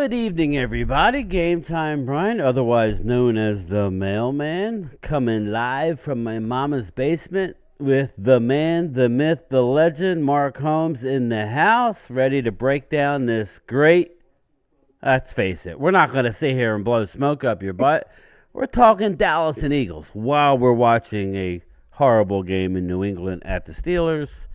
Good evening, everybody. Game Time Brian, otherwise known as the Mailman, coming live from my mama's basement with the man, the myth, the legend, Mark Holmes in the house, ready to break down this great. Let's face it, we're not going to sit here and blow smoke up your butt. We're talking Dallas and Eagles while we're watching a horrible game in New England at the Steelers.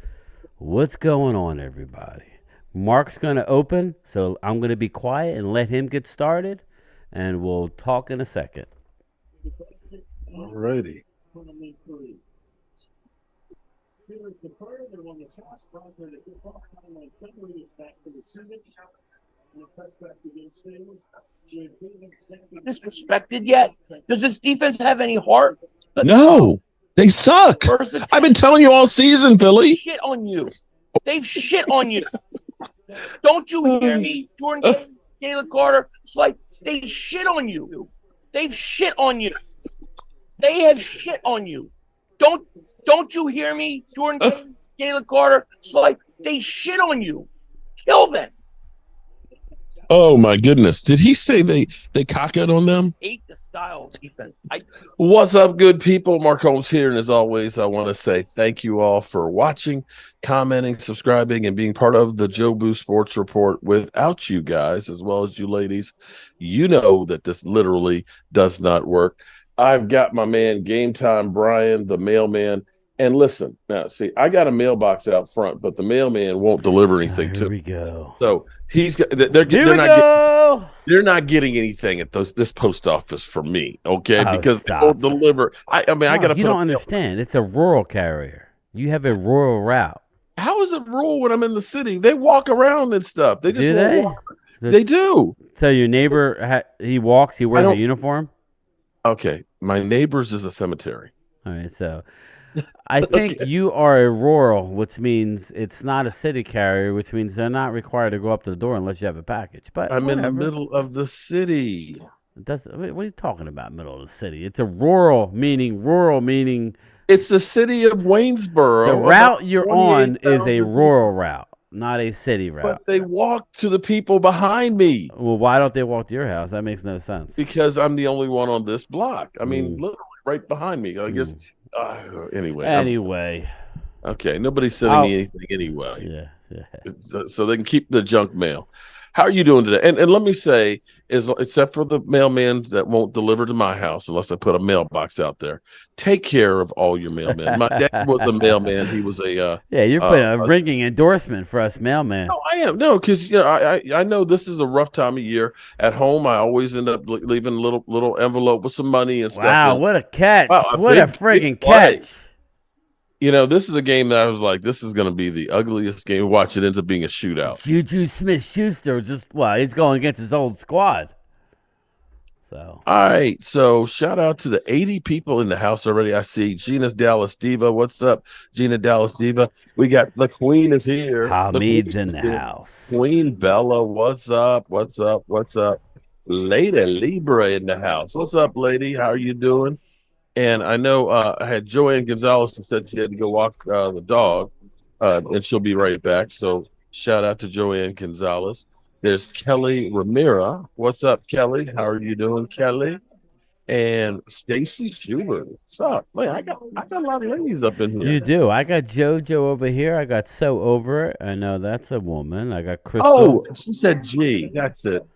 What's going on, everybody? Mark's going to open, so I'm going to be quiet and let him get started, and we'll talk in a second. Alrighty. Disrespected yet? Does this defense have any heart? No, they suck. I've been telling you all season, Philly. Shit on you. They've shit on you. Don't you hear me, Jordan? Jalen Carter. It's like they shit on you. They've shit on you. They have shit on you. Don't you hear me, Jordan? Jalen Carter. It's like they shit on you. Kill them. Oh my goodness! Did he say they cock it on them? Hate the style of defense. What's up, good people? Mark Holmes here, and as always, I want to say thank you all for watching, commenting, subscribing, and being part of the Joe Boo Sports Report. Without you guys, as well as you ladies, you know that this literally does not work. I've got my man, Game Time Brian, the mailman. And listen, now, see, I got a mailbox out front, but the mailman won't deliver anything to me. Here we go. So he's got, they're not getting anything at this post office from me, okay? Because they won't deliver. I got to. You don't understand. It's a rural carrier. You have a rural route. How is it rural when I'm in the city? They walk around and stuff. They just do they? Walk. They do. So your neighbor, he walks. He wears a uniform. Okay, my neighbor's is a cemetery. All right, so. I think you are a rural, which means it's not a city carrier, which means they're not required to go up to the door unless you have a package. But I'm in the middle of the city. What are you talking about, middle of the city? It's a rural meaning. It's the city of Waynesboro. The route you're on is a rural route, not a city route. But they walk to the people behind me. Well, why don't they walk to your house? That makes no sense. Because I'm the only one on this block. I mean, literally right behind me. I guess. Anyway. Okay, nobody's sending me anything anyway. Yeah. So they can keep the junk mail. How are you doing today? And let me say, except for the mailman that won't deliver to my house unless I put a mailbox out there, take care of all your mailmen. My dad was a mailman. He was a you're putting a ringing endorsement for us mailman. No, I am. No, because I know this is a rough time of year. At home, I always end up leaving a little envelope with some money and stuff. Wow, what a catch! What a friggin' catch! You know, this is a game that I was like, this is going to be the ugliest game. Watch, it ends up being a shootout. Juju Smith-Schuster he's going against his old squad. So, all right. So, shout out to the 80 people in the house already. I see Gina's Dallas Diva. What's up, Gina Dallas Diva? We got the Queen is here. Hamid's in the house. Queen Bella, what's up? What's up? What's up? Lady Libra in the house. What's up, lady? How are you doing? And I know I had Joanne Gonzalez who said she had to go walk the dog, and she'll be right back. So shout out to Joanne Gonzalez. There's Kelly Ramira. What's up, Kelly? How are you doing, Kelly? And Stacy Schubert. What's up? Man, I got a lot of ladies up in here. You do. I got JoJo over here. I got So Over It. I know that's a woman. I got Crystal. Oh, she said G. That's it.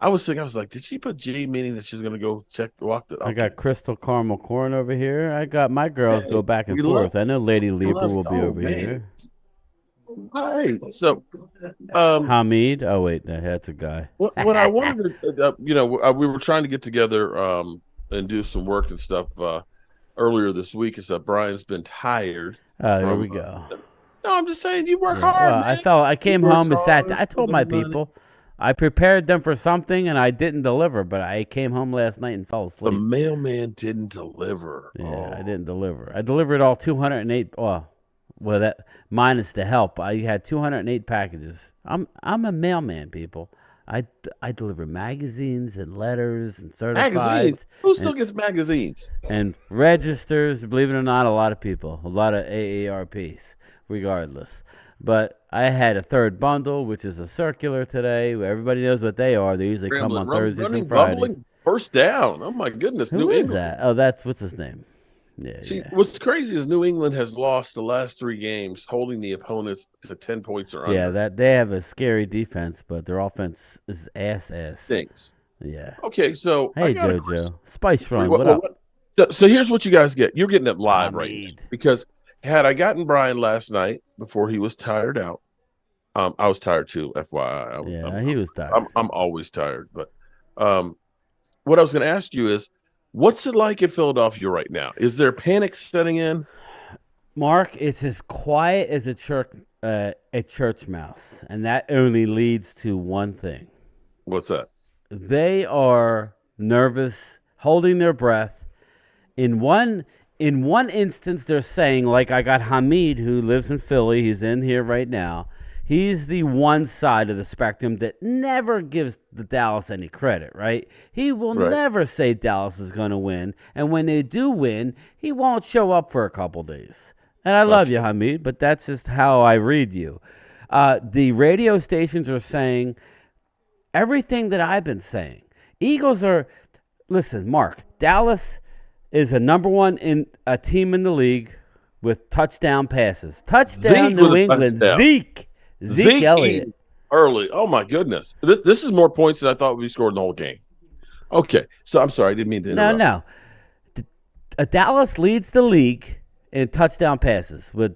I was like, did she put G, meaning that she's gonna go walk the? Okay. I got Crystal Caramel Corn over here. I got my girls go back and forth. I know Lady Libra will be over here. All right, so Hamid. Oh wait, that's a guy. What I wanted to, we were trying to get together and do some work and stuff earlier this week. And stuff. Brian's been tired. There we go. No, I'm just saying you work hard. Well, I came home and sat down. I told my people. I prepared them for something, and I didn't deliver, but I came home last night and fell asleep. The mailman didn't deliver. Yeah, I didn't deliver. I delivered all 208. Well, that minus the help. I had 208 packages. I'm a mailman, people. I deliver magazines and letters and certifieds. Magazines? Who still gets magazines? And registers. Believe it or not, a lot of people. A lot of AARPs, regardless. But I had a third bundle, which is a circular today. Where everybody knows what they are. They usually come on Thursdays and Fridays. Bumbling, first down. Oh my goodness, Who New is England. that? Oh, that's what's his name? Yeah, See, yeah. what's crazy is New England has lost the last 3 games, holding the opponents to 10 points or under. Yeah, that they have a scary defense, but their offense is ass. Thanks. Yeah. Okay, so Hey, JoJo. Spice Run, what up? So here's what you guys get. You're getting it live right now. Because had I gotten Brian last night before he was tired out, I was tired too, FYI. He was tired. I'm always tired. But what I was going to ask you is, what's it like in Philadelphia right now? Is there panic setting in? Mark, it's as quiet as a church mouse, and that only leads to one thing. What's that? They are nervous, holding their breath. In one instance, they're saying, like I got Hamid, who lives in Philly. He's in here right now. He's the one side of the spectrum that never gives the Dallas any credit, right? He will never say Dallas is going to win. And when they do win, he won't show up for a couple days. And I love you, Hamid, but that's just how I read you. The radio stations are saying everything that I've been saying. Eagles are, listen, Mark, Dallas is a number one team in the league with touchdown passes. Touchdown New England, Zeke Elliott. Early. Oh, my goodness. This is more points than I thought we scored in the whole game. Okay. So I'm sorry. I didn't mean to interrupt. No. Dallas leads the league in touchdown passes with,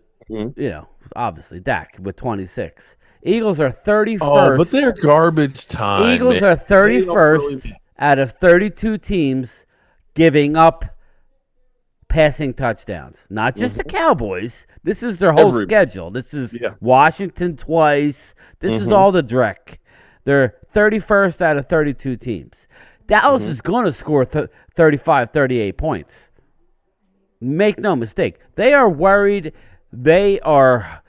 obviously, Dak with 26. Eagles are 31st. Oh, but they're garbage time. Eagles are 31st out of 32 teams giving up passing touchdowns. Not just the Cowboys. This is their whole schedule. This is Washington twice. This is all the dreck. They're 31st out of 32 teams. Dallas is going to score 35, 38 points. Make no mistake. They are worried. They are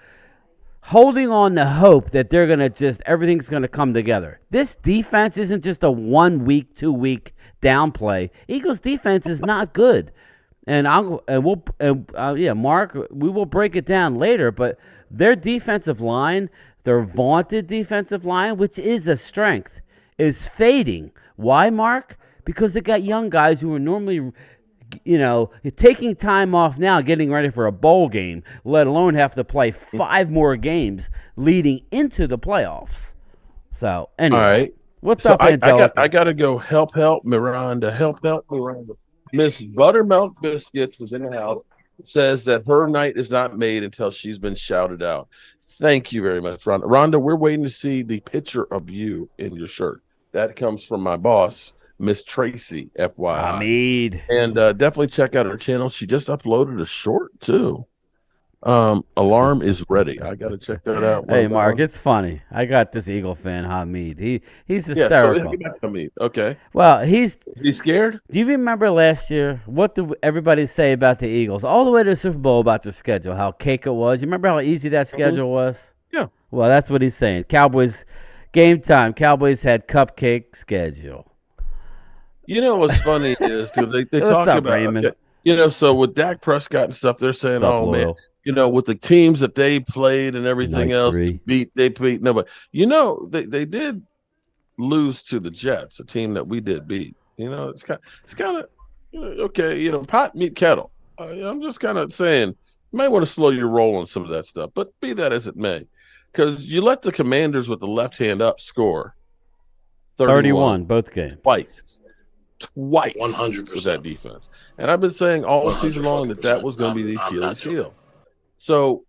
holding on to hope that they're going to everything's going to come together. This defense isn't just a 1 week, 2 week downplay. Eagles defense is not good. And Mark, we will break it down later, but their defensive line, their vaunted defensive line, which is a strength, is fading. Why, Mark? Because they got young guys who are normally, taking time off now, getting ready for a bowl game, let alone have to play 5 more games leading into the playoffs. So, anyway. All right. What's up, Angelica? I got to go help Miranda. Help Miranda. Miss Buttermilk Biscuits was in the house. Says that her night is not made until she's been shouted out. Thank you very much, Rhonda. Rhonda, we're waiting to see the picture of you in your shirt. That comes from my boss, Miss Tracy, FYI. Hamid. And definitely check out her channel. She just uploaded a short, too. Alarm is ready. I got to check that out. Hey, Mark, it's funny. I got this Eagle fan, Hamid. He's hysterical. Hamid. Okay. Well, is he scared? Do you remember last year? What did everybody say about the Eagles? All the way to the Super Bowl about their schedule, how cake it was. You remember how easy that schedule was? Yeah. Well, that's what he's saying. Cowboys, game time. Cowboys had cupcake schedule. You know what's funny is they talk about Raymond? So with Dak Prescott and stuff, they're saying, man. With the teams that they played and everything else, they beat nobody. They did lose to the Jets, a team that we did beat. It's kind of okay. Pot meet kettle. I'm just kind of saying you might want to slow your roll on some of that stuff, but be that as it may, because you let the Commanders with the left hand up score 31 both games twice 100% with that defense, and I've been saying all season long that was going to be the Achilles heel. So,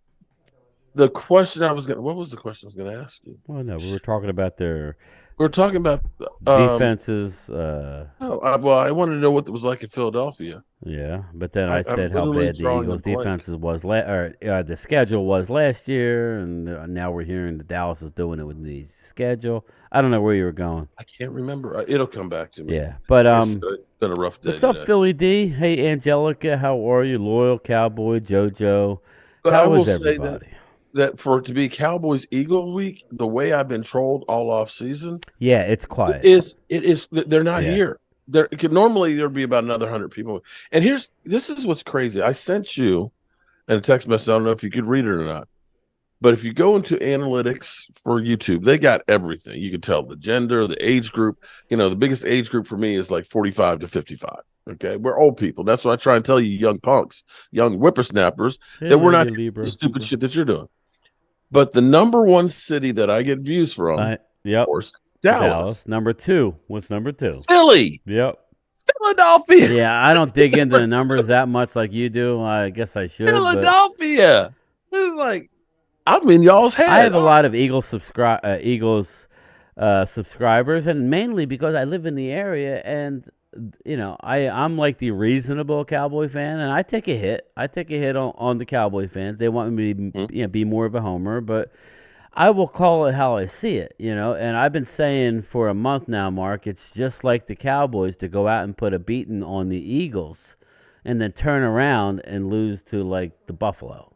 the question what was the question I was going to ask you? Well, no, we were talking about their. We were talking about defenses. I wanted to know what it was like in Philadelphia. Yeah, but then I said how bad the Eagles' defenses was, the schedule was last year, and now we're hearing that Dallas is doing it with the schedule. I don't know where you were going. I can't remember. It'll come back to me. Yeah, but it's been a rough day. What's up, Philly D? Hey, Angelica, how are you? Loyal Cowboy, JoJo. But how I will is everybody? say that for it to be Cowboys Eagle week, the way I've been trolled all off season, it's quiet. It is. They're not here. Normally there'd be about another 100 people. And this is what's crazy. I sent you in a text message. I don't know if you could read it or not. But if you go into analytics for YouTube, they got everything. You can tell the gender, the age group. The biggest age group for me is like 45 to 55. Okay, we're old people. That's what I try and tell you, young punks, young whippersnappers, that we're not doing the stupid shit that you're doing. But the number one city that I get views from, of course, Dallas. Number 2. What's number 2? Philly. Yep. Philadelphia. Yeah, I don't dig into the numbers that much like you do. I guess I should. Philadelphia. It's like, I'm in y'all's head. I have a lot of Eagles subscribers, and mainly because I live in the area, and I'm like the reasonable Cowboy fan, and I take a hit. I take a hit on the Cowboy fans. They want me to be more of a homer, but I will call it how I see it, And I've been saying for a month now, Mark, it's just like the Cowboys to go out and put a beating on the Eagles and then turn around and lose to, like, the Buffalo.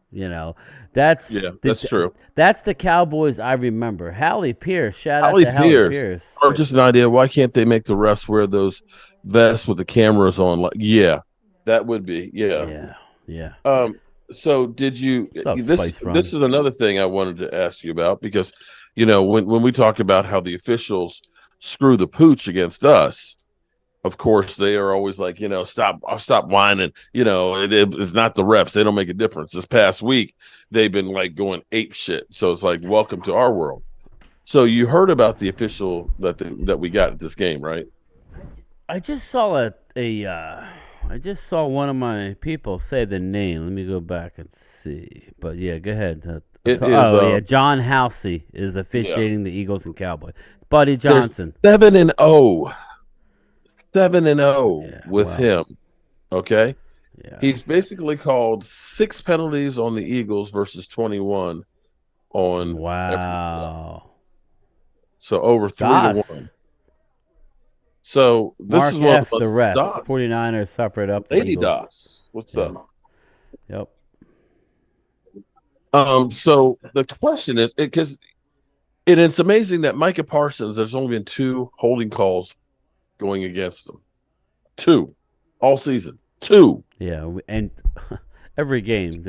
That's true. That's the Cowboys I remember. Hallie Pierce, shout out to Hallie Pierce. Or just an idea, why can't they make the refs wear those vests with the cameras on? Like, that would be, yeah. So did you? This is another thing I wanted to ask you about, because when we talk about how the officials screw the pooch against us, of course they are always like, stop whining. It's not the refs; they don't make a difference. This past week they've been like going ape shit. So it's like, welcome to our world. So you heard about the official that we got at this game, right? I just saw I just saw one of my people say the name. Let me go back and see. But yeah, go ahead. John Housey is officiating the Eagles and Cowboys. Buddy Johnson. 7-0. 7-0 with him. Okay? Yeah. He's basically called 6 penalties on the Eagles versus 21 on. Wow. So over 3-1. So this Mark is one F, of the ref. 49ers suffered up. Lady Doss. What's up? Yep. So the question is, because it's amazing that Micah Parsons, there's only been 2 holding calls going against him. 2 all season. 2. Yeah, and every game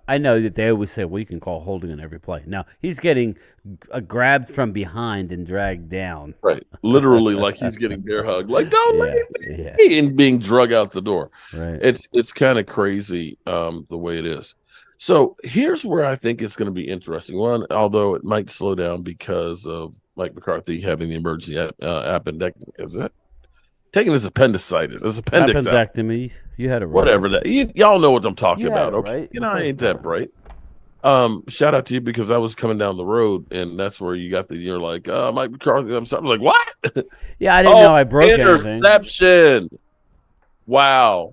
I know that they always say, well, you can call holding on every play. Now, he's getting grabbed from behind and dragged down. Right. Literally, like he's getting bear hugged. Like, don't leave me. Yeah. And being drug out the door. Right. It's kind of crazy the way it is. So here's where I think it's going to be interesting. One, although it might slow down because of Mike McCarthy having the emergency appendectomy. Is that? Taking his appendicitis. His appendix appendectomy. You had it right. Whatever that. Y'all know what I'm talking about. Okay. Right? I ain't that bright. Shout out to you, because I was coming down the road, and that's where you got you're like, Mike McCarthy. I'm like, what? Yeah, I didn't know I broke interception. Wow.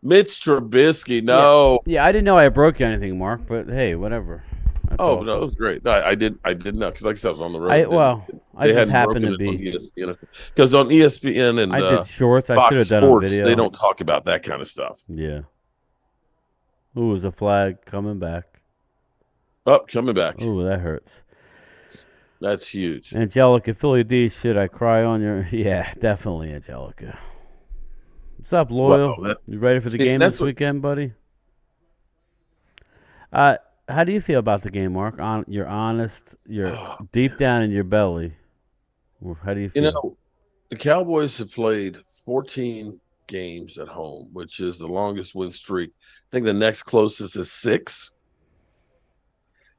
Mitch Trubisky, no. Yeah, I didn't know I broke anything, Mark, but hey, whatever. That's awesome. No, it was great. I did not, because like I said, I was on the road. I just happened to be, because on ESPN and I did shorts. I Fox should have done Sports, a video. they don't talk about that kind of stuff. Yeah. Ooh, is a flag coming back? Coming back. Ooh, that hurts. That's huge. Angelica, Philly D, should I cry on your? Yeah, definitely, Angelica. What's up, Loyal? You ready for the game this weekend, buddy? How do you feel about the game, Mark? You're honest. You're deep down in your belly. How do you feel? The Cowboys have played 14 games at home, which is the longest win streak. I think the next closest is 6.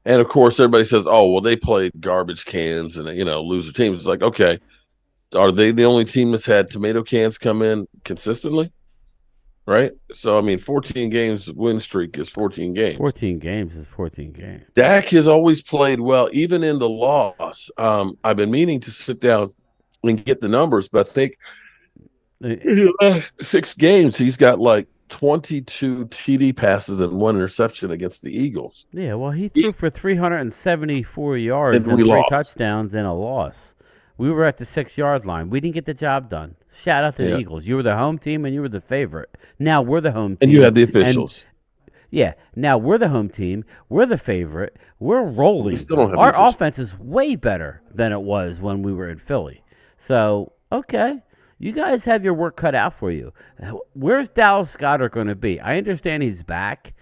And of course, everybody says, "Oh, well, they played garbage cans and loser teams." It's like, okay, are they the only team that's had tomato cans come in consistently? Right? So, 14 games win streak is 14 games. 14 games is 14 games. Dak has always played well, even in the loss. I've been meaning to sit down and get the numbers, but I think in the last 6 games, he's got like 22 TD passes and 1 interception against the Eagles. Yeah, well, he threw for 374 yards and 3 touchdowns and a loss. We were at the 6-yard line. We didn't get the job done. Shout out to the Eagles. You were the home team and you were the favorite. Now we're the home team. And you had the officials. Now we're the home team. We're the favorite. We're rolling. We still don't have Our offense is way better than it was when we were in Philly. So, okay. You guys have your work cut out for you. Where's Dallas Goedert going to be? I understand he's back.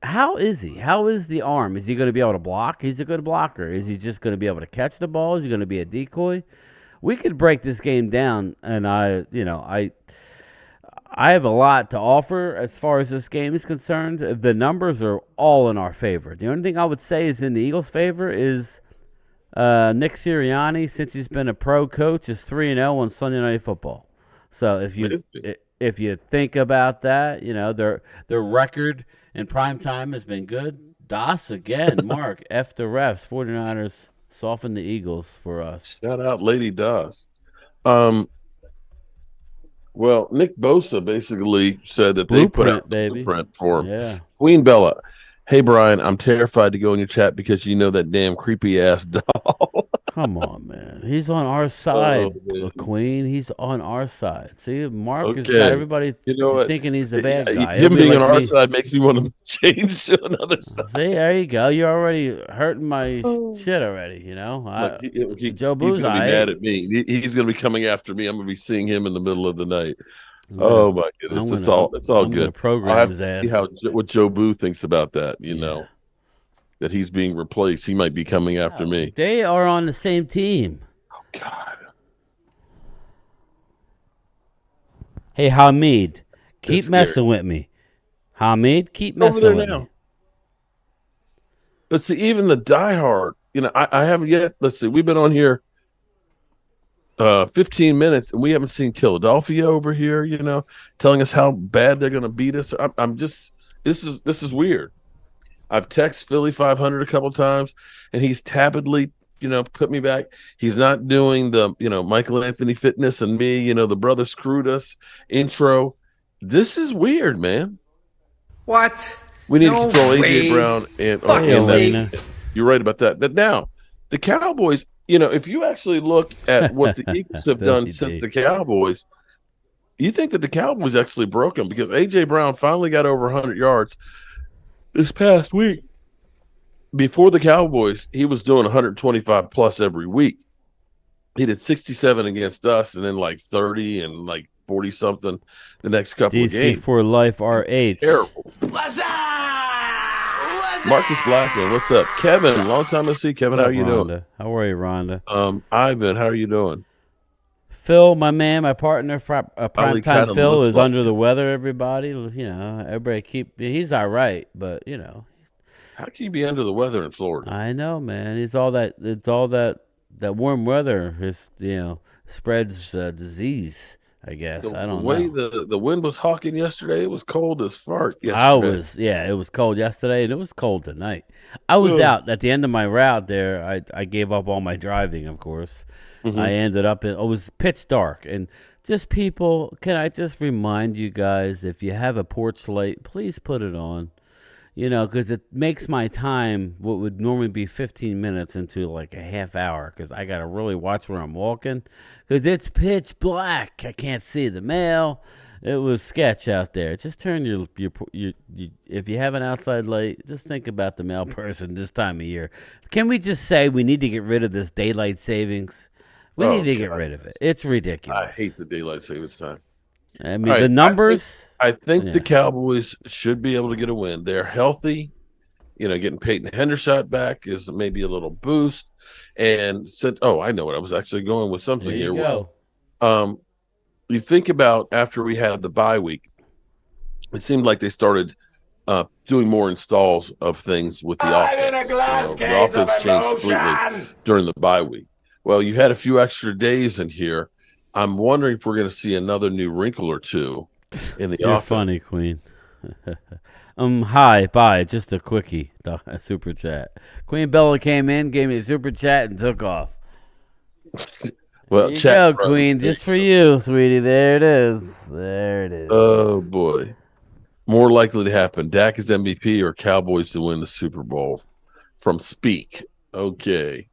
how is he? How is the arm? Is he going to be able to block? He's a good blocker. Is he just going to be able to catch the ball? Is he going to be a decoy? We could break this game down, and I have a lot to offer as far as this game is concerned. The numbers are all in our favor. The only thing I would say is in the Eagles' favor is Nick Sirianni, since he's been a pro coach, is 3-0 on Sunday Night Football. So if you think about that, their record in prime time has been good. Das again, Mark F the refs. 49ers soften the Eagles for us. Shout out Lady Das. Well, Nick Bosa basically said that they put out a blueprint for him. Yeah. Queen Bella. Hey, Brian, I'm terrified to go in your chat because you know that damn creepy-ass doll. Come on, man. He's on our side, Queen. He's on our side. See, Mark has got everybody thinking he's the bad guy. Him being on our side makes me want to change to another side. See, there you go. You're already hurting my shit already, Joe Boo's he's going to be mad at me. He's going to be coming after me. I'm going to to be seeing him in the middle of the night. Oh my goodness! It's all good. Program I have to see what Joe Boo thinks about that. That he's being replaced. He might be coming after me. They are on the same team. Oh God! Hey Hamid, keep messing with me. Hamid, keep messing with me. But see, even the diehard, I haven't yet. Let's see, we've been on here 15 minutes, and we haven't seen Philadelphia over here, telling us how bad they're going to beat us. I'm just, this is weird. I've texted Philly 500 a couple times, and he's tepidly, put me back. He's not doing the, Michael Anthony Fitness and me, the brother screwed us intro. This is weird, man. What? We need to control AJ Brown and you're right about that. But now, the Cowboys. If you actually look at what the Eagles have done since the Cowboys, you think that the Cowboys actually broke them because A.J. Brown finally got over 100 yards this past week. Before the Cowboys, he was doing 125 plus every week. He did 67 against us and then like 30 and like 40 something the next couple of games. DC for life, RH. Terrible. What's up? Marcus Blackman, what's up? Kevin, long time no see. Kevin, how are you doing? How are you, Rhonda? Ivan, how are you doing? Phil, my man, my partner, Primetime Phil, is under the weather, everybody. Everybody he's all right, but, How can you be under the weather in Florida? I know, man. It's all that warm weather spreads disease. I guess I don't know. The way the wind was hawking yesterday, it was cold as fart yesterday. It was cold yesterday, and it was cold tonight. I was out at the end of my route there. I gave up all my driving, of course. Mm-hmm. I ended up it was pitch dark, and just people. Can I just remind you guys, if you have a porch light, please put it on. Because it makes my time, what would normally be 15 minutes, into like a half hour, because I got to really watch where I'm walking, because it's pitch black. I can't see the mail. It was sketch out there. Just turn your if you have an outside light, just think about the mail person this time of year. Can we just say we need to get rid of this daylight savings? We need to get rid of it. It's ridiculous. I hate the daylight savings time. I mean, the numbers. I think the Cowboys should be able to get a win. They're healthy. Getting Peyton Hendershot back is maybe a little boost. And said, I know what I was actually going with something there here. You go. You think about after we had the bye week, it seemed like they started doing more installs of things with the offense. The offense changed completely during the bye week. Well, you had a few extra days in here. I'm wondering if we're going to see another new wrinkle or two in the You're offense. Funny, Queen. Hi, bye. Just a quickie, super chat. Queen Bella came in, gave me a super chat, and took off. Well, there you go, Queen. Just for you, sweetie. There it is. There it is. Oh boy, more likely to happen: Dak is MVP or Cowboys to win the Super Bowl. From Speak. Okay.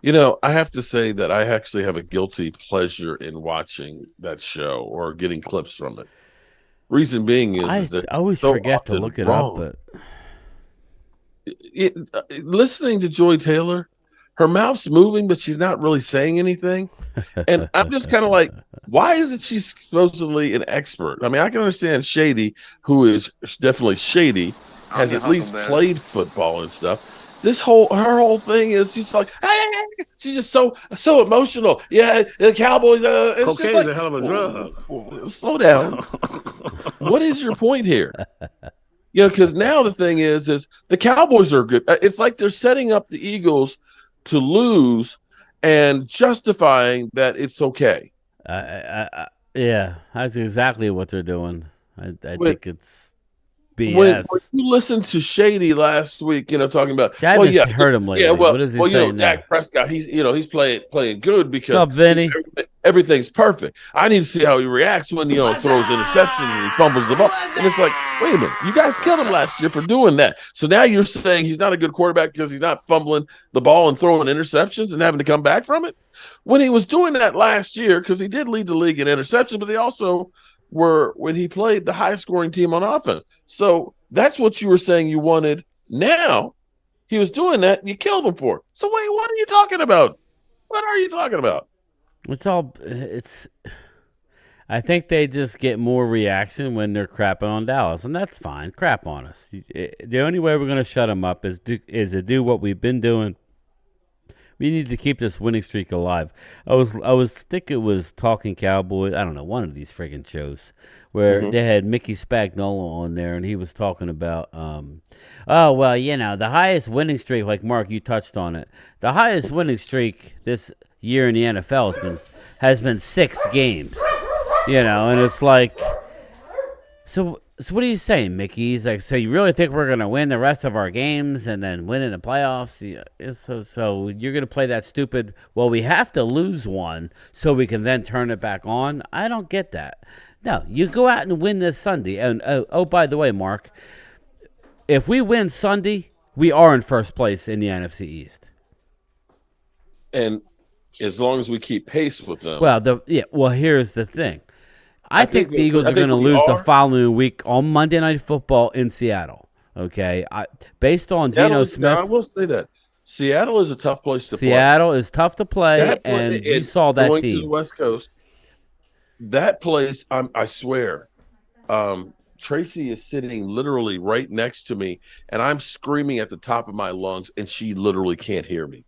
I have to say that I actually have a guilty pleasure in watching that show or getting clips from it. Reason being is that I always forget to look it up, but listening to Joy Taylor, her mouth's moving, but she's not really saying anything. And I'm just kind of like, Why isn't she supposedly an expert? I mean, I can understand Shady, who is definitely shady, has at least played football and stuff. Her whole thing is she's like, hey, she's just so emotional. Yeah, the Cowboys. It's Cocaine's just like, a hell of a drug. Slow down. What is your point here? Because now the thing is the Cowboys are good. It's like they're setting up the Eagles to lose and justifying that it's okay. Yeah, that's exactly what they're doing. I think it's BS. When you listened to Shady last week, talking about, I haven't heard him lately. What does he say now? Dak Prescott, he's playing good because what's up, Vinny? Everything's perfect. I need to see how he reacts when throws interceptions and he fumbles the ball. And it's like, wait a minute, you guys killed him last year for doing that. So now you're saying he's not a good quarterback because he's not fumbling the ball and throwing interceptions and having to come back from it? When he was doing that last year, because he did lead the league in interceptions, but they also were when he played the highest scoring team on offense. So that's what you were saying you wanted. Now he was doing that and you killed him for it. So wait, what are you talking about? What are you talking about? I think they just get more reaction when they're crapping on Dallas, and that's fine. Crap on us. The only way we're going to shut them up is to do what we've been doing. We need to keep this winning streak alive. I think it was Talking Cowboys. I don't know, one of these friggin' shows where they had Mickey Spagnuolo on there, and he was talking about, the highest winning streak, like Mark, you touched on it. The highest winning streak this year in the NFL has been 6 games. And it's like, so what are you saying, Mickey? He's like, so you really think we're going to win the rest of our games and then win in the playoffs? Yeah, so you're going to play that stupid, well, we have to lose one so we can then turn it back on? I don't get that. No, you go out and win this Sunday. And, by the way, Mark, if we win Sunday, we are in first place in the NFC East. And as long as we keep pace with them. Well, here's the thing. I think the Eagles are going to lose the following week on Monday Night Football in Seattle. Okay, based on Geno Smith. I will say that Seattle is a tough place to play. Seattle is tough to play, and you saw that going team. To the West Coast. That place, I swear, Tracy is sitting literally right next to me, and I'm screaming at the top of my lungs, and she literally can't hear me.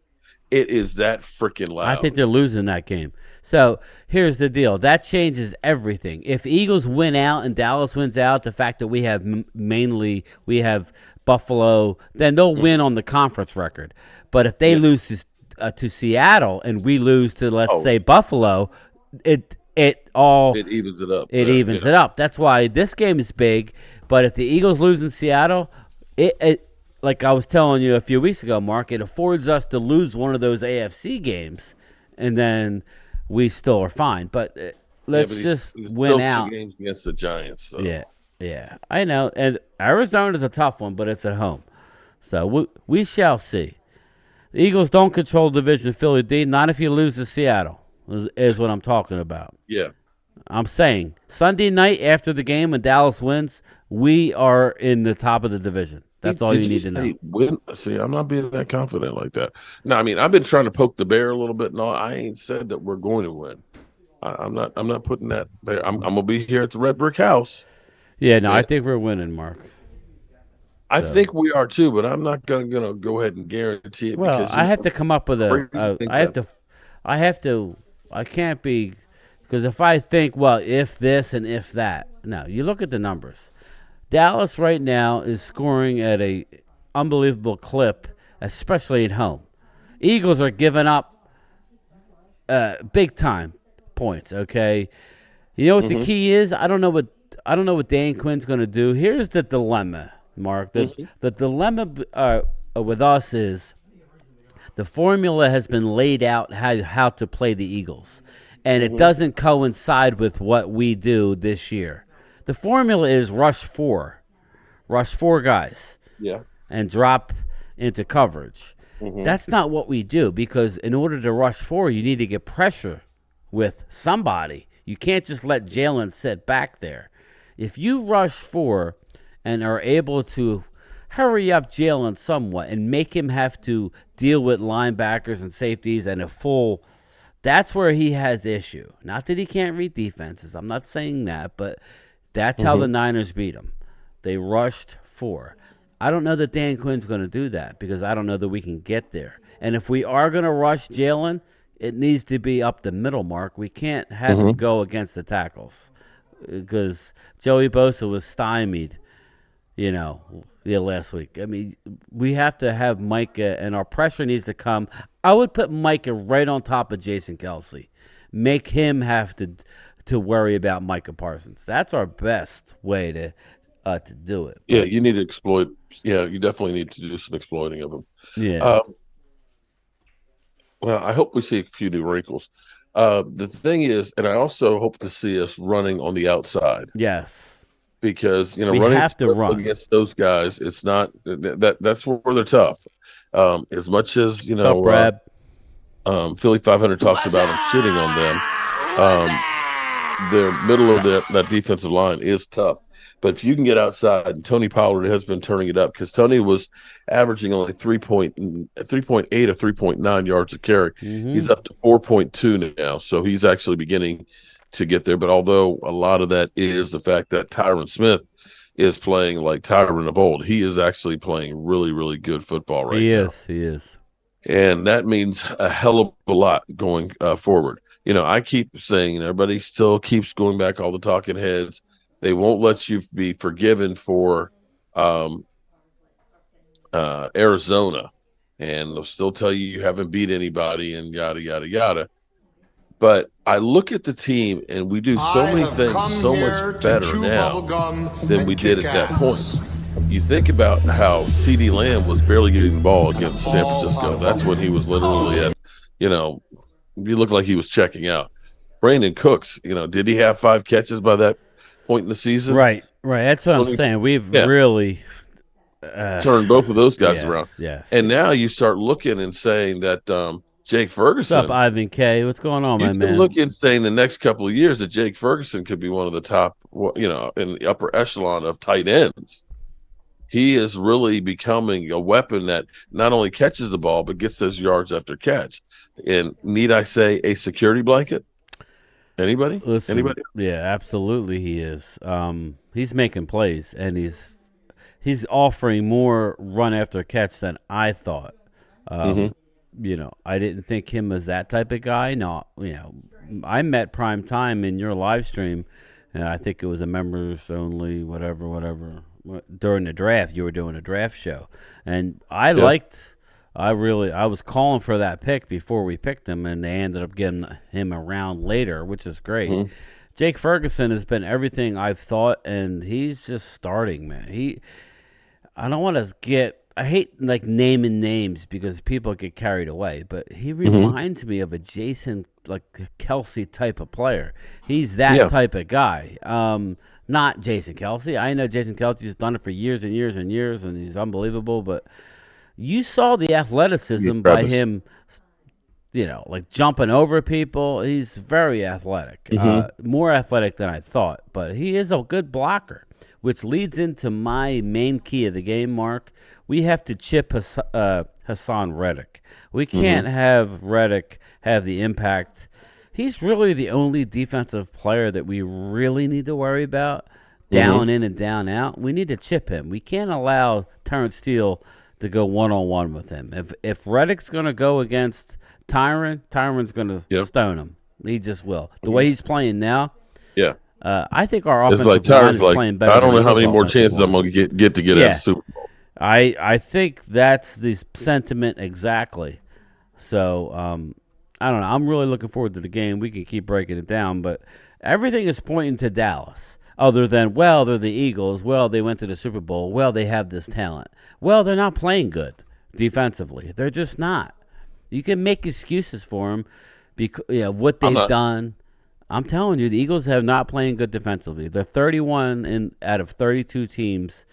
It is that freaking loud. I think they're losing that game. So here's the deal. That changes everything. If Eagles win out and Dallas wins out, the fact that we have we have Buffalo, then they'll win on the conference record. But if they lose to Seattle and we lose to, let's say, Buffalo, it evens it up. It evens it up. That's why this game is big. But if the Eagles lose in Seattle, it like I was telling you a few weeks ago, Mark, it affords us to lose one of those AFC games, and then we still are fine. But let's just win out. 2 games against the Giants. So. Yeah, I know. And Arizona is a tough one, but it's at home. So we shall see. The Eagles don't control the division, Philly D. Not if you lose to Seattle, is what I'm talking about. Yeah. I'm saying Sunday night after the game when Dallas wins, we are in the top of the division. That's all you need to know. See, I'm not being that confident like that. No, I mean, I've been trying to poke the bear a little bit. No, I ain't said that we're going to win. I'm not putting that there. I'm gonna be here at the Red Brick House. Yeah, no, I think we're winning, Mark. I think we are too, but I'm not gonna go ahead and guarantee it. Well, because I have to come up with I can't be, because if I think, well, if this and if that, no, you look at the numbers. Dallas right now is scoring at a unbelievable clip, especially at home. Eagles are giving up big time points. Okay, you know what the key is? I don't know what Dan Quinn's going to do. Here's the dilemma, Mark. The dilemma with us is the formula has been laid out how to play the Eagles, and it doesn't coincide with what we do this year. The formula is rush four guys, and drop into coverage. That's not what we do, because in order to rush 4, you need to get pressure with somebody. You can't just let Jalen sit back there. If you rush 4 and are able to hurry up Jalen somewhat and make him have to deal with linebackers and safeties and a full That's where he has issue. Not that he can't read defenses. I'm not saying that, but that's how the Niners beat him. They rushed 4. I don't know that Dan Quinn's going to do that because I don't know that we can get there. And if we are going to rush Jalen, it needs to be up the middle mark. We can't have him go against the tackles because Joey Bosa was stymied, last week. I mean, we have to have Micah, and our pressure needs to come. I would put Micah right on top of Jason Kelsey. Make him have to worry about Micah Parsons. That's our best way to do it. Yeah, you need to exploit. Yeah, you definitely need to do some exploiting of him. Yeah. Well, I hope we see a few new wrinkles. The thing is, and I also hope to see us running on the outside. Yes. Because we running have to run against those guys, it's not that's where they're tough. As much as Philly 500 talks about them shitting on them, their middle of that defensive line is tough. But if you can get outside, and Tony Pollard has been turning it up because Tony was averaging only 3.8 or 3.9 yards a carry. He's up to 4.2 now, so he's actually beginning to get there. But although a lot of that is the fact that Tyron Smith is playing like Tyron of old, he is actually playing really, really good football right now. He is. And that means a hell of a lot going forward. I keep saying, and everybody still keeps going back, all the talking heads, they won't let you be forgiven for Arizona. And they'll still tell you haven't beat anybody and yada, yada, yada. But I look at the team, and we do so many things so much better now than we did at that point. You think about how CeeDee Lamb was barely getting the ball against San Francisco. That's when he was literally at, he looked like he was checking out. Brandon Cooks, did he have 5 catches by that point in the season? Right. That's what I'm saying. We've really turned both of those guys around. Yes. And now you start looking and saying that Jake Ferguson. What's up, Ivan K? What's going on, my man? You can look and say in the next couple of years that Jake Ferguson could be one of the top, in the upper echelon of tight ends. He is really becoming a weapon that not only catches the ball, but gets those yards after catch. And need I say a security blanket? Anybody? Listen, Anybody? Yeah, absolutely he is. He's making plays, and he's offering more run after catch than I thought. I didn't think him as that type of guy. No, I met Prime Time in your live stream, and I think it was a members only, whatever. During the draft, you were doing a draft show, and I was calling for that pick before we picked him, and they ended up getting him around later, which is great. Jake Ferguson has been everything I've thought, and he's just starting, man. I hate naming names because people get carried away, but he reminds me of a Jason Kelsey type of player. He's that type of guy. Not Jason Kelsey. I know Jason Kelsey's done it for years and years and years, and he's unbelievable. But you saw the athleticism by him, jumping over people. He's very athletic, more athletic than I thought. But he is a good blocker, which leads into my main key of the game, Mark. We have to chip Hassan Reddick. We can't have Reddick have the impact. He's really the only defensive player that we really need to worry about, down in and down out. We need to chip him. We can't allow Terrence Steele to go one-on-one with him. If Reddick's going to go against Tyron's going to stone him. He just will. The way he's playing now, I think our offensive line is playing better. I don't know how many more chances I'm going to get to get at the Super Bowl. I think that's the sentiment exactly. So, I don't know. I'm really looking forward to the game. We can keep breaking it down, but everything is pointing to Dallas. Other than, they're the Eagles. They went to the Super Bowl. They have this talent. They're not playing good defensively. They're just not. You can make excuses for them because what they've done. I'm telling you, the Eagles have not playing good defensively. They're 31 out of 32 teams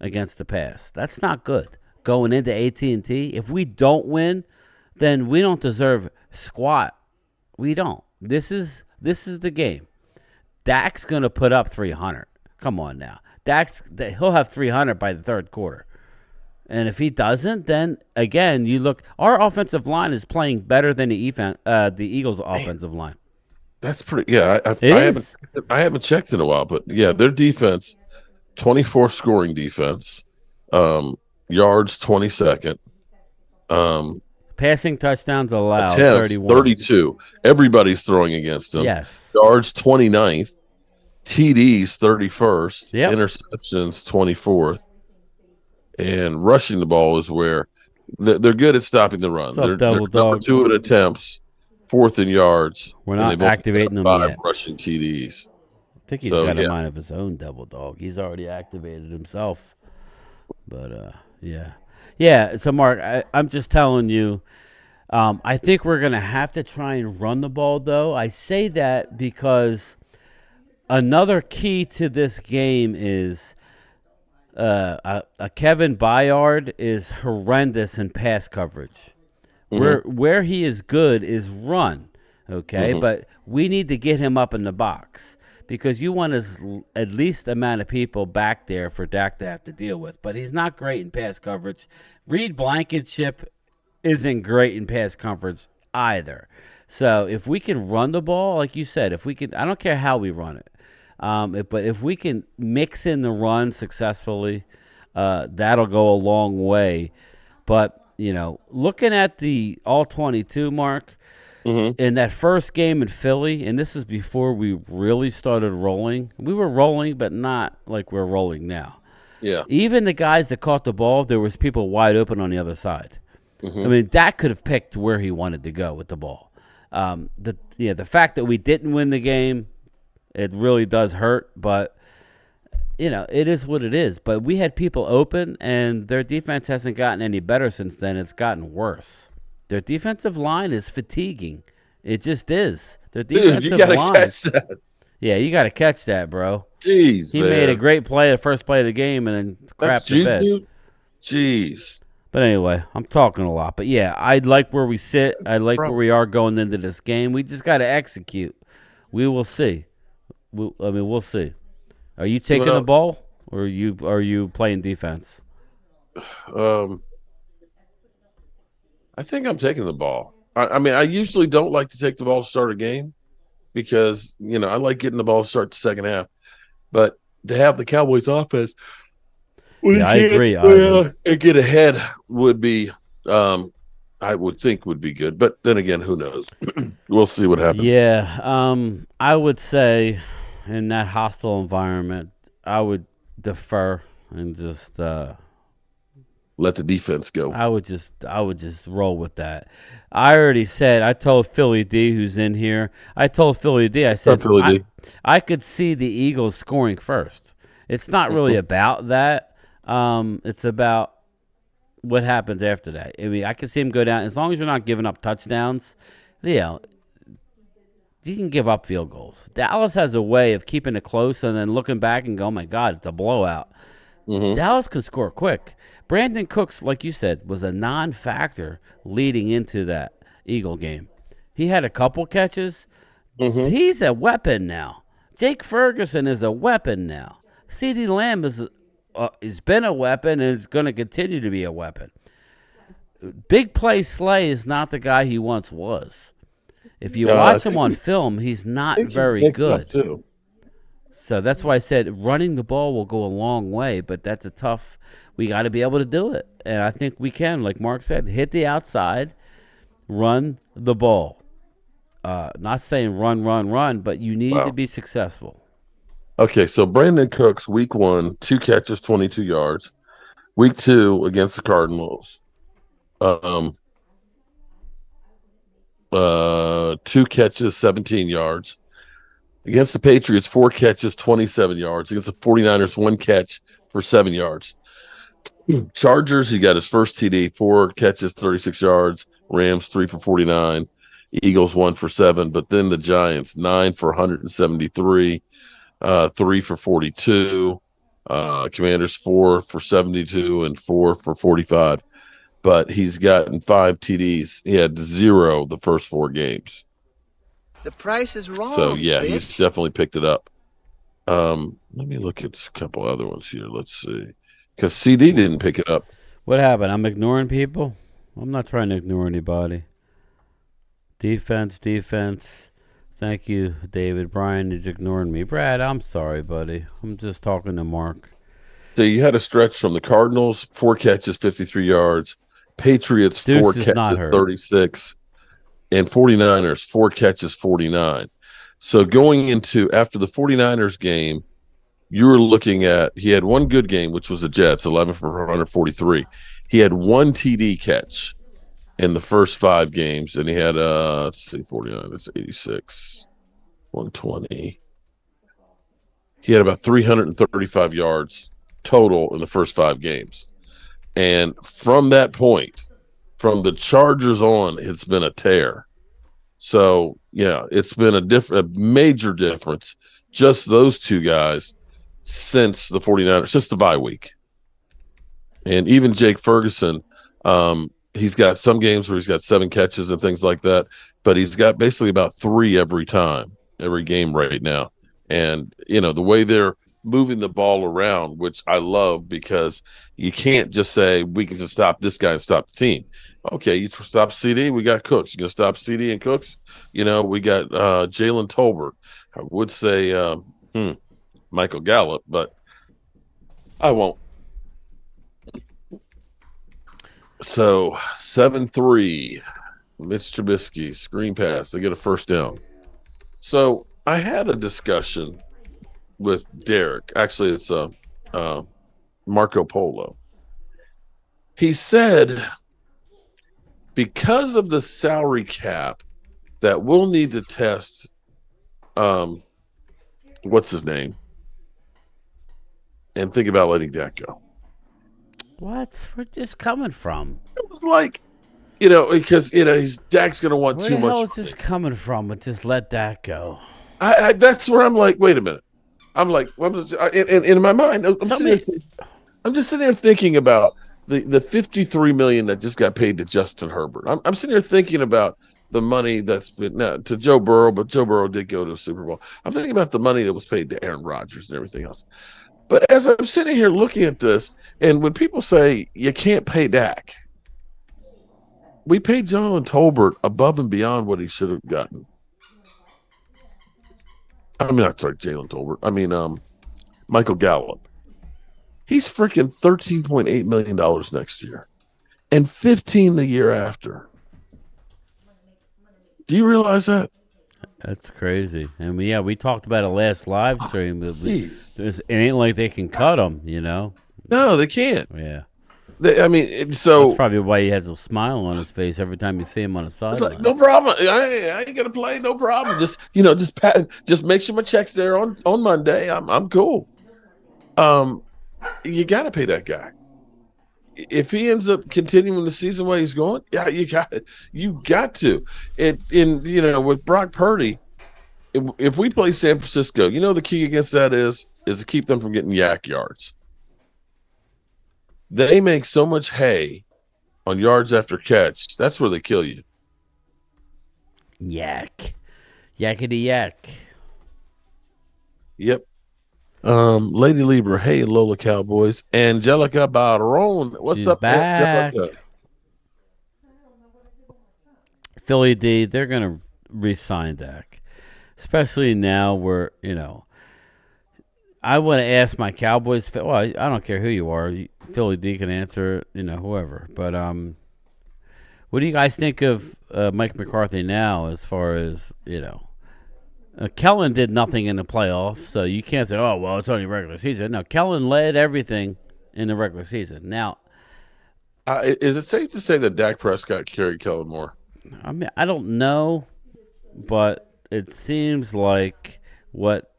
against the pass. That's not good. Going into AT&T, if we don't win, then we don't deserve squat. We don't. This is the game. Dak's going to put up 300. Come on now. He'll have 300 by the third quarter. And if he doesn't, then again, you look. Our offensive line is playing better than the Eagles' offensive line. That's pretty. Yeah, It I haven't checked in a while, but yeah, their defense, 24 scoring defense, yards 22nd, Passing touchdowns allowed attempts 31. 32. Everybody's throwing against them. Yes. Yards 29th, TDs 31st, Yep. interceptions 24th, and rushing the ball is where they're good at stopping the run. What's up, They're Double number Dog? 2 at attempts, 4th in yards. We're and not they've only activating got them 5 yet. rushing TDs. I think he's got a mind of his own, Double Dog. He's already activated himself. But yeah. So Mark, I'm just telling you, I think we're gonna have to try and run the ball, though. I say that because another key to this game is a Kevin Byard is horrendous in pass coverage. Where he is good is run, okay? But we need to get him up in the box because you want at least amount of people back there for Dak to have to deal with. But he's not great in pass coverage. Reed Blankenship isn't great in pass coverage either. So if we can run the ball, like you said, if we can, I don't care how we run it. But if we can mix in the run successfully, that'll go a long way. But, looking at the all-22, Mark, in that first game in Philly, and this is before we really started rolling. We were rolling, but not like we're rolling now. Yeah. Even the guys that caught the ball, there was people wide open on the other side. I mean, Dak could have picked where he wanted to go with the ball. The fact that we didn't win the game, it really does hurt, but it is what it is. But we had people open, and their defense hasn't gotten any better since then. It's gotten worse. Their defensive line is fatiguing. It just is. Their defensive Dude, you gotta line. catch that. Yeah, you got to catch that, bro. Jeez, he man. made a great play, the first play of the game, and then crapped the bed. Jeez. But anyway, I'm talking a lot. But yeah, I like where we sit. I like where we are going into this game. We just got to execute. We will see. We'll see. Are you taking the ball, or are you playing defense? I think I'm taking the ball. I mean, I usually don't like to take the ball to start a game because, I like getting the ball to start the second half. But to have the Cowboys offense, I agree. And get ahead would be, I would think would be good. But then again, who knows? We'll see what happens. Yeah, I would say in that hostile environment, I would defer and just let the defense go. I would just roll with that. I already said, I told Philly D, who's in here, I said, I could see the Eagles scoring first. It's not really about that. It's about what happens after that. I mean, I can see him go down. As long as you're not giving up touchdowns, you can give up field goals. Dallas has a way of keeping it close and then looking back and go, oh, my God, it's a blowout. Dallas could score quick. Brandon Cooks, like you said, was a non-factor leading into that Eagle game. He had a couple catches. He's a weapon now. Jake Ferguson is a weapon now. CeeDee Lamb has been a weapon and is going to continue to be a weapon. Big play Slay is not the guy he once was. If you watch him on film, he's not very good. So that's why I said running the ball will go a long way, but that's we got to be able to do it. And I think we can, like Mark said, hit the outside, run the ball. Not saying run, but you need to be successful. Okay, so Brandon Cooks, week 1, 2 catches, 22 yards. Week 2 against the Cardinals, 2 catches, 17 yards. Against the Patriots, 4 catches, 27 yards. Against the 49ers, 1 catch for 7 yards. Chargers, he got his first TD, 4 catches, 36 yards. Rams, 3 for 49. Eagles, 1 for 7. But then the Giants, 9 for 173. 3 for 42, Commanders 4 for 72 and 4 for 45. But he's gotten 5 TDs. He had 0 the first 4 games. The price is wrong. So yeah, bitch. he's definitely picked it up. Let me look at a couple other ones here. Let's see, because CD didn't pick it up. What happened? I'm ignoring people? I'm not trying to ignore anybody. Defense. Thank you, David. Brian is ignoring me. Brad, I'm sorry, buddy. I'm just talking to Mark. So you had a stretch from the Cardinals, 4 catches, 53 yards. Patriots, Deuce 4 is catches, not hurt. 36. And 49ers, 4 catches, 49. So going into after the 49ers game, you were looking at he had one good game, which was the Jets, 11 for 143. He had one TD catch in the first 5 games, and he had let's see, 49ers, 86, 120. He had about 335 yards total in the first 5 games. And from that point, from the Chargers on, it's been a tear. So, yeah, it's been a major difference, just those 2 guys since the 49ers, since the bye week. And even Jake Ferguson, he's got some games where he's got 7 catches and things like that, but he's got basically about 3 every game right now. And, the way they're moving the ball around, which I love, because you can't just say we can just stop this guy and stop the team. Okay, you stop CD, we got Cooks. You're going to stop CD and Cooks? We got Jalen Tolbert. I would say Michael Gallup, but I won't. So 7-3, Mitch Trubisky, screen pass. They get a first down. So I had a discussion with Derek. Actually, it's Marco Polo. He said because of the salary cap that we'll need to test what's his name and think about letting Dak go. What? Where's this coming from? It was like, because Dak's going to want Where too the much. hell is this coming from? But just let that go. I that's where I'm like, wait a minute. I'm like, in my mind, I'm just sitting there thinking about the $53 million that just got paid to Justin Herbert. I'm sitting here thinking about the money that's been to Joe Burrow, but Joe Burrow did go to a Super Bowl. I'm thinking about the money that was paid to Aaron Rodgers and everything else. But as I'm sitting here looking at this, and when people say you can't pay Dak, we paid Jalen Tolbert above and beyond what he should have gotten. Jalen Tolbert. Michael Gallup. He's freaking $13.8 million next year and $15 the year after. Do you realize that? That's crazy. And we talked about it last live stream. It ain't like they can cut him, No, they can't. Yeah. That's probably why he has a smile on his face every time you see him on the sideline. It's like, no problem. I ain't gonna play. No problem. Just make sure my check's there on Monday. I'm cool. You got to pay that guy. If he ends up continuing the season way he's going, yeah, you got to. With Brock Purdy, if we play San Francisco, the key against that is to keep them from getting yak yards. They make so much hay on yards after catch. That's where they kill you. Yak. Yakety yak. Yep. Lady Libra, hey Lola Cowboys. Angelica Barone. What's up, back. Angelica? Philly D, they're gonna re-sign Dak. Especially now where, I want to ask my Cowboys. Well, I don't care who you are. Philly D can answer, whoever. But what do you guys think of Mike McCarthy now? As far as Kellen did nothing in the playoffs, so you can't say, "Oh, well, it's only regular season." No, Kellen led everything in the regular season. Now, is it safe to say that Dak Prescott carried Kellen more? I don't know, but it seems like what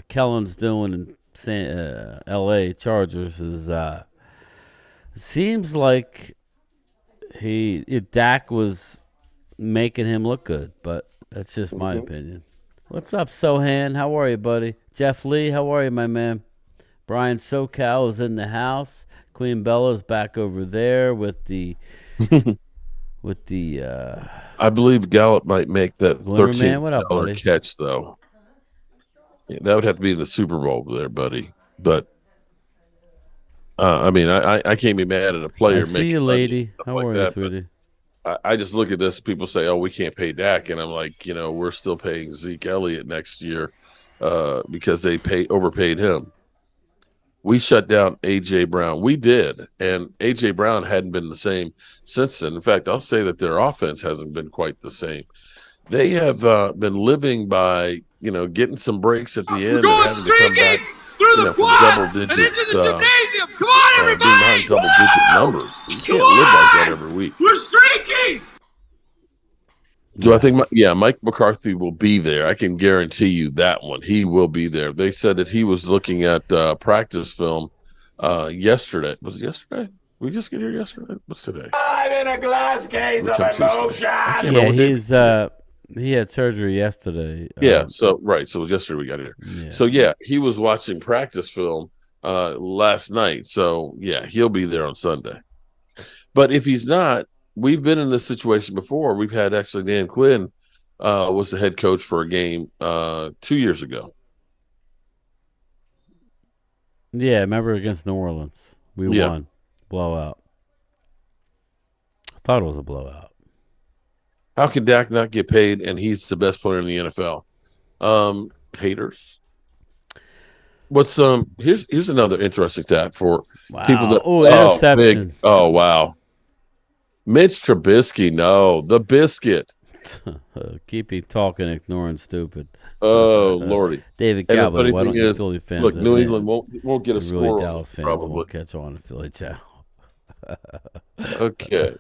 Kellen's doing in L.A. Chargers is seems like Dak was making him look good, but that's just my opinion. What's up, Sohan? How are you, buddy? Jeff Lee, how are you, my man? Brian SoCal is in the house. Queen Bella's back over there with the I believe Gallup might make that $13 catch, though. Yeah, that would have to be in the Super Bowl there, buddy. But I mean, I can't be mad at a player I see making you, money lady. and stuff How like are you, that. sweetie? But I just look at this. People say, "Oh, we can't pay Dak," and I'm like, we're still paying Zeke Elliott next year because they overpaid him. We shut down AJ Brown. We did, and AJ Brown hadn't been the same since then. In fact, I'll say that their offense hasn't been quite the same. They have been living by getting some breaks at the end and having to come back from double digit Come on, everybody! being behind double digit numbers. You can't live like that every week. We're streaking! Do I think Mike McCarthy will be there? I can guarantee you that one. He will be there. They said that he was looking at practice film yesterday. Was it yesterday? We just get here yesterday? What's today? I'm in a glass case of emotion! Yeah, he had surgery yesterday. So it was yesterday we got here. Yeah. So he was watching practice film last night. So he'll be there on Sunday. But if he's not, we've been in this situation before. We've had actually Dan Quinn was the head coach for a game 2 years ago. Yeah, remember against New Orleans. We won. Blowout. I thought it was a blowout. How can Dak not get paid and he's the best player in the NFL? Haters. What's here's another interesting stat for people that interception. Big, wow. Mitch Trubisky, no, the biscuit. Keep talking, ignoring stupid. Oh, Lordy. David Cowboy, why don't you Philly fans? Look, New England won't get a score. Really, Dallas fans probably won't catch on to Philly channel. Okay.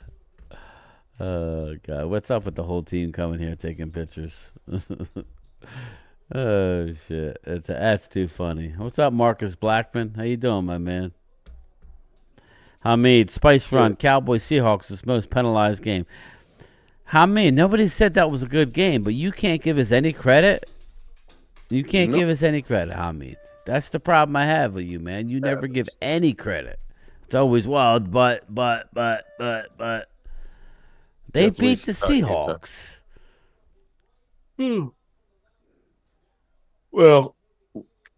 Oh, God. What's up with the whole team coming here taking pictures? Oh, shit. That's too funny. What's up, Marcus Blackman? How you doing, my man? Hamid, Spice Run, Cowboys Seahawks, this most penalized game. Hamid, nobody said that was a good game, but you can't give us any credit. You can't give us any credit, Hamid. That's the problem I have with you, man. You never give any credit. It's always, but. They beat the Seahawks. Well,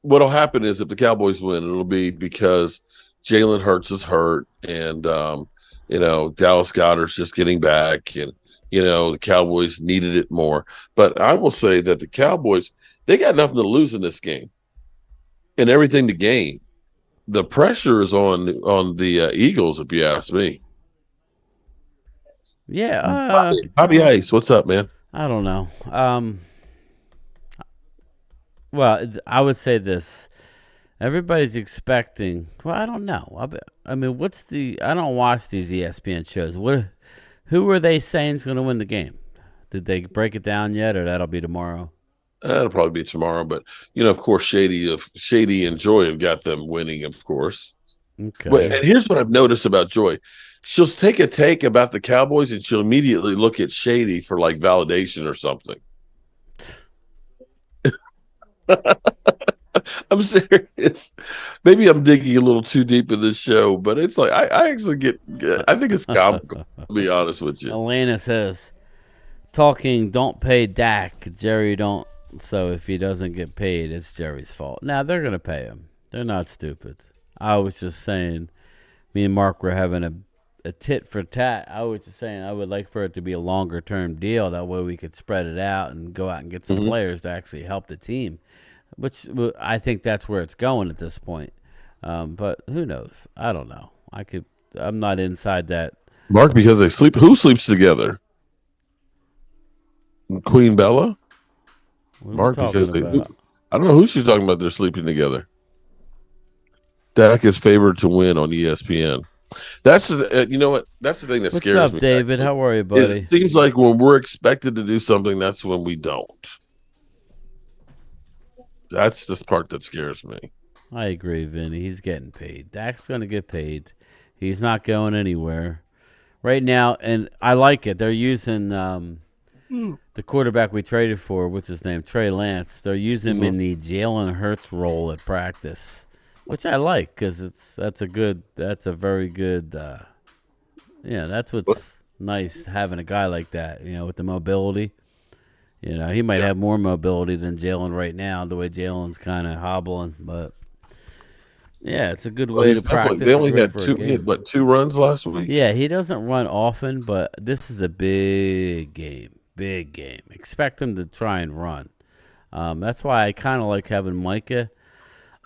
what'll happen is if the Cowboys win, it'll be because Jalen Hurts is hurt, and Dallas Goedert's just getting back, and the Cowboys needed it more. But I will say that the Cowboys, they got nothing to lose in this game, and everything to gain. The pressure is on the Eagles, if you ask me. Yeah, Bobby Ice, what's up, man? I don't know. Well, I would say this. Everybody's expecting. Well, I don't know. I mean, I don't watch these ESPN shows. Who are they saying is going to win the game? Did they break it down yet, or that'll be tomorrow? That'll probably be tomorrow. But of course, Shady and Joy have got them winning, of course. Okay. But and here's what I've noticed about Joy: she'll take a take about the Cowboys, and she'll immediately look at Shady for like validation or something. I'm serious. Maybe I'm digging a little too deep in this show, but it's like I actually I think it's comical, to be honest with you. Elena says, talking, don't pay Dak. Jerry don't. So if he doesn't get paid, it's Jerry's fault. Now, they're going to pay him. They're not stupid. I was just saying, me and Mark were having a tit for tat. I was just saying I would like for it to be a longer term deal. That way we could spread it out and go out and get some players to actually help the team. Which I think that's where it's going at this point. But who knows? I don't know. I'm not inside that. Mark, because they sleep. Who sleeps together? Queen Bella? Mark, because I don't know who she's talking about. They're sleeping together. Dak is favored to win on ESPN. That's you know what? That's the thing that scares me. What's up, David? How are you, buddy? It seems like when we're expected to do something, that's when we don't. That's the part that scares me. I agree, Vinny. He's getting paid. Dak's going to get paid. He's not going anywhere right now, and I like it. They're using the quarterback we traded for, what's his name, Trey Lance. They're using him in the Jalen Hurts role at practice, which I like because that's a very good. That's what's nice having a guy like that. With the mobility. He might have more mobility than Jalen right now, the way Jalen's kind of hobbling. But Yeah, it's a good Well, way he's to definitely. practice. They and only ready had for a two. He had, game. what, 2 runs last week? Yeah, he doesn't run often, but this is a big game. Big game. Expect him to try and run. That's why I kind of like having Micah.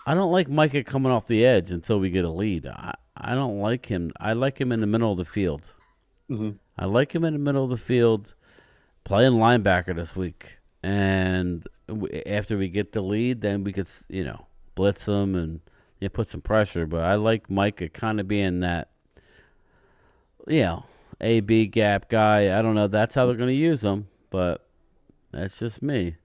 I don't like Micah coming off the edge until we get a lead. I don't like him. I like him in the middle of the field. Mm-hmm. I like him in the middle of the field, playing linebacker this week. And after we get the lead, then we could, blitz him and put some pressure. But I like Micah kind of being that, A-B gap guy. I don't know. That's how they're going to use him, but that's just me.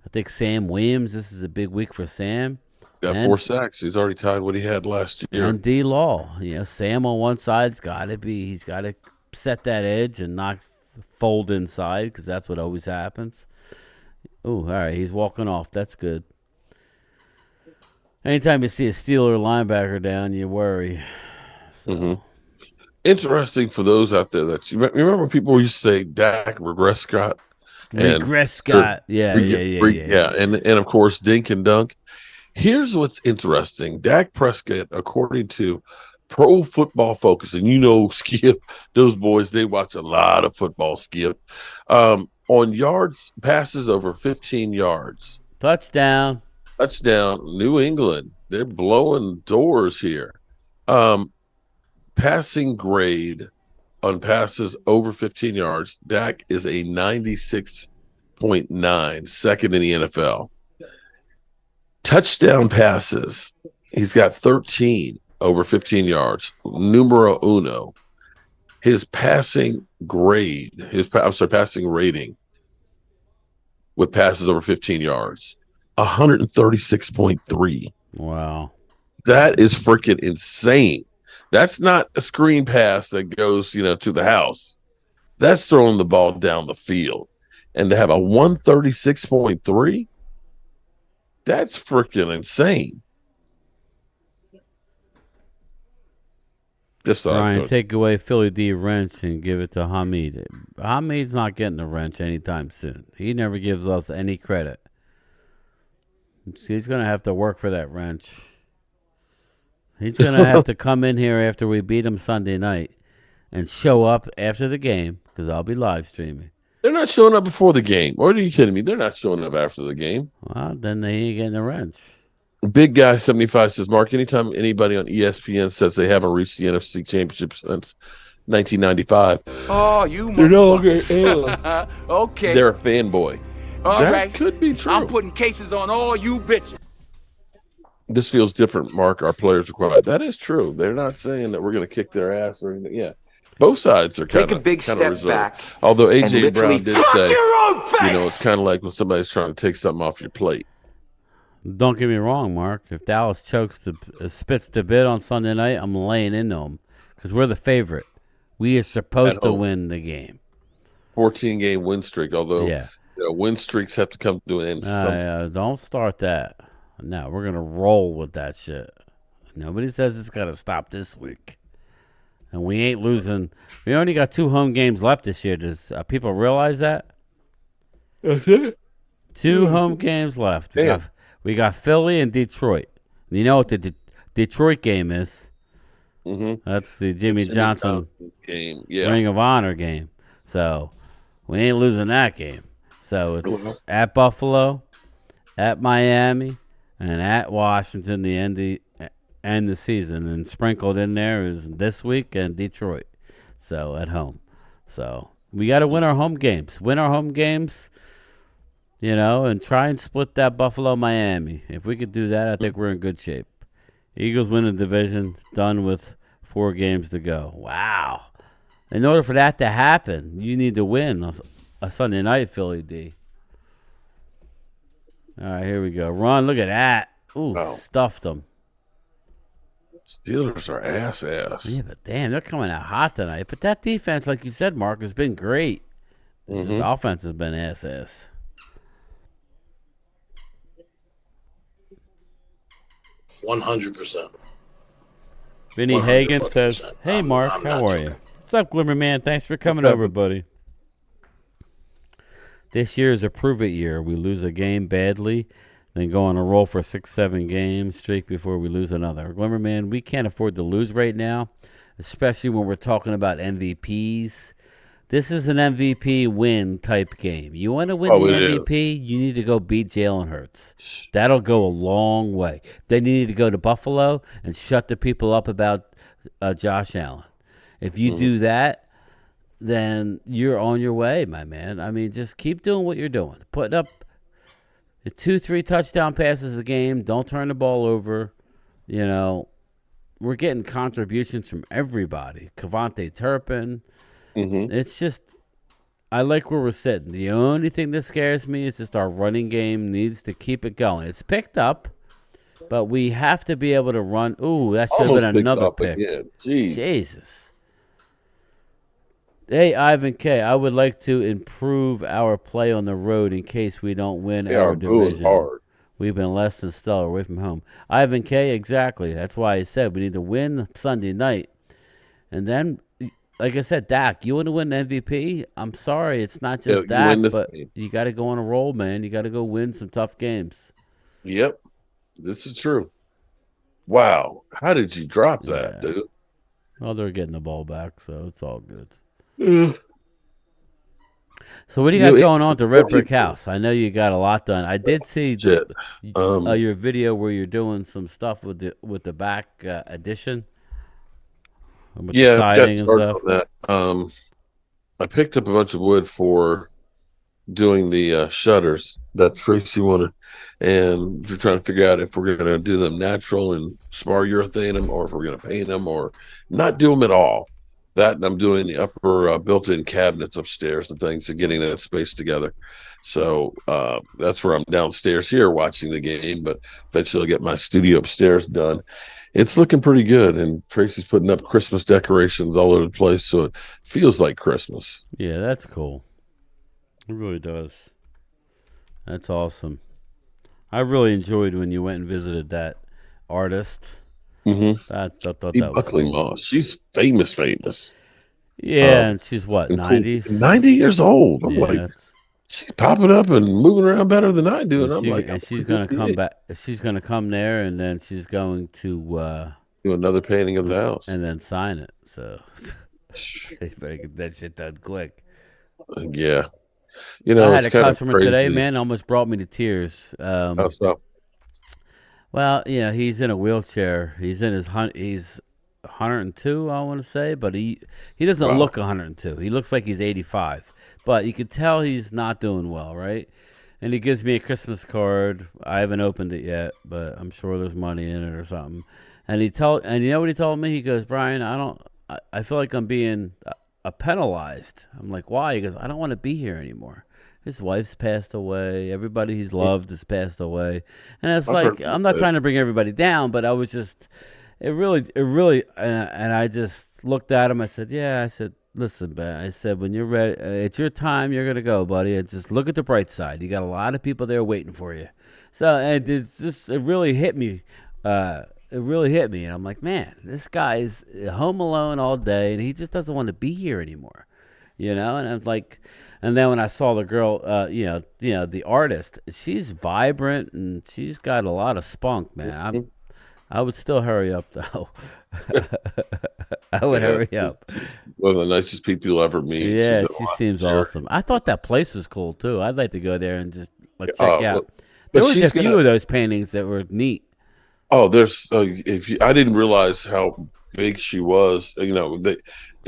I think Sam Williams, this is a big week for Sam. Got 4 sacks. He's already tied what he had last year. And D. Law. Sam on one side's got to be, he's got to set that edge and not fold inside because that's what always happens. Oh, all right. He's walking off. That's good. Anytime you see a Steeler linebacker down, you worry. So. Interesting for those out there that you remember people used to say Dak regress Scott. Regress Scott. Yeah. And of course, Dink and Dunk. Here's what's interesting. Dak Prescott, according to Pro Football Focus, and Skip, those boys, they watch a lot of football, Skip. On yards, passes over 15 yards. Touchdown, New England. They're blowing doors here. Passing grade on passes over 15 yards, Dak is a 96.9, second in the NFL. Touchdown passes, he's got 13 over 15 yards, numero uno. His passing grade, passing rating with passes over 15 yards, 136.3. Wow. That is freaking insane. That's not a screen pass that goes, to the house. That's throwing the ball down the field. And to have a 136.3, that's freaking insane. Just Ryan, take away Philly D wrench and give it to Hamid. Hamid's not getting a wrench anytime soon. He never gives us any credit. He's going to have to work for that wrench. He's going to have to come in here after we beat him Sunday night and show up after the game because I'll be live streaming. They're not showing up before the game. Or are you kidding me? They're not showing up after the game. Well, then they ain't getting a wrench. Big Guy 75 says, Mark, anytime anybody on ESPN says they haven't reached the NFC Championship since 1995, Oh, you they're no longer Okay. They're a fanboy. All that right. could be true. I'm putting cases on all you bitches. This feels different, Mark. Our players are quiet. That is true. They're not saying that we're going to kick their ass or anything. Yeah. Both sides are kind of reserved. Back. Although AJ Brown did say, it's kind of like when somebody's trying to take something off your plate. Don't get me wrong, Mark. If Dallas spits the bid on Sunday night, I'm laying into them because we're the favorite. We are supposed to win the game. 14-game win streak, although win streaks have to come to an end. Don't start that. No, we're going to roll with that shit. Nobody says it's got to stop this week. And we ain't losing. We only got 2 home games left this year. Does people realize that? 2 home games left. We got Philly and Detroit. And you know what the Detroit game is? Mm-hmm. That's the Jimmy Johnson game. Ring of Honor game. So we ain't losing that game. So it's at Buffalo, at Miami, and at Washington the end the season. And sprinkled in there is this week and Detroit. So at home. So we got to win our home games. And try and split that Buffalo-Miami. If we could do that, I think we're in good shape. Eagles win the division, done with 4 games to go. Wow. In order for that to happen, you need to win a Sunday night, Philly D. All right, here we go. Run, look at that. Ooh, stuffed them. Steelers are ass. Yeah, but damn, they're coming out hot tonight. But that defense, like you said, Mark, has been great. The offense has been ass. 100%. Vinny Hagan says, "Hey, Mark, how are you? What's up, Glimmer Man? Thanks for coming over, buddy. This year is a prove-it year. We lose a game badly, then go on a roll for 6-7 games streak before we lose another. Glimmer, man, we can't afford to lose right now, especially when we're talking about MVPs. This is an MVP win type game. You want to win the MVP, you need to go beat Jalen Hurts. That'll go a long way. Then you need to go to Buffalo and shut the people up about Josh Allen. If you do that, then you're on your way, my man. I mean, just keep doing what you're doing. Putting up 2-3 touchdown passes a game. Don't turn the ball over. You know, we're getting contributions from everybody. Kevontae Turpin. It's just, I like where we're sitting. The only thing that scares me is just our running game needs to keep it going. It's picked up, but we have to be able to run. Ooh, that should have been another pick. Jesus. Hey, Ivan K., I would like to improve our play on the road in case we don't win our division. Hard. We've been less than stellar away from home. Ivan K., exactly. That's why I said we need to win Sunday night. And then, like I said, Dak, you want to win the MVP? I'm sorry, it's not just Dak, but you got to go on a roll, man. You got to go win some tough games. Yep, this is true. Wow, how did you drop that, dude? Well, they're getting the ball back, so it's all good. So what do you got going on at the Red Brick House? I know you got a lot done. I did see your video where you're doing some stuff with the back addition. With the siding and stuff. On that. I picked up a bunch of wood for doing the shutters that Tracy wanted, and we're trying to figure out if we're going to do them natural and spar urethane them, or if we're going to paint them, or not do them at all. That, and I'm doing the upper built-in cabinets upstairs and things, and getting that space together. So that's where I'm downstairs here watching the game, but eventually I'll get my studio upstairs done. It's looking pretty good, and Tracy's putting up Christmas decorations all over the place, so it feels like Christmas. Yeah, that's cool. It really does. That's awesome. I really enjoyed when you went and visited that artist. I thought that was cool. Moss. She's famous. Yeah, and she's what, 90? 90 years old. I'm like, she's popping up and moving around better than I do. And she's going to come back. She's going to come there, and then she's going to do another painting of the house. And then sign it. So they better get that shit done quick. Yeah. You know, I had a customer today, man, almost brought me to tears. How so? Well, you know, he's in a wheelchair. He's 102, I want to say, but he doesn't look 102. He looks like he's 85. But you could tell he's not doing well, right? And he gives me a Christmas card. I haven't opened it yet, but I'm sure there's money in it or something. And you know what he told me? He goes, "Brian, I feel like I'm being penalized." I'm like, "Why?" He goes, "I don't want to be here anymore. His wife's passed away. Everybody he's loved has passed away." And it's like, I'm not trying to bring everybody down, but I was just, it really, and I just looked at him. I said, "Yeah." I said, "Listen, man," I said, "when you're ready, it's your time. You're going to go, buddy. And just look at the bright side. You got a lot of people there waiting for you." So, and it really hit me. And I'm like, man, this guy's home alone all day, and he just doesn't want to be here anymore. You know? And I'm like, and then when I saw the girl, the artist, she's vibrant, and she's got a lot of spunk, man. I would still hurry up, though. I would hurry up. One of the nicest people you'll ever meet. Yeah, she seems awesome. I thought that place was cool, too. I'd like to go there and just check out. There was a few of those paintings that were neat. Oh, there's I didn't realize how big she was. You know, they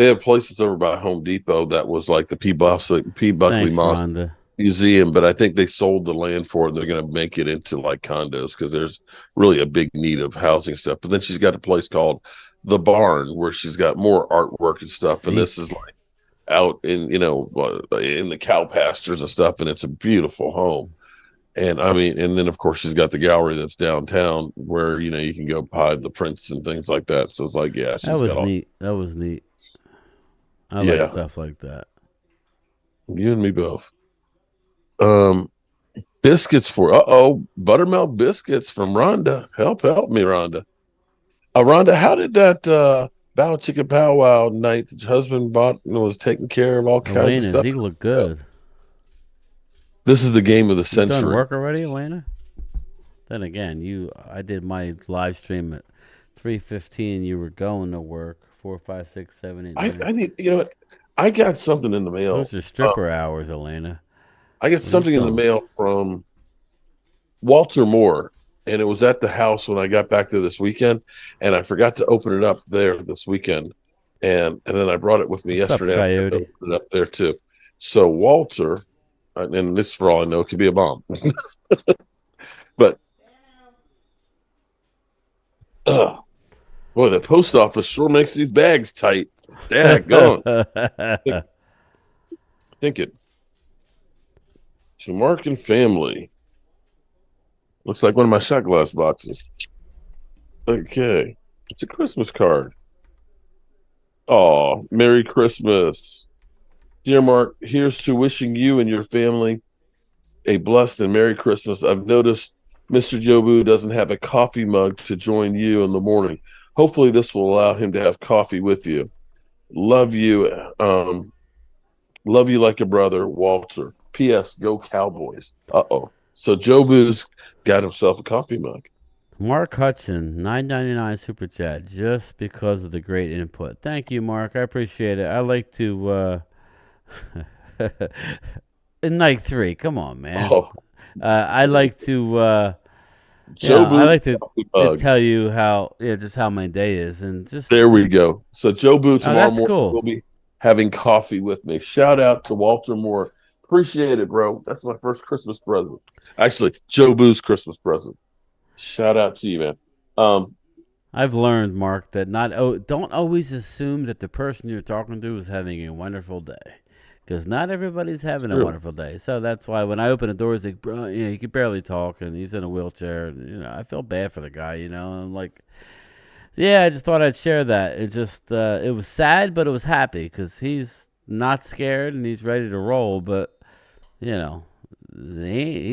have places over by Home Depot that was like the P. Buckley Moss Museum, but I think they sold the land for it. They're going to make it into like condos because there's really a big need of housing stuff. But then she's got a place called The Barn where she's got more artwork and stuff. And this is like out in in the cow pastures and stuff, and it's a beautiful home. And I mean, and then of course she's got the gallery that's downtown where you can go hide the prints and things like that. So it's like, yeah, that was neat. That was neat. I like stuff like that. You and me both. Biscuits for buttermilk biscuits from Rhonda. Help me, Rhonda. Rhonda, how did that Bow Chicka Powwow night that your husband bought and was taking care of all kinds of stuff? He looked good. This is the game of the century. Done work already, Elena? Then again, I did my live stream at 3:15. You were going to work. 4, 5, 6, 7, 8, 9. I need, you know what? I got something in the mail. Those are stripper hours, Elena. I got What are you something in the doing? mail from Walter Moore, and it was at the house when I got back there this weekend, and I forgot to open it up there this weekend, and then I brought it with me What's up, yesterday. I Coyote? opened it up there too. So Walter, and this for all I know, could be a bomb, but boy, the post office sure makes these bags tight. Daggone. Think it. To Mark and family. Looks like one of my shot glass boxes. Okay. It's a Christmas card. Oh, Merry Christmas. Dear Mark, here's to wishing you and your family a blessed and Merry Christmas. I've noticed Mr. Jobu doesn't have a coffee mug to join you in the morning. Hopefully this will allow him to have coffee with you. Love you. Love you like a brother, Walter. P.S. Go Cowboys. Uh-oh. So Jobu's got himself a coffee mug. Mark Hudson, $9.99 super chat, just because of the great input. Thank you, Mark. I appreciate it. I like to in night 3. Come on, man. Oh, I like to I Jobu like to coffee mug. tell you just how my day is, and just There we go. So Jobu tomorrow that's morning cool. will be having coffee with me. Shout out to Walter Moore. Appreciate it, bro. That's my first Christmas present. Actually, Jobu's Christmas present. Shout out to you, man. I've learned, Mark, that don't always assume that the person you're talking to is having a wonderful day, because not everybody's having a True. wonderful day. So that's why when I open the door, he's like, bro, he can barely talk, and he's in a wheelchair. And, I feel bad for the guy, and I'm like, yeah, I just thought I'd share that. It just, it was sad, but it was happy, because he's not scared, and he's ready to roll, but, he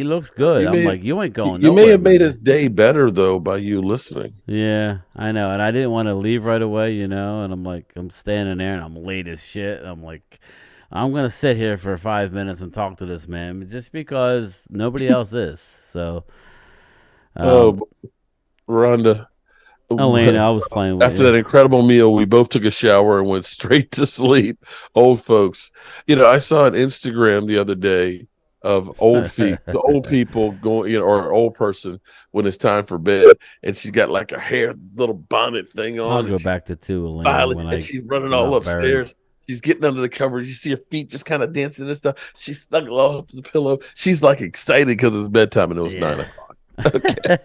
looks good. I'm like, you ain't going You nowhere. may have made man. his day better, though, by you listening. Yeah, I know, and I didn't want to leave right away, and I'm like, I'm standing there, and I'm late as shit. And I'm like, I'm gonna sit here for 5 minutes and talk to this man, just because nobody else is. So, Rhonda. Elena, I was playing with After you. that incredible meal, we both took a shower and went straight to sleep. Old folks. I saw an Instagram the other day of the old people going, or an old person when it's time for bed, and she's got like a hair little bonnet thing on. I'll go back to 2, Elena. And she's running all upstairs. She's getting under the covers. You see her feet just kind of dancing and stuff. She's snuggled all up to the pillow. She's like excited because it's bedtime, and it was 9 o'clock. Okay.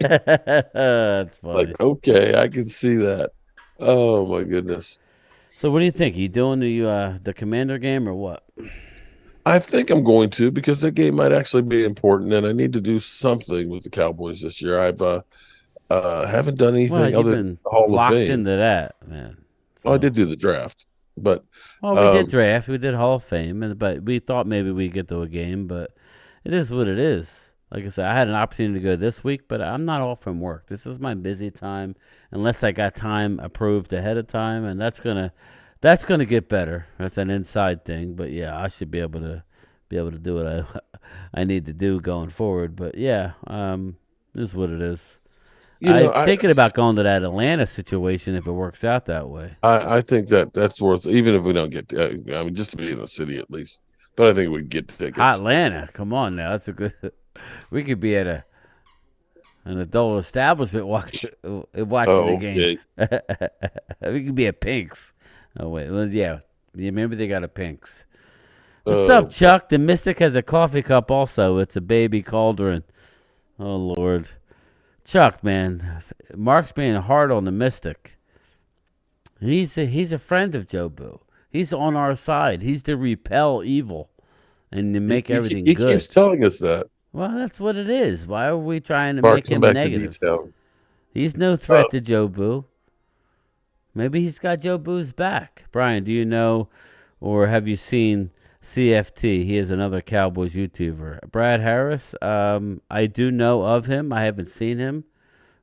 That's funny. Like, okay, I can see that. Oh my goodness. So what do you think? You doing the Commander game or what? I think I'm going to, because that game might actually be important, and I need to do something with the Cowboys this year. I've haven't done anything Well, you've other been than the Hall of locked Fame. into that, man. So. Oh, I did do the draft, but we did draft. We did Hall of Fame, but we thought maybe we'd get to a game, but it is what it is. Like I said, I had an opportunity to go this week, but I'm not off from work. This is my busy time, unless I got time approved ahead of time, and that's gonna get better. That's an inside thing, but yeah, I should be able to do what I need to do going forward. But yeah, this is what it is. I'm thinking about going to that Atlanta situation if it works out that way. I think that's worth, even if we don't get, just to be in the city at least. But I think we get tickets. Atlanta, come on now, that's a good. We could be at an adult establishment watching the game. We could be at Pink's. Oh wait, well yeah, remember they got a Pink's. What's up, Chuck? The Mystic has a coffee cup also. It's a baby cauldron. Oh Lord, Chuck, man, Mark's being hard on the Mystic. He's a friend of Jobu. He's on our side. He's to repel evil and to make everything good. He keeps telling us that. Well, that's what it is. Why are we trying to Mark, make him back negative? To He's no threat to Jobu. Maybe he's got Jobu's back. Brian, do you know or have you seen CFT? He is another Cowboys YouTuber. Brad Harris, I do know of him. I haven't seen him.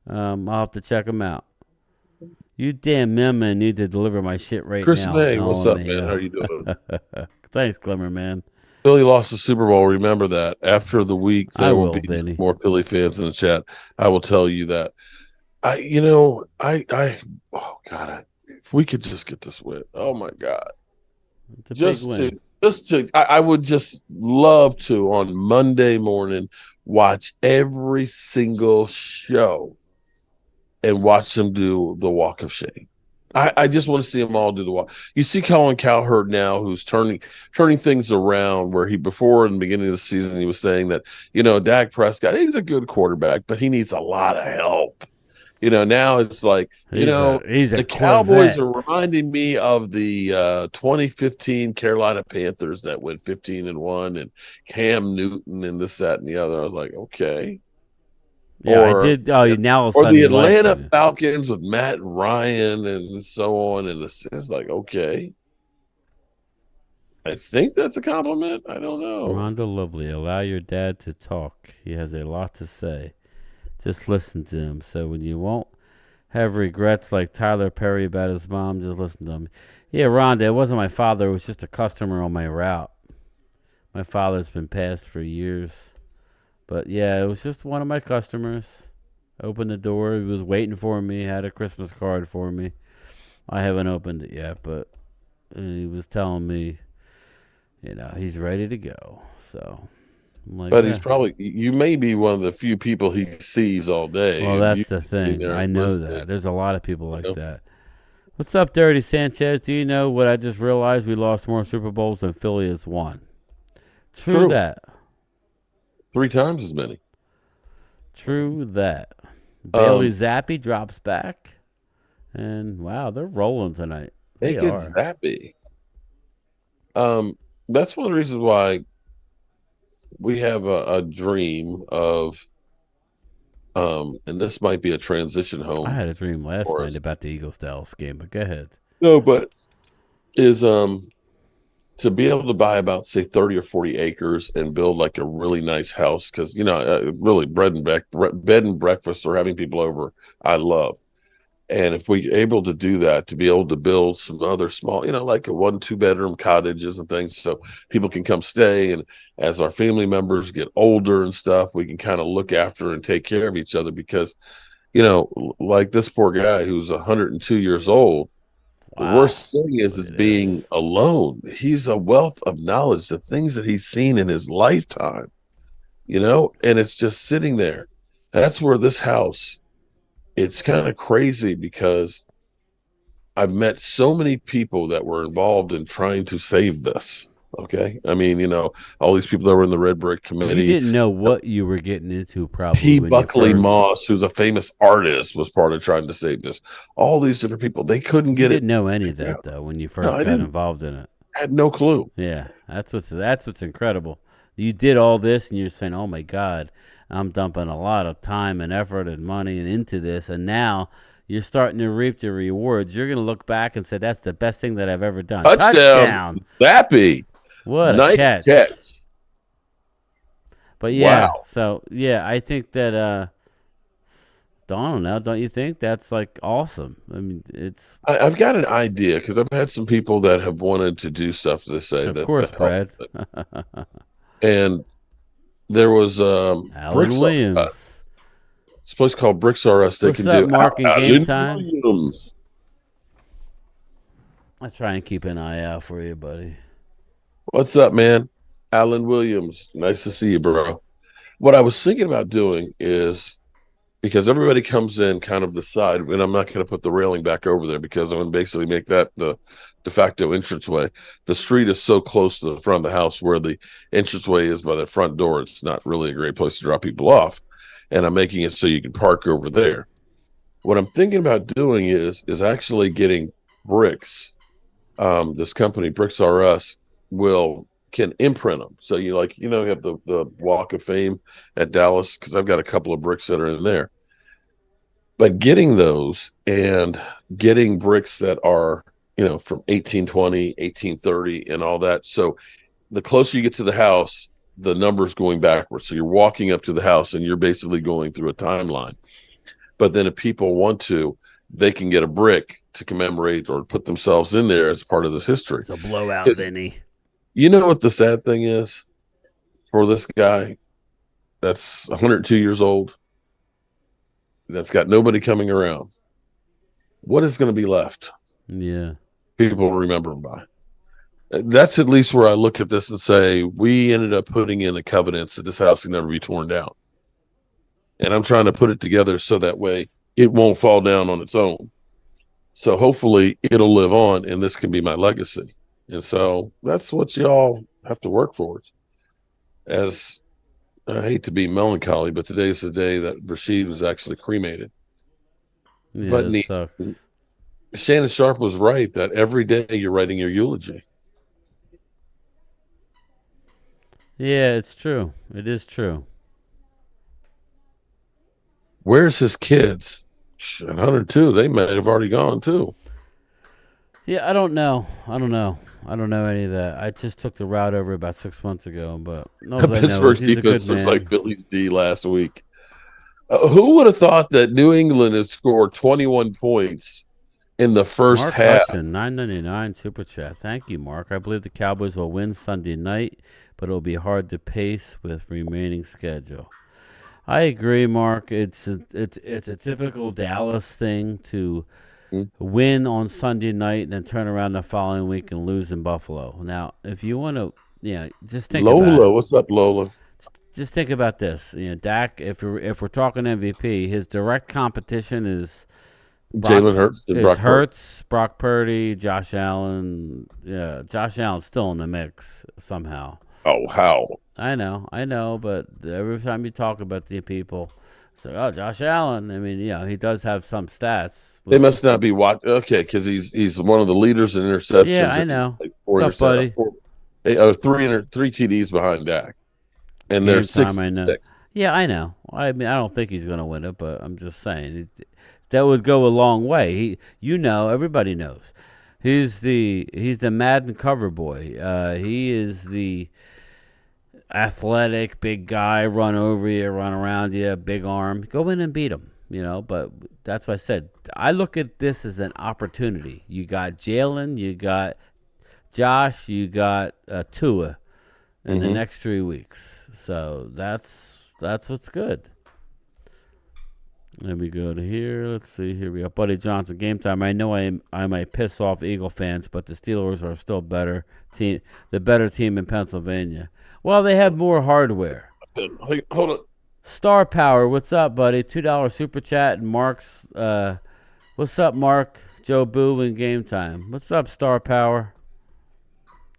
I'll have to check him out. You damn Mailman need to deliver my shit right Chris now. May, what's up, man? How are you doing? Thanks, Glimmer, man. Philly lost the Super Bowl. Remember that. After the week, I there will will, be Vinny. more Philly fans in the chat. I will tell you that. Oh God, if we could just get this win. Oh my God. It's a big win. I would just love to on Monday morning watch every single show and watch them do the walk of shame. I just want to see them all do the walk. You see Colin Cowherd now, who's turning things around. Where he before in the beginning of the season he was saying that Dak Prescott, he's a good quarterback, but he needs a lot of help. Now it's like He's a the Corvette. Cowboys are reminding me of the 2015 Carolina Panthers that went 15-1 and Cam Newton and this, that, and the other. I was like, okay. Yeah, I did. Oh, now all of a Or sudden the you like Atlanta it. Falcons with Matt Ryan and so on. And it's like, okay. I think that's a compliment. I don't know. Rhonda Lovely, allow your dad to talk. He has a lot to say. Just listen to him. So when you won't have regrets like Tyler Perry about his mom, just listen to him. Yeah, Rhonda, it wasn't my father. It was just a customer on my route. My father's been passed for years. But yeah, it was just one of my customers. Opened the door. He was waiting for me. Had a Christmas card for me. I haven't opened it yet, but he was telling me, he's ready to go. So I'm like, but he's probably, you may be one of the few people he sees all day. Well, that's the thing. I know that. There's a lot of people like that. What's up, Dirty Sanchez? Do you know what I just realized? We lost more Super Bowls than Philly has won. True that. 3 times as many. True that. Bailey Zappi drops back. And, wow, they're rolling tonight. They Make it are. Zappy. That's one of the reasons why we have a dream of, and this might be a transition home. I had a dream last night about the Eagles-Dallas game, but go ahead. No, but is to be able to buy about, say, 30 or 40 acres and build like a really nice house, because really bed and breakfast or having people over, I love. And if we're able to do that, to be able to build some other small, like a 1-2 bedroom cottages and things, so people can come stay, and as our family members get older and stuff, we can kind of look after and take care of each other, because like this poor guy who's 102 years old. Wow. The worst thing is being alone. He's a wealth of knowledge, the things that he's seen in his lifetime, and it's just sitting there. That's where this house, it's kind of crazy, because I've met so many people that were involved in trying to save this. Okay. I mean, all these people that were in the Red Brick Committee. You didn't know what you were getting into, probably. P. Buckley Moss, who's a famous artist, was part of trying to save this. All these different people, they couldn't get it. You didn't know any of that, though, when you first got involved in it. I had no clue. Yeah, that's what's incredible. You did all this, and you're saying, oh, my God, I'm dumping a lot of time and effort and money into this, and now you're starting to reap the rewards. You're going to look back and say, that's the best thing that I've ever done. Touchdown. Zappy. What nice a catch. But yeah, wow. So yeah, I think that I don't know, don't you think that's like awesome? I mean, I've got an idea, because I've had some people that have wanted to do stuff to say of course, Brad. And there was Alan Williams. It's a place called Bricks R Us. They What's can up, do Mark and Game Time. Williams. I try and keep an eye out for you, buddy. What's up, man? Alan Williams. Nice to see you, bro. What I was thinking about doing is, because everybody comes in kind of the side, and I'm not going to put the railing back over there, because I'm going to basically make that the de facto entranceway. The street is so close to the front of the house where the entranceway is by the front door. It's not really a great place to drop people off. And I'm making it so you can park over there. What I'm thinking about doing is actually getting bricks. This company, Bricks R Us, can imprint them. So you have the Walk of Fame at Dallas, because I've got a couple of bricks that are in there. But getting those and getting bricks that are, from 1820, 1830 and all that. So the closer you get to the house, the number's going backwards. So you're walking up to the house and you're basically going through a timeline. But then if people want to, they can get a brick to commemorate or put themselves in there as part of this history. It's a blowout, Vinny. You know what the sad thing is for this guy that's 102 years old, that's got nobody coming around? What is going to be left? Yeah. People remember him by. That's at least where I look at this and say, we ended up putting in the covenants that this house can never be torn down. And I'm trying to put it together so that way it won't fall down on its own. So hopefully it'll live on and this can be my legacy. And so that's what y'all have to work for. As I hate to be melancholy, but today's the day that Rashid was actually cremated. Yeah, But it sucks. Shannon Sharp was right that every day you're writing your eulogy. Yeah, it's true. It is true. Where's his kids? 102. They might have already gone too. Yeah, I don't know. I don't know any of that. I just took the route over about 6 months ago, but Pittsburgh's he's a good defense looks man. like Philly's D last week. Who would have thought that New England has scored 21 points in the first Mark half? Hudson, $9.99 super chat. Thank you, Mark. I believe the Cowboys will win Sunday night, but it'll be hard to pace with remaining schedule. I agree, Mark. It's a typical Dallas thing to win on Sunday night and then turn around the following week and lose in Buffalo. Now, if you want to, just think about Lola, it. what's up, Lola? Just think about this. Dak. If we're talking MVP, his direct competition is Jalen Hurts and Brock Hurts, Brock Purdy, Josh Allen. Yeah, Josh Allen's still in the mix somehow. Oh, how? I know, but every time you talk about the people, it's like, oh, Josh Allen. I mean, he does have some stats. They must not be watching. Okay, because he's one of the leaders in interceptions. Yeah, I know. Like What's up, buddy? Three TDs behind Dak, and there's six. I know. Yeah, I know. I mean, I don't think he's going to win it, but I'm just saying that would go a long way. Everybody knows. He's the Madden cover boy. He is the athletic, big guy, run over you, run around you, big arm. Go in and beat him, But that's what I said. I look at this as an opportunity. You got Jalen, you got Josh, you got Tua in the next 3 weeks. So that's what's good. Let me go to here. Let's see. Here we go. Buddy Johnson, game time. I know I might piss off Eagle fans, but the Steelers are still the better team in Pennsylvania. Well, they have more hardware. Hold on. Star Power, what's up, buddy? $2 super chat. And Mark's, what's up, Mark? Joe Boo in game time. What's up, Star Power?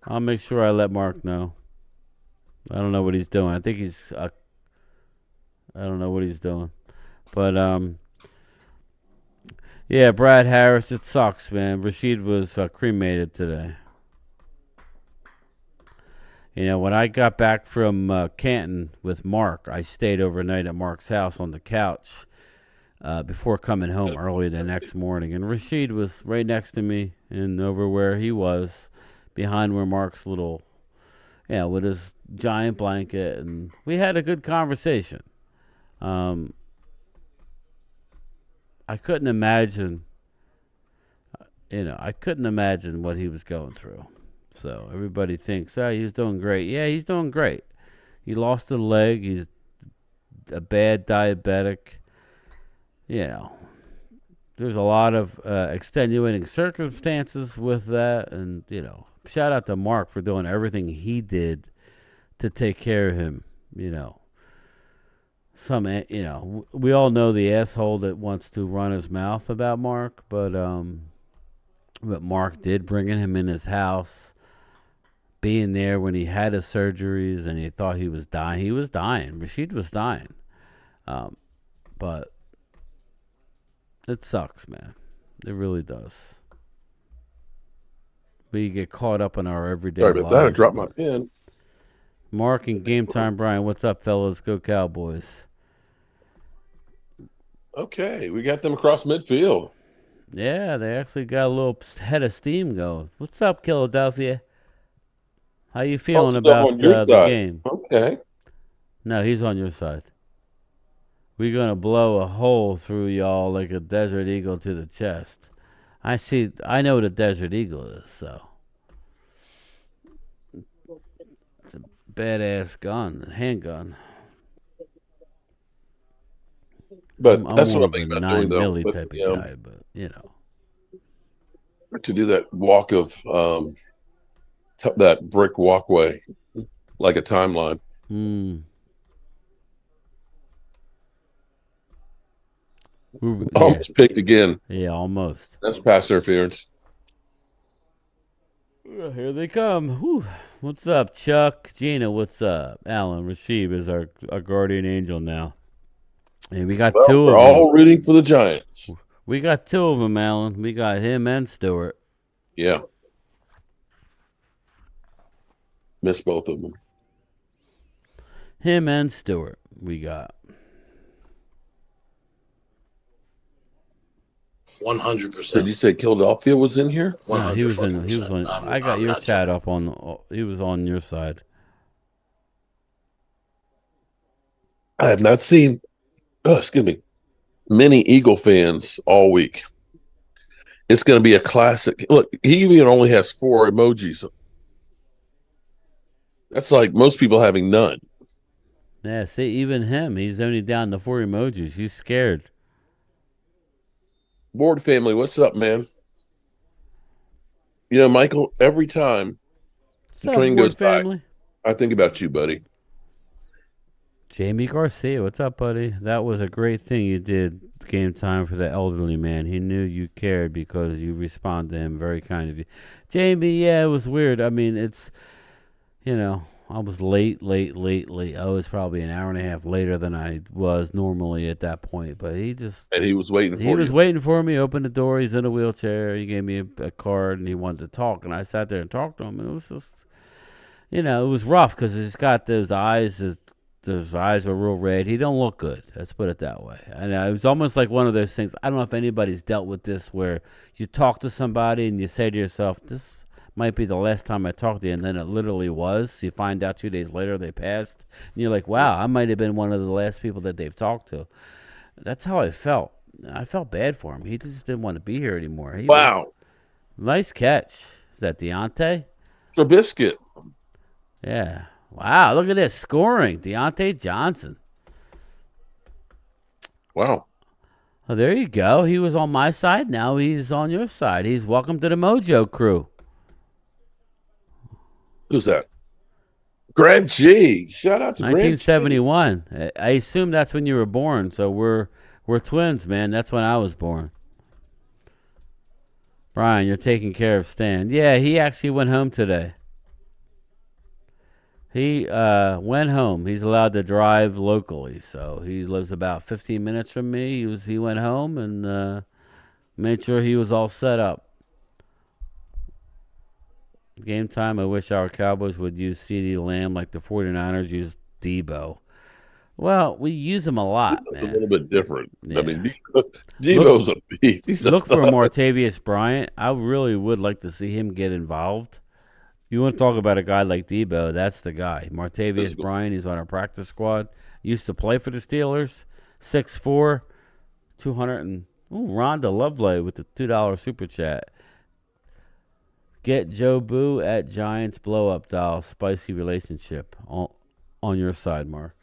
I'll make sure I let Mark know. I don't know what he's doing. I think I don't know what he's doing. But, yeah, Brad Harris, it sucks, man. Rashid was cremated today. When I got back from Canton with Mark, I stayed overnight at Mark's house on the couch before coming home early the next morning. And Rashid was right next to me and over where he was, behind where Mark's little, with his giant blanket. And we had a good conversation. I couldn't imagine, what he was going through. So everybody thinks, he's doing great. Yeah, he's doing great. He lost a leg. He's a bad diabetic. There's a lot of extenuating circumstances with that. And, shout out to Mark for doing everything he did to take care of him, we all know the asshole that wants to run his mouth about Mark, but Mark did bring him in his house, being there when he had his surgeries and he thought he was dying. He was dying. Rashid was dying. But it sucks, man. It really does. We get caught up in our everyday lives. Sorry about that. I dropped my pen. Mark and Game Time Brian, what's up, fellas? Go Cowboys. Okay, we got them across midfield. Yeah, they actually got a little head of steam going. What's up, Philadelphia? How you feeling about the game? Okay. No, he's on your side. We're going to blow a hole through y'all like a Desert Eagle to the chest. I know what a Desert Eagle is, so. badass gun, handgun. But I'm that's more what I'm of a thinking about doing 9 though. milli But, type of guy, but you know. to do that walk of that brick walkway like a timeline. Almost picked again. Yeah, almost. That's pass interference. Here they come. Whew. What's up, Chuck? Gina, what's up? Alan Rashid is our guardian angel now. And we got two We're of them. all rooting for the Giants. We got two of them, Alan. We got him and Stewart. Yeah. Missed both of them. Him and Stewart, we got. 100%. Did you say Philadelphia was in here? No, he was in. He was on. I got your chat up on. He was on your side. I have not seen. Excuse me. Many Eagle fans all week. It's going to be a classic. Look, he even only has 4 emojis. That's like most people having none. Yeah, see, even him, he's only down to 4 emojis. He's scared. Board family, what's up, man? You know, Michael, every time the train goes by, I think about you, buddy. Jamie Garcia, what's up, buddy? That was a great thing you did game time for the elderly man. He knew you cared because you responded to him very kind of you. Jamie, yeah, it was weird. I mean, it's, you know, I was late. I was probably an hour and a half later than I was normally at that point. But he just... And he was waiting for you. He was waiting for me, opened the door, he's in a wheelchair, he gave me a card, and he wanted to talk. And I sat there and talked to him, and it was just, you know, it was rough because he's got those eyes, his eyes are real red. He don't look good. Let's put it that way. And it was almost like one of those things. I don't know if anybody's dealt with this where you talk to somebody and you say to yourself, this might be the last time I talked to you, and then it literally was. You find out 2 days later they passed, and you're like, wow, I might have been one of the last people that they've talked to. That's how I felt. I felt bad for him. He just didn't want to be here anymore. Wow. Nice catch. Is that Deontay? Trubisky. Yeah. Wow, look at this. Scoring. Deontay Johnson. Wow. Oh, there you go. He was on my side. Now he's on your side. He's welcome to the Mojo crew. Who's that? Grant G. Shout out to Grant G. 1971. I assume that's when you were born, so we're twins, man. That's when I was born. Brian, you're taking care of Stan. Yeah, he actually went home today. He went home. He's allowed to drive locally, so he lives about 15 minutes from me. He went home and made sure he was all set up. Game time, I wish our Cowboys would use CeeDee Lamb like the 49ers use Debo. Well, we use him a lot, man. A little bit different. Yeah. I mean, Debo's a beast. Look for Martavius Bryant. I really would like to see him get involved. You want to talk about a guy like Debo, that's the guy. Martavius Bryant, he's on our practice squad. Used to play for the Steelers. 6'4", 200 and... Ooh, Rhonda Lovelay with the $2 super chat. Get Joe Boo at Giants blow-up doll. Spicy relationship. On your side, Mark.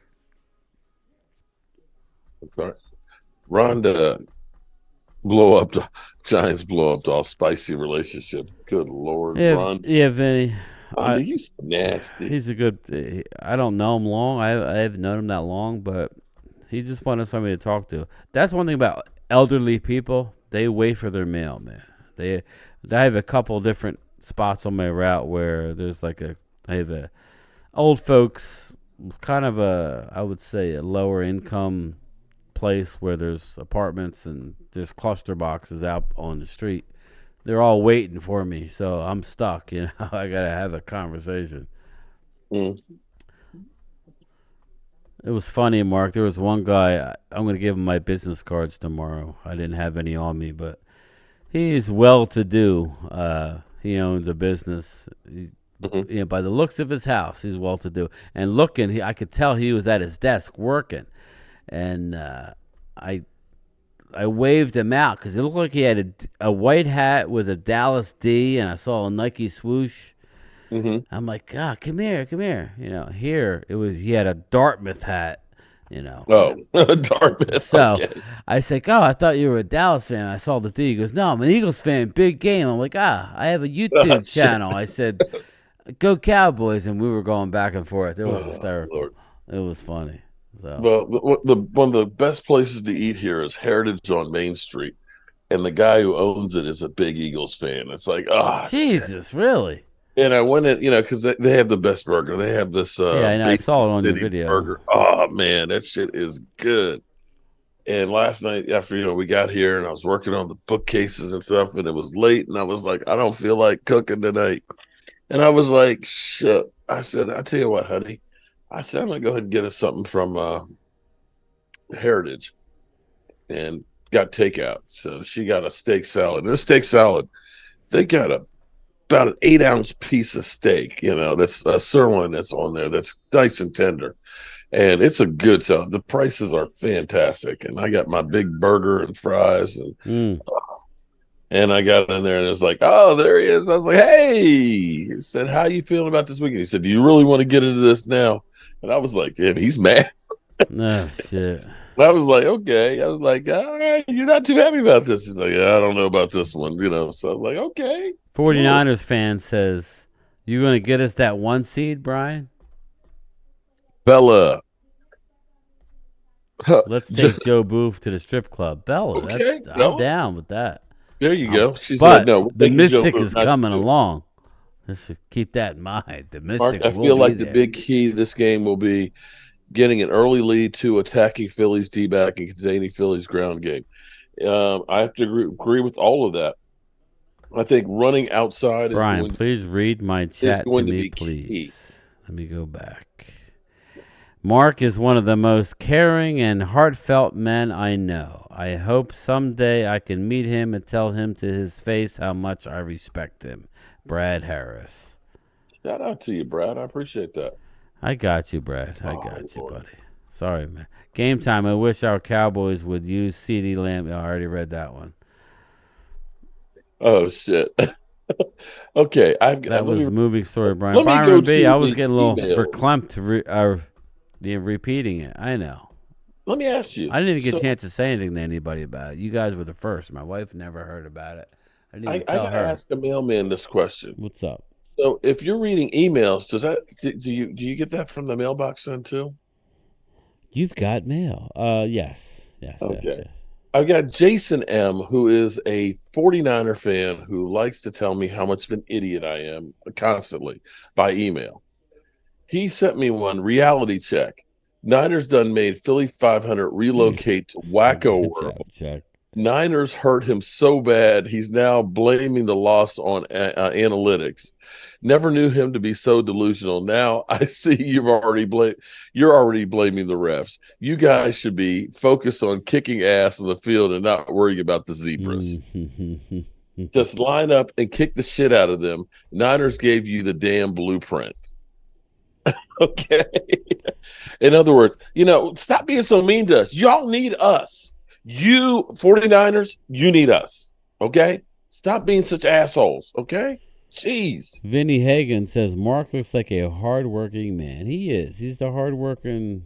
Sorry. Rhonda Giants blow up doll. Spicy relationship. Good Lord, Rhonda. Yeah, Vinny. He's nasty. He's a good... I don't know him long. I haven't known him that long, but he just wanted somebody to talk to. That's one thing about elderly people. They wait for their mail, man. I have a couple different spots on my route where there's like I have a old folks, kind of I would say a lower income place where there's apartments and there's cluster boxes out on the street. They're all waiting for me, so I'm stuck. You know, I gotta have a conversation. It was funny, Mark. There was one guy. I'm gonna give him my business cards tomorrow. I didn't have any on me, but he's well-to-do. He owns a business. You know, by the looks of his house, he's well-to-do. And looking, I could tell he was at his desk working. And I waved him out because it looked like he had a white hat with a Dallas D, and I saw a Nike swoosh. Mm-hmm. I'm like, come here, come here. Here he had a Dartmouth hat. Oh, Dartmouth. So Okay. I said, I thought you were a Dallas fan. I saw the thing. He goes, no, I'm an Eagles fan. Big game. I'm like, I have a YouTube Shit. channel. I said, go Cowboys, and we were going back and forth. It was hysterical. Lord. It was funny. So Well, one of the best places to eat here is Heritage on Main Street, and the guy who owns it is a big Eagles fan. It's like, Jesus, really? And I went in, because they have the best burger. They have this Yeah, I know. I saw it on your City video. burger. Oh man, that shit is good. And last night after we got here and I was working on the bookcases and stuff, and it was late, and I was like, I don't feel like cooking tonight. And I was like, shit. I said, I tell you what, honey. I said, I'm gonna go ahead and get us something from Heritage, and got takeout. So she got a steak salad. And this steak salad, they got about an 8-ounce piece of steak, that's a sirloin that's on there that's nice and tender. And it's a good salad. The prices are fantastic. And I got my big burger and fries, and I got in there and it was like, oh, there he is. I was like, hey, he said, how you feeling about this weekend? He said, do you really want to get into this now? And I was like, yeah, he's mad. No shit. I was like, okay. I was like, all right, you're not too happy about this. He's like, yeah, I don't know about this one, So I was like, okay. 49ers fan says, you going to get us that 1 seed, Brian? Bella. Let's take Joe Booth to the strip club. Bella, Okay, I'm down with that. There you go. She But said, no, the Mystic is coming along. Let's keep that in mind. The Mystic Mark, I feel like the big key to this game will be getting an early lead to attacking Philly's D-back and containing Philly's ground game. I have to agree with all of that. I think running outside Brian, please read my chat to me, be please. Key. Let me go back. Mark is one of the most caring and heartfelt men I know. I hope someday I can meet him and tell him to his face how much I respect him. Brad Harris. Shout out to you, Brad. I appreciate that. I got you, Brad. I got you, buddy. Sorry, man. Game time. I wish our Cowboys would use CeeDee Lamb. I already read that one. Oh, shit. Okay. That was a movie story, Brian. Let me Byron go B, to I was the getting a little emails. verklempt repeating it. I know. Let me ask you. I didn't even get a chance to say anything to anybody about it. You guys were the first. My wife never heard about it. I didn't even tell gotta her. ask a mailman this question. What's up? So, if you're reading emails, do you get that from the mailbox then too? You've got mail. Yes. Okay. Yes. I've got Jason M, who is a 49er fan who likes to tell me how much of an idiot I am constantly by email. He sent me one reality check. Niners done made Philly 500 relocate to Wacko World. Check. Niners hurt him so bad, he's now blaming the loss on analytics. Never knew him to be so delusional. Now I see you're already blaming the refs. You guys should be focused on kicking ass on the field and not worrying about the zebras. Just line up and kick the shit out of them. Niners gave you the damn blueprint. Okay. In other words, stop being so mean to us. Y'all need us. You 49ers, you need us. Okay? Stop being such assholes. Okay? Jeez. Vinny Hagan says Mark looks like a hard-working man. He is. He's the hard-working.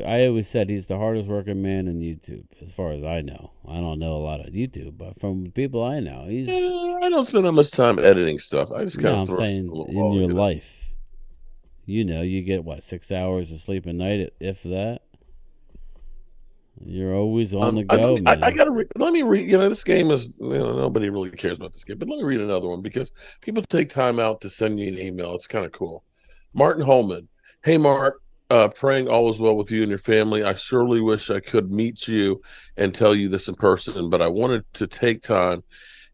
I always said he's the hardest-working man in YouTube, as far as I know. I don't know a lot of YouTube, but from the people I know, he's. I don't spend that much time editing stuff. I just kind of I'm saying in your life. You get 6 hours of sleep a night, if that. You're always on the go, man. I gotta let me read. This game is nobody really cares about this game, but let me read another one because people take time out to send you an email. It's kind of cool. Martin Holman, hey Mark, praying all is well with you and your family. I surely wish I could meet you and tell you this in person, but I wanted to take time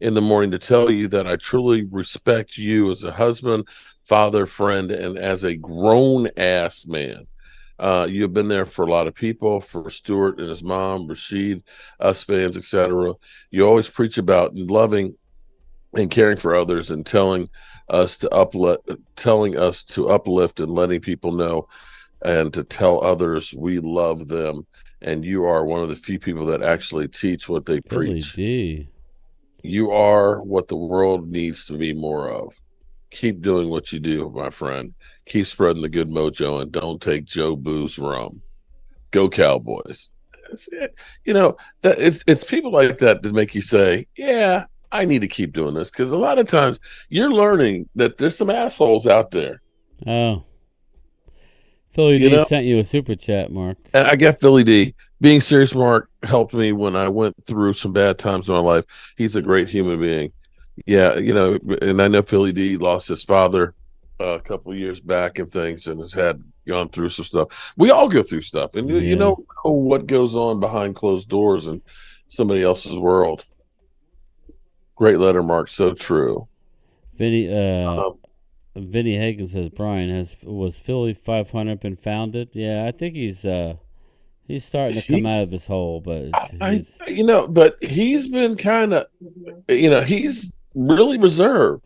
in the morning to tell you that I truly respect you as a husband, father, friend, and as a grown-ass man. You've been there for a lot of people, for Stuart and his mom, Rashid, us fans, etc. You always preach about loving and caring for others and telling us to uplift and letting people know and to tell others we love them. And you are one of the few people that actually teach what they preach. D. You are what the world needs to be more of. keep doing what you do, my friend. Keep spreading the good mojo and don't take Joe Boo's rum. Go Cowboys. That's it. That it's people like that make you say, yeah, I need to keep doing this, because a lot of times you're learning that there's some assholes out there. Oh. Philly D sent you a super chat, Mark. And I got Philly D. Being serious, Mark helped me when I went through some bad times in my life. He's a great human being. Yeah, and I know Philly D lost his father a couple of years back and things, and has gone through some stuff. We all go through stuff, and you know what goes on behind closed doors in somebody else's world. Great letter, Mark. So true. Vinny Hagen says, Brian, was Philly 500 been founded? Yeah, I think he's starting to come out of his hole, but but he's been kind of, he's really reserved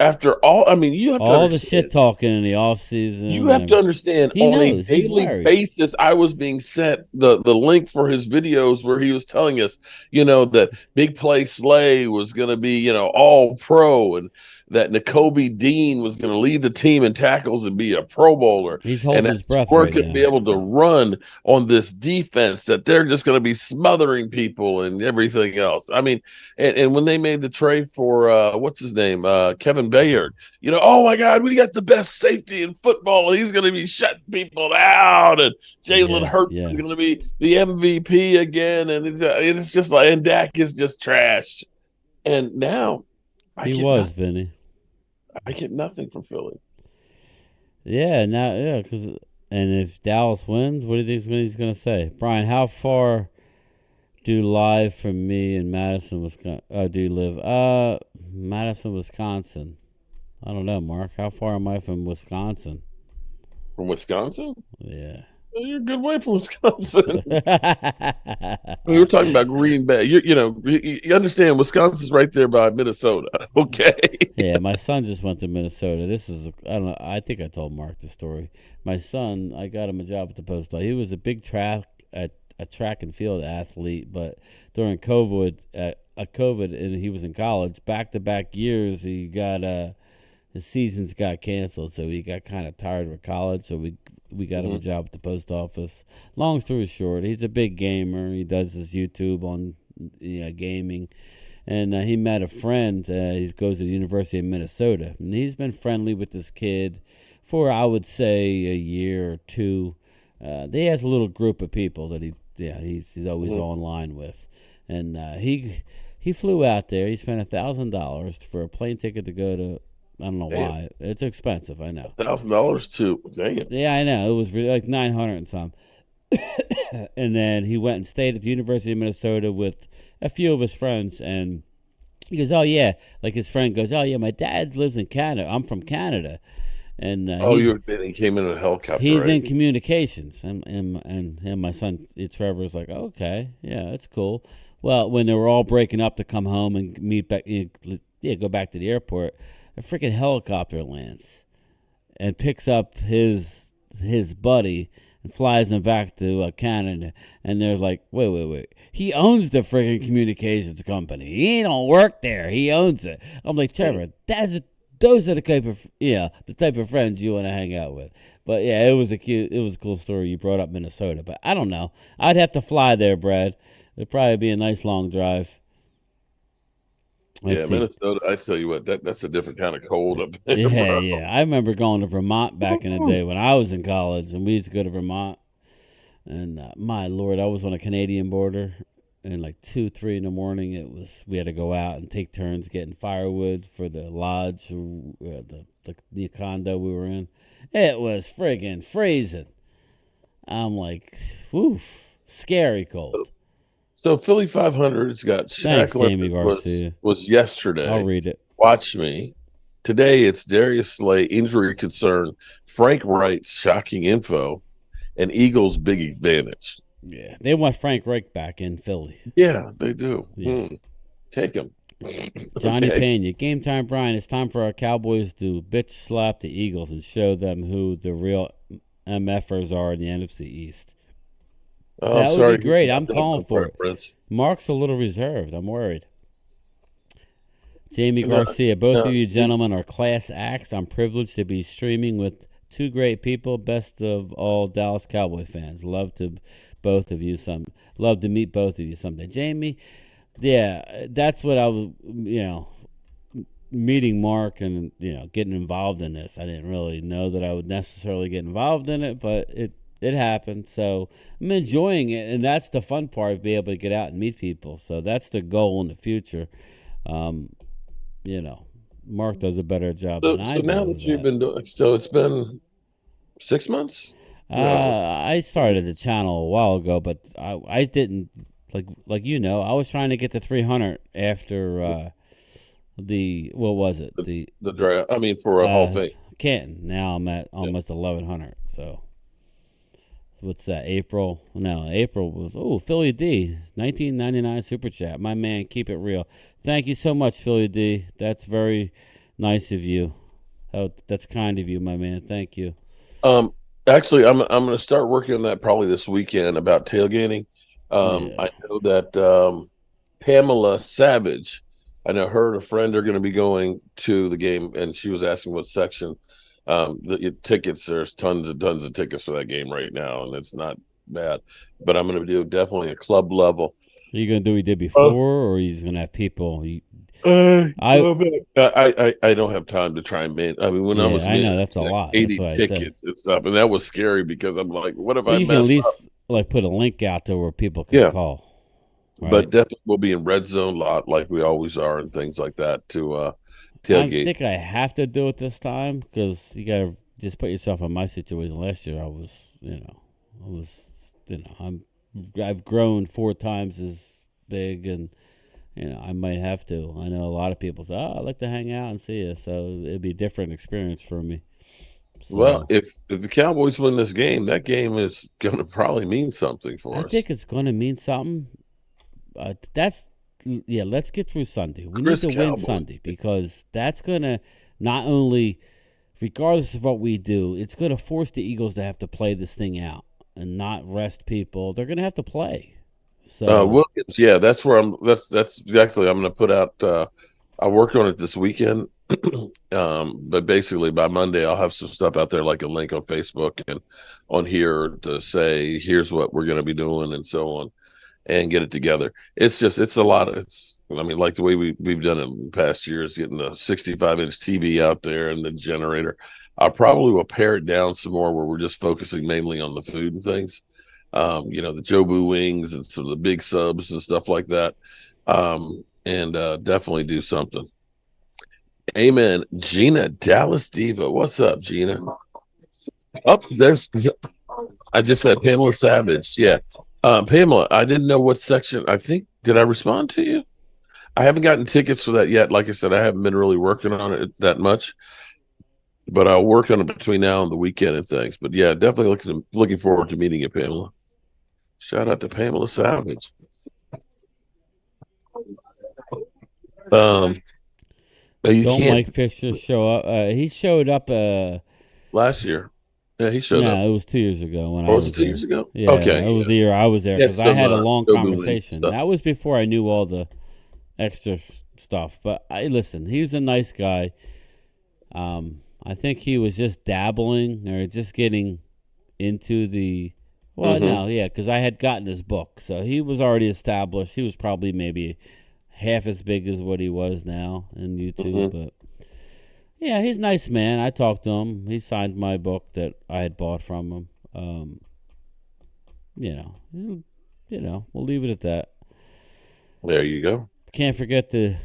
after all. I mean, you have all the shit talking in the off season. You have to understand, on a daily basis, I was being sent the link for his videos where he was telling us, that Big Play Slay was going to be, all pro, and that N'Kobe Dean was going to lead the team in tackles and be a Pro Bowler. He's holding his breath. We're going to be able to run on this defense, that they're just going to be smothering people and everything else. I mean, and when they made the trade for what's his name, Kevin Bayard, oh my God, we got the best safety in football, and he's going to be shutting people out, and Jalen Hurts is going to be the MVP again, and it's just like, and Dak is just trash. And now Vinny. I get nothing from Philly. Yeah, because if Dallas wins, what do you think he's going to say? Brian, how far do live from me in Madison, Wisconsin? Do you live? Madison, Wisconsin. I don't know, Mark. How far am I from Wisconsin? From Wisconsin? Yeah. Well, you're a good way from Wisconsin. We were talking about Green Bay. You understand, Wisconsin's right there by Minnesota. Okay. Yeah, my son just went to Minnesota. I don't know. I think I told Mark the story. My son, I got him a job at the post office. He was a big track and field athlete, but during COVID, and he was in college, back-to-back years, he got his seasons got canceled, so he got kind of tired of college, so we got him a job at the post office. Long story short, he's a big gamer. He does his YouTube on gaming, and he met a friend. He goes to the University of Minnesota, and he's been friendly with this kid for, I would say, a year or two. He has a little group of people that he's always online with, and he flew out there. He spent $1,000 for a plane ticket to go to. I don't know why. It's expensive, I know. $1,000 too. Dang. Yeah, I know. It was really like 900 and some. And then he went and stayed at the University of Minnesota with a few of his friends, and he goes, "Oh yeah," like his friend goes, "Oh yeah, my dad lives in Canada. I'm from Canada." And he came in a helicopter. He's in communications, and my son Trevor's like, "Okay, yeah, that's cool." Well, when they were all breaking up to come home and meet back, go back to the airport, a freaking helicopter lands and picks up his buddy and flies him back to Canada. And they're like, wait. He owns the freaking communications company. He don't work there. He owns it. I'm like, Trevor, those are the type of friends you want to hang out with. But yeah, it was a cool story. You brought up Minnesota, but I don't know. I'd have to fly there, Brad. It'd probably be a nice long drive. Minnesota, I tell you what, that's a different kind of cold up there. Yeah. I remember going to Vermont back in the day when I was in college, and we used to go to Vermont. And my Lord, I was on a Canadian border, and like 2-3 in the morning, we had to go out and take turns getting firewood for the lodge, the condo we were in. It was friggin' freezing. I'm like, woof, scary cold. So Philly 500's got Thanks, Jamie Garcia. Was yesterday. I'll read it. Watch me. Today it's Darius Slay, injury concern, Frank Wright's shocking info, and Eagles' big advantage. Yeah, they want Frank Reich back in Philly. Yeah, they do. Yeah. Take him. Johnny Pena, game time, Brian. It's time for our Cowboys to bitch slap the Eagles and show them who the real MFers are in the NFC East. That would be great. I'm calling for it. Mark's a little reserved. I'm worried. Jamie Garcia, both No, of you gentlemen are class acts. I'm privileged to be streaming with two great people. Best of all, Dallas Cowboy fans. Love to meet both of you someday. Jamie, yeah, that's what I was, meeting Mark and, getting involved in this. I didn't really know that I would necessarily get involved in it, but it happened. So I'm enjoying it, and that's the fun part, be able to get out and meet people. So that's the goal in the future. Mark does a better job than I do. So now that you've been doing, so it's been 6 months. I started the channel a while ago, but I didn't like I was trying to get to 300 after what was it, the draft. I mean, for a Hall of Fame. Canton. Now I'm at almost 1100. So what's that? April was Philly D 1999 super chat. My man, keep it real. Thank you so much, Philly D. That's very nice of you. Oh, that's kind of you, my man. Thank you. Actually, I'm going to start working on that probably this weekend about tailgating. I know that Pamela Savage, I know her and a friend are going to be going to the game, and she was asking what section. The tickets, there's tons of tickets for that game right now, and it's not bad. But I'm going to do definitely a club level. Are you going to do what you did before, or are you just going to have people? I don't have time to try and man. I mean, when I was, I know that's a lot. 80 that's tickets and stuff, and that was scary because I'm like, what if I you mess can at least up? Put a link out there where people can call. Right? But definitely we'll be in red zone lot like we always are and things like that to tailgate. I think I have to do it this time because you got to just put yourself in my situation. Last year I've grown 4 times as big, and I might have to. I know a lot of people say, I'd like to hang out and see you, so it'd be a different experience for me. So, well, if the Cowboys win this game, that game is going to probably mean something for us. I think it's going to mean something. Let's get through Sunday. We Chris need to win Sunday because that's going to not only, regardless of what we do, it's going to force the Eagles to have to play this thing out and not rest people. They're going to have to play. So Williams, that's where that's exactly. I'm going to put out. I worked on it this weekend, but basically by Monday I'll have some stuff out there, like a link on Facebook and on here to say here's what we're going to be doing and so on, and get it together. It's a lot of. Like the way we've done it in the past years, getting the 65-inch TV out there and the generator. I probably will pare it down some more, where we're just focusing mainly on the food and things. The Jobu wings and some of the big subs and stuff like that. And definitely do something. Amen. Gina, Dallas Diva. What's up, Gina? I just said Pamela Savage. Yeah. Pamela, I didn't know what section. Did I respond to you? I haven't gotten tickets for that yet. Like I said, I haven't been really working on it that much. But I'll work on it between now and the weekend and things. But yeah, definitely looking forward to meeting you, Pamela. Shout out to Pamela Savage. Don't Mike Fisher show up? He showed up last year. Yeah, he showed up. No, it was 2 years ago when I was was it 2 years ago? Yeah, okay. It was the year I was there because I had a long conversation. That was before I knew all the extra stuff. But listen, he was a nice guy. I think he was just dabbling or just getting into the. Well, no, yeah, because I had gotten his book, so he was already established. He was probably maybe half as big as what he was now in YouTube, but yeah, he's a nice man. I talked to him. He signed my book that I had bought from him. We'll leave it at that. There you go. Can't forget the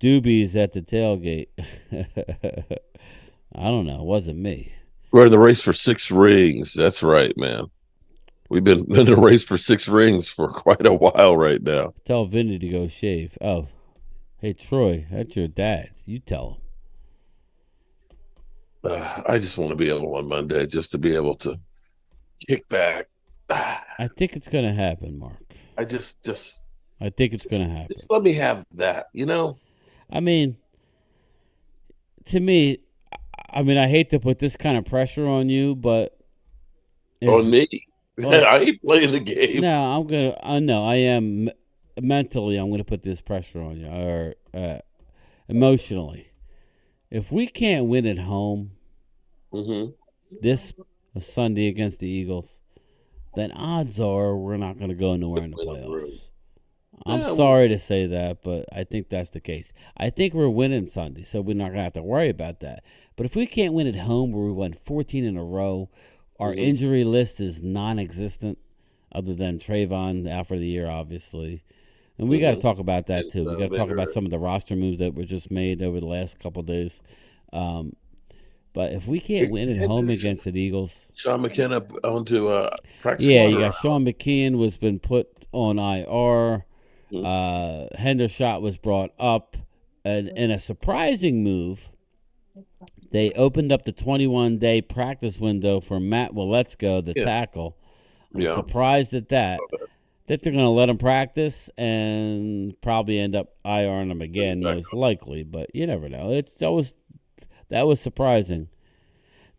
doobies at the tailgate. I don't know. It wasn't me. We're in the race for 6 rings. That's right, man. We've been in the race for 6 rings for quite a while right now. Tell Vinny to go shave. Oh, hey, Troy, that's your dad. You tell him. I just want to be able on Monday just to be able to kick back. I think it's going to happen, Mark. I think it's going to happen. Just let me have that, I mean, to me, I hate to put this kind of pressure on you, but on me. Well, I ain't playing the game. No, I am mentally. I'm gonna put this pressure on you, emotionally. If we can't win at home this Sunday against the Eagles, then odds are we're not going to go nowhere in the playoffs. I'm sorry to say that, but I think that's the case. I think we're winning Sunday, so we're not going to have to worry about that. But if we can't win at home where we won 14 in a row, our injury list is non-existent other than Trayvon out for the year, obviously. And we got to talk about that, too. We got to talk about some of the roster moves that were just made over the last couple of days. But if we can't win at home against the Eagles, Sean McKenna onto practice. Yeah, you got Sean McKeon was been put on IR. Hendershot was brought up, and in a surprising move, they opened up the 21-day practice window for Matt Waletzko, the tackle. I'm surprised at that. That they're going to let him practice and probably end up IRing him again, most likely. But you never know. That was surprising.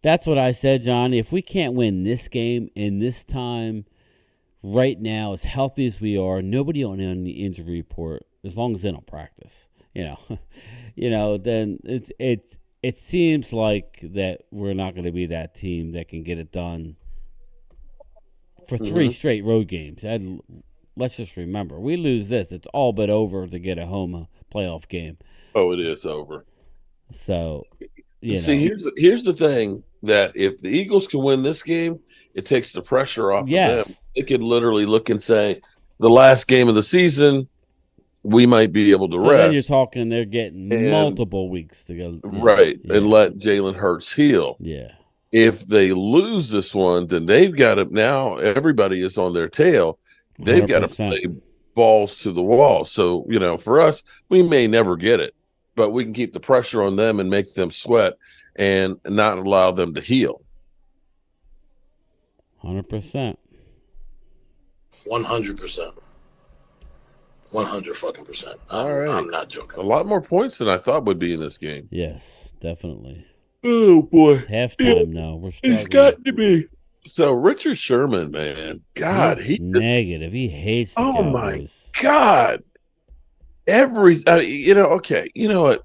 That's what I said, Johnny. If we can't win this game in this time, right now, as healthy as we are, nobody on the injury report, as long as they don't practice, then it seems like that we're not going to be that team that can get it done for 3 straight road games. Let's just remember, we lose this, it's all but over to get a home playoff game. Oh, it is over. So, see, here's the thing, that if the Eagles can win this game, it takes the pressure off of them. They could literally look and say, the last game of the season, we might be able to rest. Then you're talking they're getting multiple weeks to go. And let Jalen Hurts heal. Yeah. If they lose this one, then they've got to, now everybody is on their tail. They've 100%. Got to play balls to the wall. So, for us, we may never get it, but we can keep the pressure on them and make them sweat and not allow them to heal. 100%. 100%. 100%. All right. I'm not joking. A lot more points than I thought would be in this game. Yes, definitely. Oh, boy. Halftime now. We're struggling. He's got to be. So, Richard Sherman, man. God, he's negative. He hates the Cowboys. My God. Okay. You know what?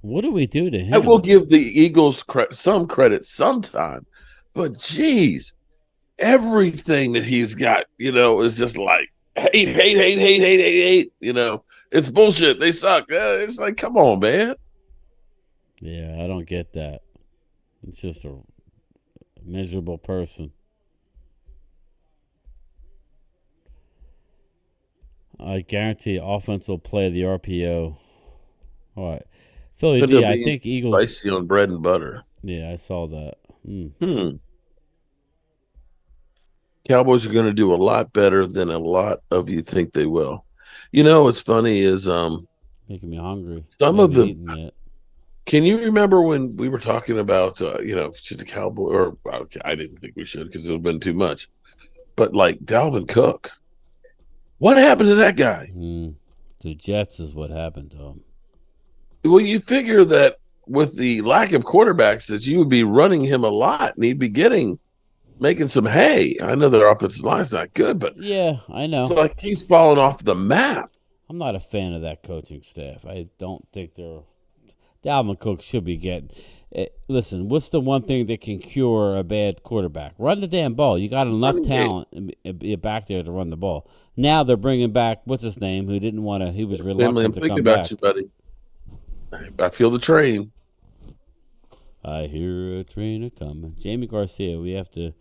What do we do to him? I will give the Eagles some credit sometime. But, geez, everything that he's got, is just like, hate. It's bullshit. They suck. It's like, come on, man. Yeah, I don't get that. It's just a miserable person. I guarantee offense will play the RPO. All right. Philly D, I think Eagles. Spicy on bread and butter. Yeah, I saw that. Cowboys are going to do a lot better than a lot of you think they will. What's funny is making me hungry. Some of them. Can you remember when we were talking about should the Cowboy or I didn't think we should because it would have been too much, but like Dalvin Cook, what happened to that guy? The Jets is what happened to him. Well, you figure that with the lack of quarterbacks, that you would be running him a lot and he'd be making some hay. I know their offensive line's not good, but yeah, I know. It's like he's falling off the map. I'm not a fan of that coaching staff. I don't think they're. Dalvin Cook should be getting. Listen, what's the one thing that can cure a bad quarterback? Run the damn ball. You got enough talent back there to run the ball. Now they're bringing back what's his name, who didn't want to. He was reluctant to come back. You, buddy. I feel the train. I hear a train a coming. Jamie Garcia, we have to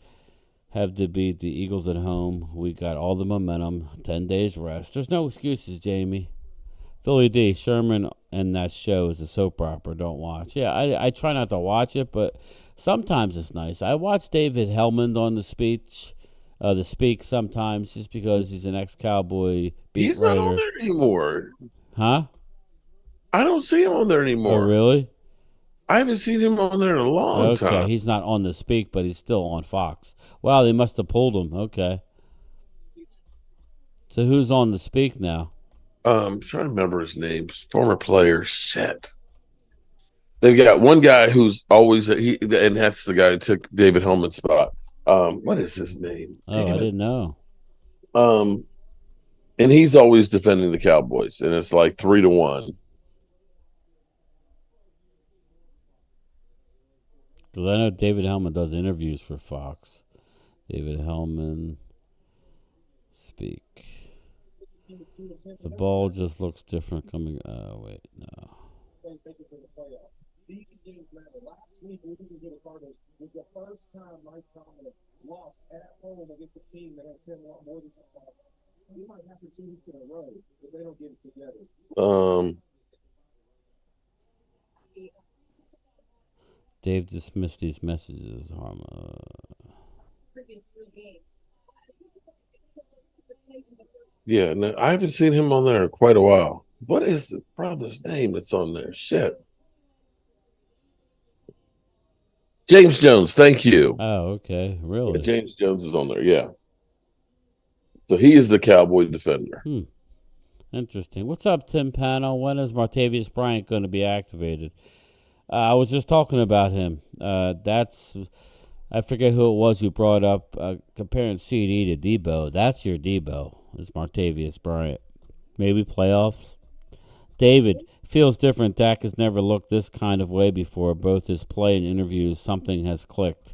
beat the Eagles at home. We got all the momentum. 10 days rest. There's no excuses, Jamie. Philly D, Sherman and that show is a soap opera. Don't watch. Yeah, I try not to watch it, but sometimes it's nice. I watch David Hellman on the Speak sometimes just because he's an ex-Cowboy beat He's writer. Not on there anymore. Huh? I don't see him on there anymore. Oh, really? I haven't seen him on there in a long time. Okay, he's not on the Speak, but he's still on Fox. Wow, they must have pulled him. Okay. So who's on the Speak now? I'm trying to remember his name. Former player. Shit. They've got one guy who's always and that's the guy who took David Hellman's spot. What is his name? Oh, I didn't know. And he's always defending the Cowboys, and it's like 3-1. Because I know David Hellman does interviews for Fox. David Hellman speak. The ball just looks different coming. Oh, wait, no. These games matter. Last week, losing to the Cardinals was the first time Mike Tomlin lost at home against a team that had 10 more than 10 losses. You might have to 2 weeks in a row if they don't get it together. Dave dismissed these messages. Yeah, no, I haven't seen him on there in quite a while. What is the brother's name that's on there? Shit. James Jones, thank you. Oh, okay. Really? Yeah, James Jones is on there, yeah. So he is the Cowboy defender. Interesting. What's up, Tim Panel? When is Martavius Bryant going to be activated? I was just talking about him. I forget who it was who brought up comparing CD to Debo. That's your Debo, is Martavius Bryant. Maybe playoffs. David, feels different. Dak has never looked this kind of way before. Both his play and interviews, something has clicked.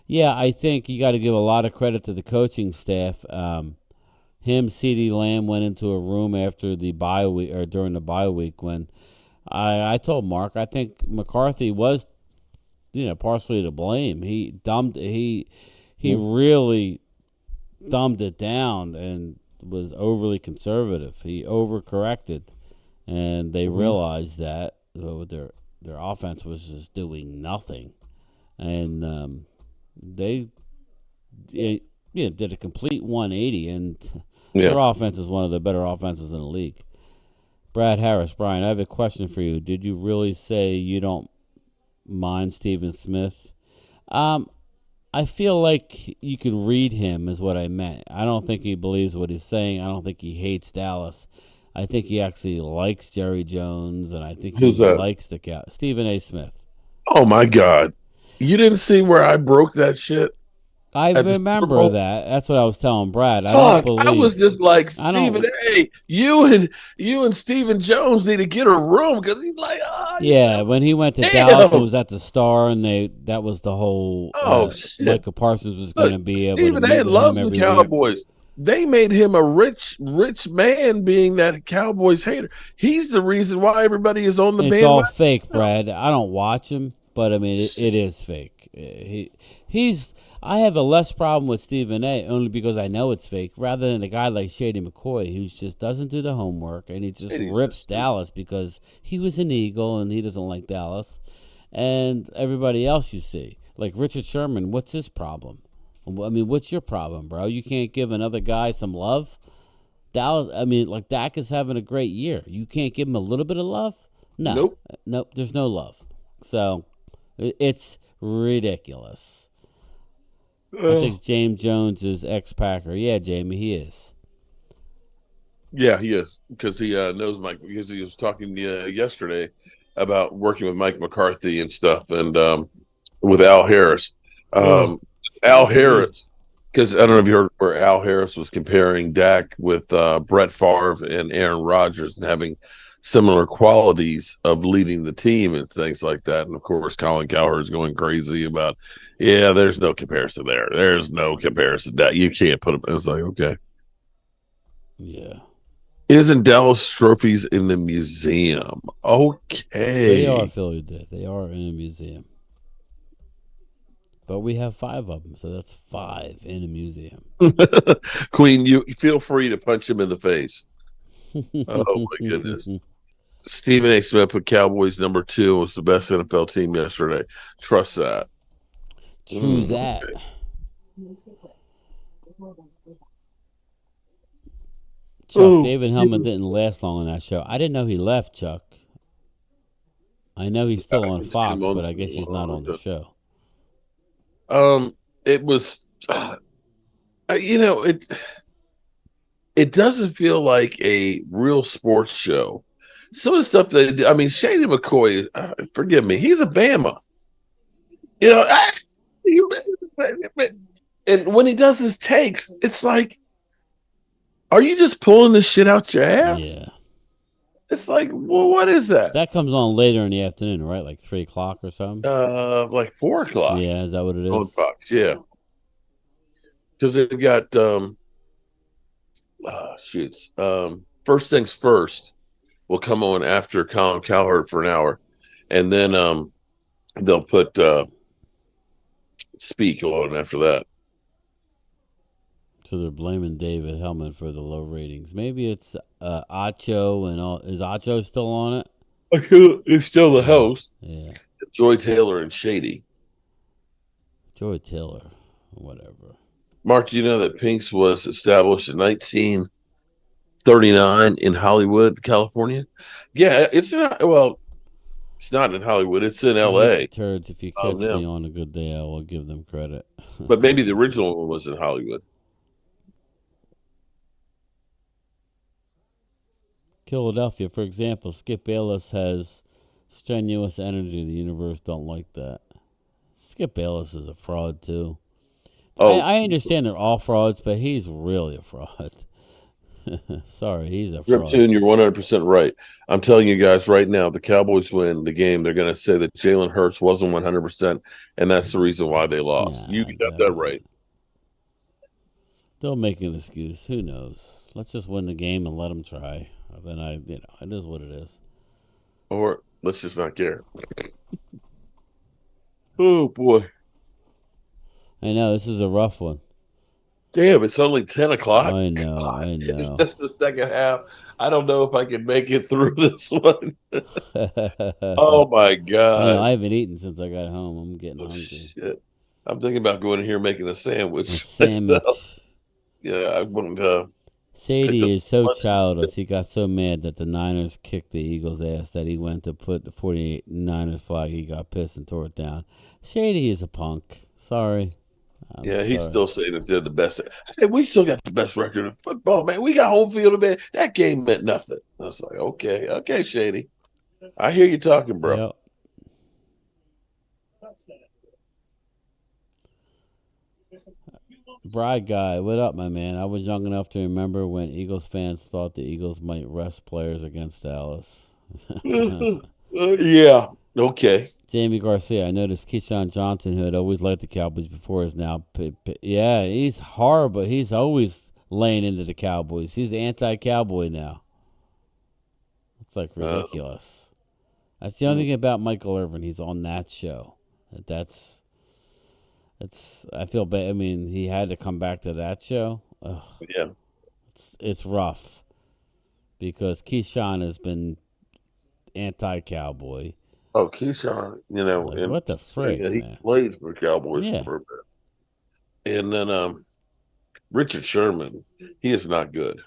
Yeah, I think you got to give a lot of credit to the coaching staff. CeeDee Lamb went into a room after the bye week or during the bye week when I told Mark I think McCarthy was, partially to blame. He really dumbed it down and was overly conservative. He overcorrected, and they realized that their offense was just doing nothing, and they did a complete 180, and their offense is one of the better offenses in the league. Brad Harris, Brian, I have a question for you. Did you really say you don't mind Stephen Smith? I feel like you could read him is what I meant. I don't think he believes what he's saying. I don't think he hates Dallas. I think he actually likes Jerry Jones, and I think he likes the Cow. Stephen A. Smith. Oh, my God. You didn't see where I broke that shit? I remember that. That's what I was telling Brad. I was just like, Stephen A., you and Stephen Jones need to get a room because he's like, when he went to Dallas, it was at the Star, and that was the whole. Shit. Micah Parsons was going to be able to. Stephen A. loves the Cowboys. They made him a rich man, being that Cowboys hater. He's the reason why everybody is on the band. It's all fake, Brad. I don't watch him, but I mean, it is fake. I have a less problem with Stephen A. only because I know it's fake, rather than a guy like Shady McCoy who just doesn't do the homework and he just rips Dallas because he was an Eagle and he doesn't like Dallas. And everybody else you see, like Richard Sherman, what's his problem? I mean, what's your problem, bro? You can't give another guy some love? Dallas, I mean, like Dak is having a great year. You can't give him a little bit of love? No. Nope, there's no love. So it's ridiculous. I think James Jones is ex-Packer. Yeah, Jamie, he is. Yeah, he is, because he knows Mike, because he was talking yesterday about working with Mike McCarthy and stuff, and with Al Harris. Al Harris, because I don't know if you heard where Al Harris was comparing Dak with Brett Favre and Aaron Rodgers and having similar qualities of leading the team and things like that. And, of course, Colin Cowherd is going crazy about, there's no comparison there. There's no comparison. That you can't put them. It's like, okay. Yeah. Isn't Dallas trophies in the museum? Okay. They are, Philly did. They are in a museum. But we have 5 of them, so that's 5 in a museum. Queen, you feel free to punch him in the face. Oh, my goodness. Stephen A. Smith put Cowboys number 2 was the best NFL team yesterday. Trust that. True that. Okay. Chuck, David Hellman didn't last long on that show. I didn't know he left, Chuck. I know he's still on Fox, but I guess he's not on the show. It was, it doesn't feel like a real sports show. Some of the stuff Shady McCoy, forgive me, he's a Bama. And when he does his takes, it's like, are you just pulling this shit out your ass? Yeah. It's like, well, what is that? That comes on later in the afternoon, right? Like 3 o'clock or something. Like 4 o'clock. Yeah, is that what it is? On Fox, yeah. Because they've got First Things First will come on after Colin Cowherd for an hour, and then they'll put Speak on after that. So they're blaming David Hellman for the low ratings. Maybe it's Acho and all. Is Acho still on it? It's still the host. Yeah. Joy Taylor and Shady. Joy Taylor, whatever. Mark, do you know that Pink's was established in 1939 in Hollywood, California? Yeah, it's not. Well, it's not in Hollywood. It's in L.A. Turds, if you catch me on a good day, I will give them credit. But maybe the original one was in Hollywood. Philadelphia, for example, Skip Bayless has strenuous energy. The universe don't like that. Skip Bayless is a fraud, too. Oh, I understand they're all frauds, but he's really a fraud. Sorry, he's a fraud. Riptune, you're 100% right. I'm telling you guys right now, the Cowboys win the game. They're going to say that Jalen Hurts wasn't 100%, and that's the reason why they lost. You got that right. They'll make an excuse. Who knows? Let's just win the game and let them try. Then it is what it is. Or let's just not care. Oh boy, I know this is a rough one. Damn, it's only 10 o'clock. I know. It's just the second half. I don't know if I can make it through this one. Oh my god! I haven't eaten since I got home. I'm getting hungry. Shit. I'm thinking about going in here and making a sandwich. Yeah, I wouldn't. Shady is so childish. He got so mad that the Niners kicked the Eagles' ass that he went to put the 49ers flag. He got pissed and tore it down. Shady is a punk. Sorry. He's still saying that they're the best. Hey, we still got the best record in football, man. We got home field advantage. That game meant nothing. I was like, okay, Shady. I hear you talking, bro. Yep. Bride guy, what up, my man? I was young enough to remember when Eagles fans thought the Eagles might rest players against Dallas. Yeah. Okay. Jamie Garcia, I noticed Keyshawn Johnson, who had always liked the Cowboys before, is now. Yeah, he's horrible. He's always laying into the Cowboys. He's anti-Cowboy now. It's like ridiculous. That's the only thing about Michael Irvin. He's on that show. I feel bad. I mean, he had to come back to that show. Ugh. Yeah. It's rough because Keyshawn has been anti-Cowboy. Oh, Keyshawn, Like, what the frick? He played for Cowboys for a bit. And then Richard Sherman, he is not good.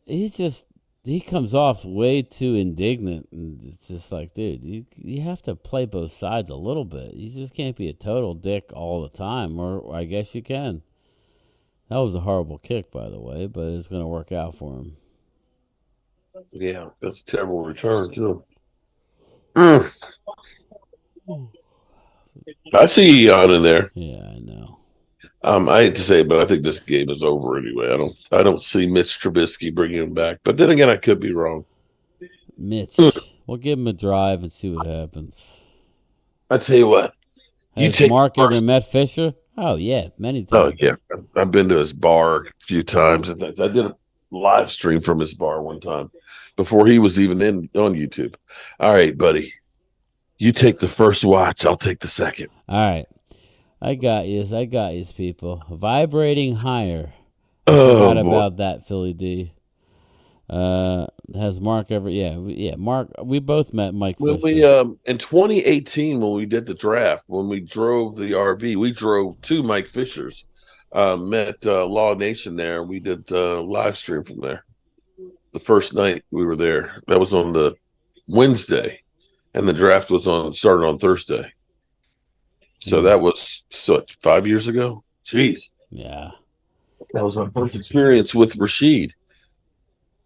He comes off way too indignant, and it's just like, dude, you have to play both sides a little bit. You just can't be a total dick all the time, or I guess you can. That was a horrible kick, by the way, but it's going to work out for him. Yeah, that's a terrible return, too. I see you on in there. Yeah, I know. I hate to say it, but I think this game is over anyway. I don't see Mitch Trubisky bringing him back. But then again, I could be wrong. Mitch, we'll give him a drive and see what happens. I tell you what. Has Mark ever met Fisher? Oh, yeah, many times. Oh, yeah. I've been to his bar a few times. I did a live stream from his bar one time before he was even on YouTube. All right, buddy. You take the first watch. I'll take the second. All right. I got you, people. Vibrating higher. Forgot about that, Philly D. Has Mark ever? Yeah. Mark, we both met Mike Fisher. We in 2018 when we did the draft, when we drove the RV, we drove to Mike Fisher's. Met Law Nation there, and we did live stream from there. The first night we were there, that was on the Wednesday, and the draft started on Thursday. So that was 5 years ago. Jeez. Yeah. That was my first experience with Rashid.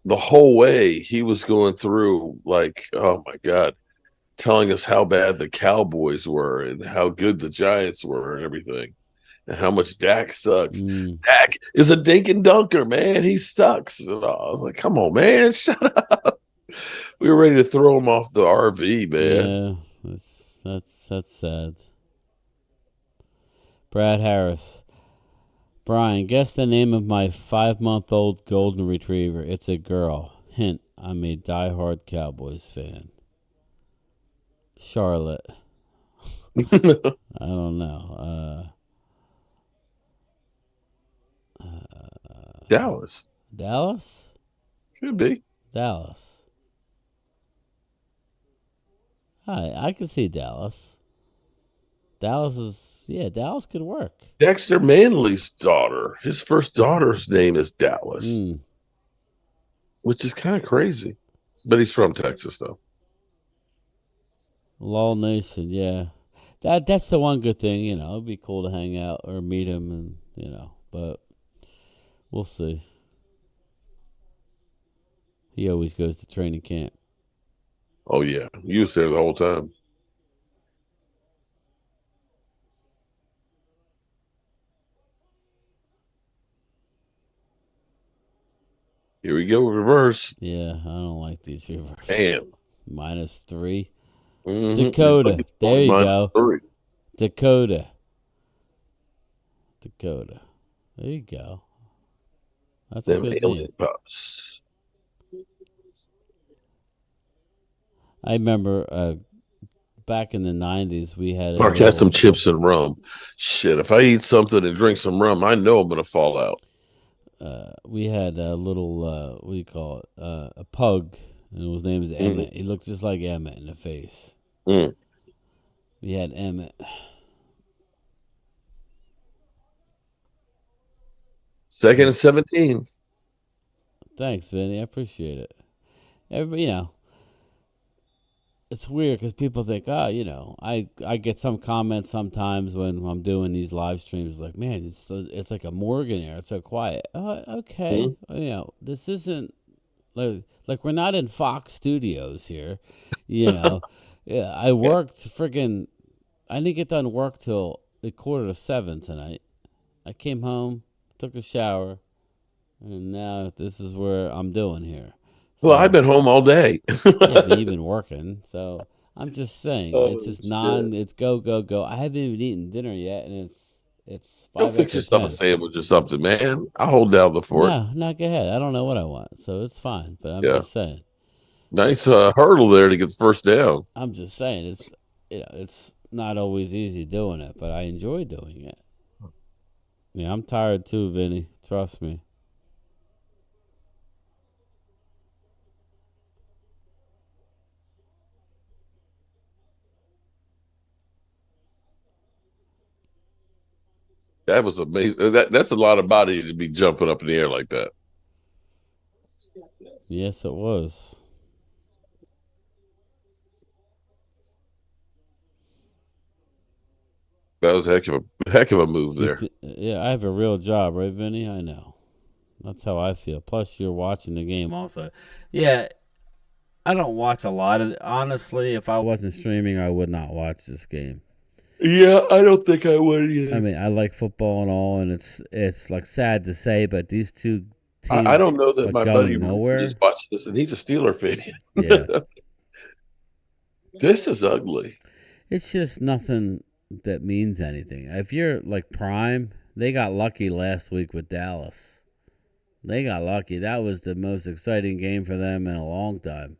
The whole way he was going through, like, oh my God, telling us how bad the Cowboys were and how good the Giants were and everything. and how much Dak sucks. Mm. Dak is a dink and dunker, man. He sucks. And I was like, come on, man, shut up. We were ready to throw him off the RV, man. Yeah, that's sad. Brad Harris. Brian, guess the name of my 5-month-old golden retriever. It's a girl. Hint, I'm a diehard Cowboys fan. Charlotte. I don't know. Dallas. Dallas? Could be. Dallas. I can see Dallas. Dallas could work. Dexter Manley's daughter. His first daughter's name is Dallas, which is kind of crazy. But he's from Texas, though. Law Nation, yeah. That's the one good thing, It'd be cool to hang out or meet him, and but we'll see. He always goes to training camp. Oh yeah, you was there the whole time. Here we go, reverse. Yeah, I don't like these reverse. Damn. -3. Mm-hmm. Dakota. There you go. -3. Dakota. There you go. That's a good name. Pups. I remember back in the 90s, we had Mark had some chips and rum. Shit, if I eat something and drink some rum, I know I'm going to fall out. We had a little, what do you call it? A pug, and his name is Emmett. He looked just like Emmett in the face. We had Emmett. Second and 17. Thanks, Vinny. I appreciate it. It's weird because people think, I get some comments sometimes when I'm doing these live streams, like, man, it's like a morgue in here. It's so quiet. Okay. This isn't like we're not in Fox Studios here. Yeah, I worked I didn't get done work till 6:45 tonight. I came home, took a shower, and now this is where I'm doing here. Well, I've been home all day. Yeah, but you've been working, so I'm just saying it's just it's go. I haven't even eaten dinner yet, and it's 5 Go fix yourself a sandwich or something, man. I'll hold down the fort. No, go ahead. I don't know what I want, so it's fine. But I'm just saying. Nice hurdle there to get the first down. I'm just saying it's not always easy doing it, but I enjoy doing it. Yeah, I'm tired too, Vinny. Trust me. That was amazing. That's a lot of body to be jumping up in the air like that. Yes, it was. That was a heck of a move there. Yeah, I have a real job, right, Vinny? I know. That's how I feel. Plus, you're watching the game also. Yeah, I don't watch a lot of it. Honestly, if I wasn't streaming, I would not watch this game. Yeah, I don't think I would either. I mean, I like football and all, and it's like sad to say, but these two teams I don't know that my buddy nowhere. is watching this, and he's a Steeler fan. Yeah. This is ugly. It's just nothing that means anything. If you're like Prime, they got lucky last week with Dallas. They got lucky. That was the most exciting game for them in a long time.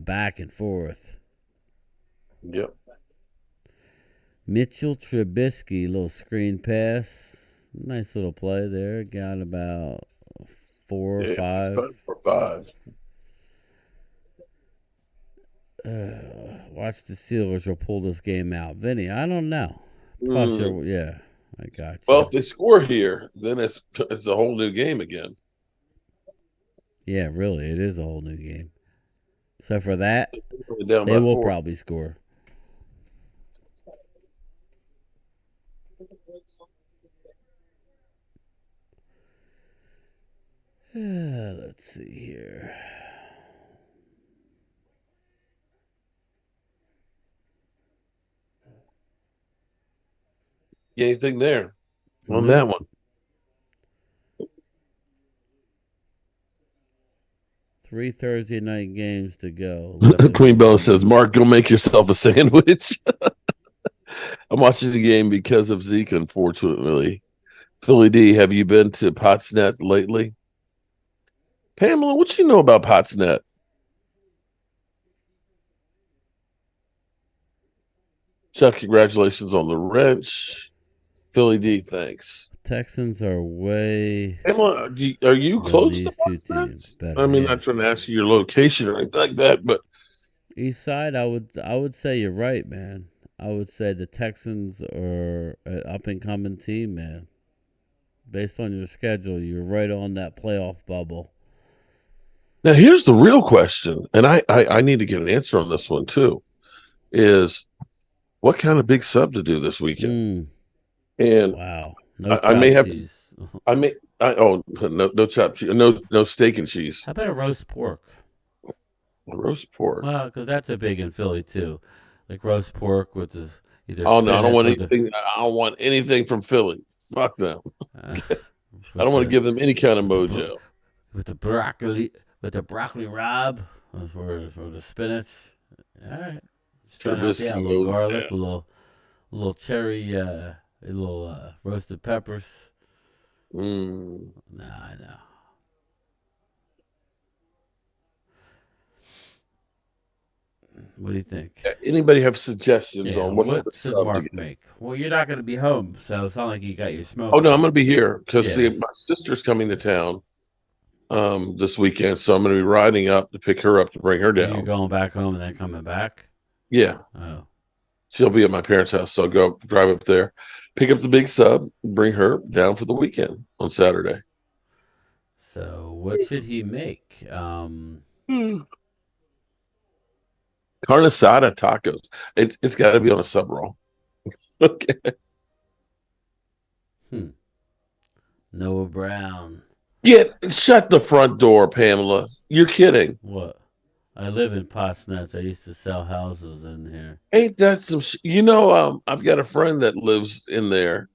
Back and forth. Yep. Mitchell Trubisky, little screen pass. Nice little play there. Got about 4 or 5. 4 or 5. Watch the Steelers will pull this game out. Vinny, I don't know. Plus, yeah, I got you. Well, if they score here, then it's a whole new game again. Yeah, really, it is a whole new game. So for that, they will probably score. Let's see here. Anything there on Nope. that one? 3 Thursday night games to go. left in Queen the Bella season. says, Mark, go make yourself a sandwich. I'm watching the game because of Zeke, unfortunately. Philly D, have you been to Potsnet lately? Pamela, what you know about Potsnet? Chuck, congratulations on the wrench. Philly D, thanks. Texans are way Pamela, are you than close to these two teams. Potsnet? Better. I mean, yeah. not trying to ask you your location or anything like that, but East side, I would say you're right, man. I would say the Texans are an up and coming team, man. Based on your schedule, you're right on that playoff bubble. now here's the real question, and I need to get an answer on this one too, is what kind of big sub to do this weekend? And Wow, no I may have cheese. no chopped cheese, no steak and cheese. How about a roast pork? Roast pork. Well, because that's a big in Philly too, like roast pork with the either. Oh no, I don't want spinach or anything. I don't want anything from Philly. Fuck them. the- I don't want to give them any kind of mojo. with the broccoli rabe for the spinach. All right, just trying out, Trubisky a little mode, garlic, man. a little cherry, a little roasted peppers. Mm. Nah, I know. What do you think? Anybody have suggestions Yeah, on what kind of what does sub to Mark get? make? Well, you're not going to be home, so it's not like you got your smoke. Oh no, I'm going to be here because Yes. my sister's coming to town this weekend, so I'm going to be riding up to pick her up to bring her You're down. going back home and then coming back? Yeah, Oh. she'll be at my parents' house, so I'll go drive up there, pick up the big sub, bring her down for the weekend on Saturday. So what should he make? Carne asada tacos. It's got to be on a sub roll. Okay. Noah Brown. Shut the front door, Pamela. You're kidding. What? I live in Potsnetz. I used to sell houses in here. Ain't that some I've got a friend that lives in there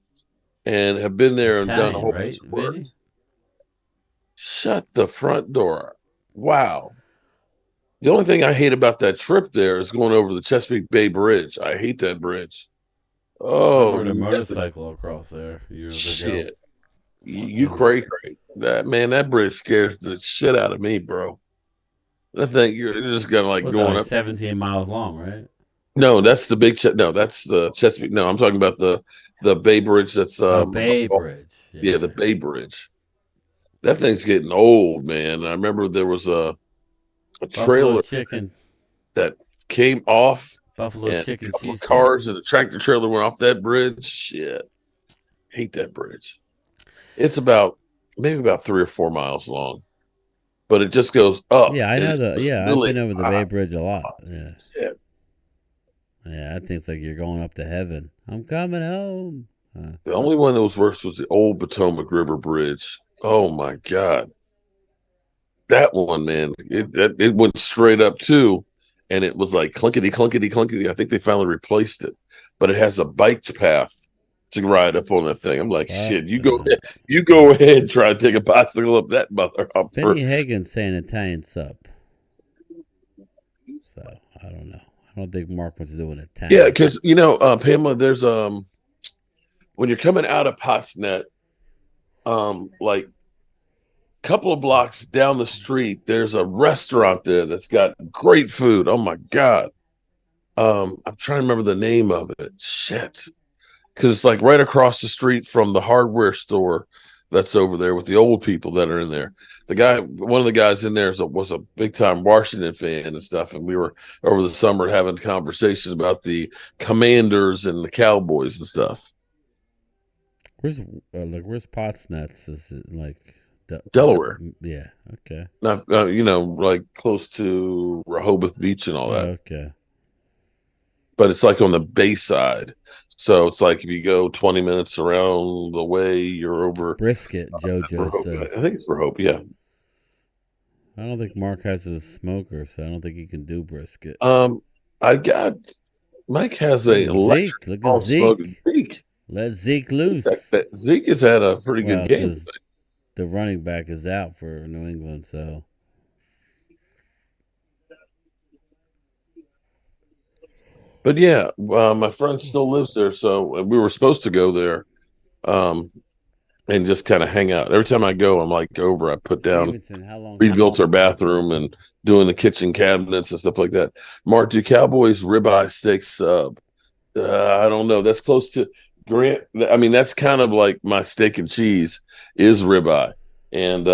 and have been there and done a Italian, whole right, bunch of work. Vinny? Shut the front door. Wow. The only thing I hate about that trip there is going over the Chesapeake Bay Bridge. I hate that bridge. I Oh, rode a motorcycle across there years ago. shit. You cray. That bridge scares the shit out of me, bro. I think you're just gonna What's going that, like up. 17 miles long, right? No, that's the big no, that's the Chesapeake. No, I'm talking about the Bay Bridge. That's Bay Bridge. Yeah, the Bay Bridge. That thing's getting old, man. I remember there was a Buffalo trailer chicken. that came off. Buffalo And chicken a couple cheese. of cars and a tractor trailer went off that bridge. Shit. Hate that bridge. It's maybe about 3 or 4 miles long. But it just goes up. Yeah, I know I've I've been over the Bay Bridge a lot. Yeah. Shit. Yeah, I think it's like you're going up to heaven. I'm coming home. The only one that was worse was the old Potomac River Bridge. Oh my God. That one, man. It went straight up too. And it was like clunkety, clunkety, clunkety. I think they finally replaced it. But it has a bike path to ride up on that thing. I'm like, shit, you go ahead and try to take a bicycle up that mother. Benny Hagan's saying Italian sub. So I don't know. I don't think Mark wants to do an Italian. Yeah, because Pamela, there's when you're coming out of Potsnet, like a couple of blocks down the street, there's a restaurant there that's got great food. Oh my God. I'm trying to remember the name of it. Shit. Because it's like right across the street from the hardware store that's over there with the old people that are in there. One of the guys in there was a big time Washington fan and stuff. And we were over the summer having conversations about the Commanders and the Cowboys and stuff. Where's Potsnetz? Is it like Delaware? Yeah. Okay. Not like close to Rehoboth Beach and all that. Okay. But it's like on the bay side. So it's like if you go 20 minutes around the way, you're over Brisket, JoJo says. I think it's Rehoboth, yeah. I don't think Mark has a smoker, so I don't think he can do brisket. Mike has a Zeke. Look at Zeke. Zeke. Let Zeke loose. Zeke has had a pretty Well, good game. because the running back is out for New England, so. But yeah, my friend still lives there, so we were supposed to go there, and just kind of hang out. Every time I go, I'm like over. I put down, Stevenson, how long? rebuilt our bathroom and doing the kitchen cabinets and stuff like that. Mark, do Cowboys ribeye steak sub? I don't know. That's close to Grant. I mean, that's kind of like my steak and cheese is ribeye, and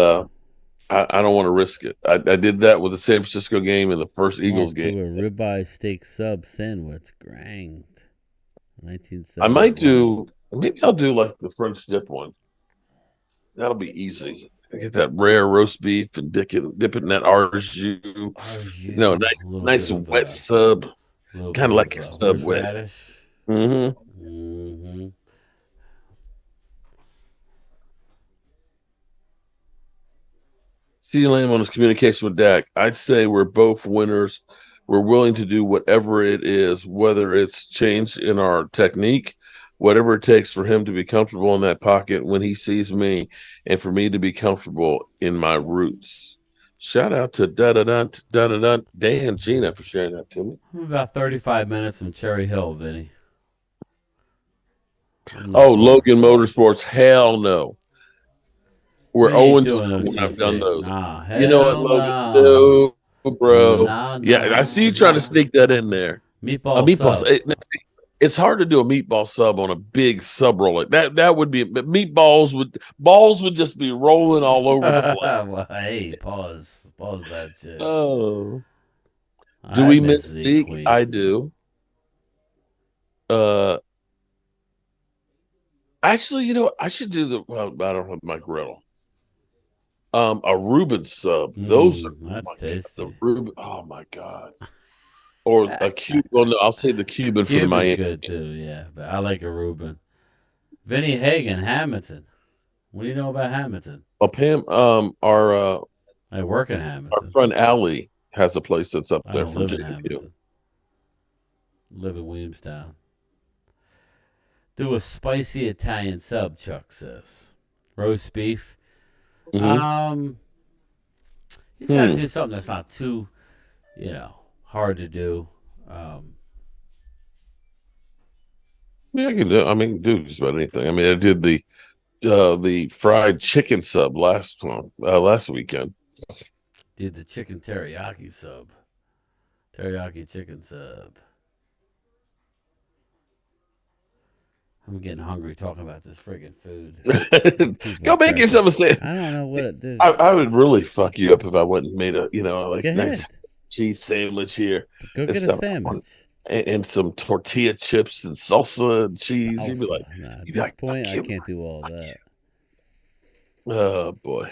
I don't want to risk it. I did that with the San Francisco game and the first Eagles game. Do a ribeye steak sub sandwich. Granged. 1970. I might do. Maybe I'll do like the French dip one. That'll be easy. I get that rare roast beef and dip it in that au jus. Nice wet sub. Kind of like a Subway. Mm-hmm. C. Lamb on his communication with Dak. I'd say we're both winners. We're willing to do whatever it is, whether it's change in our technique, whatever it takes for him to be comfortable in that pocket when he sees me, and for me to be comfortable in my roots. Shout out to Dan and Gina for sharing that to me. About 35 minutes from Cherry Hill, Vinny. Oh, Logan Motorsports. Hell no. We're 0-2 when I've done those. You know what, Logan? No, bro. I see you trying to sneak that in there. Meatball sub. It's hard to do a meatball sub on a big sub roller. That would be, but balls would just be rolling all over the place. Well, hey, pause that shit. Oh, do we miss Zeke? I do. Actually, I should do I don't have my griddle. A Reuben sub. Those are that's tasty. The Reuben. Oh my god. Or a Cuban. Well, no, I'll say the Cuban for the Miami. Good too, yeah. But I like a Reuben. Vinny Hagen, Hamilton. What do you know about Hamilton? Well, Pam, I work in Hamilton. Our friend Allie has a place that's up there I from live in Hamilton. Live in Williamstown. Do a spicy Italian sub, Chuck says. Roast beef. Mm-hmm. He's got to do something that's not too, hard to do. Yeah, I can do just about anything. I mean, I did the fried chicken sub last weekend. Did the chicken teriyaki sub. Teriyaki chicken sub. I'm getting hungry talking about this friggin' food. Go make yourself a sandwich. I don't know what it did. I would really fuck you up if I went and made a nice cheese sandwich here. Go get a sandwich. And some tortilla chips and salsa and cheese. You'd be like, at this point, I can't do all that. Oh boy.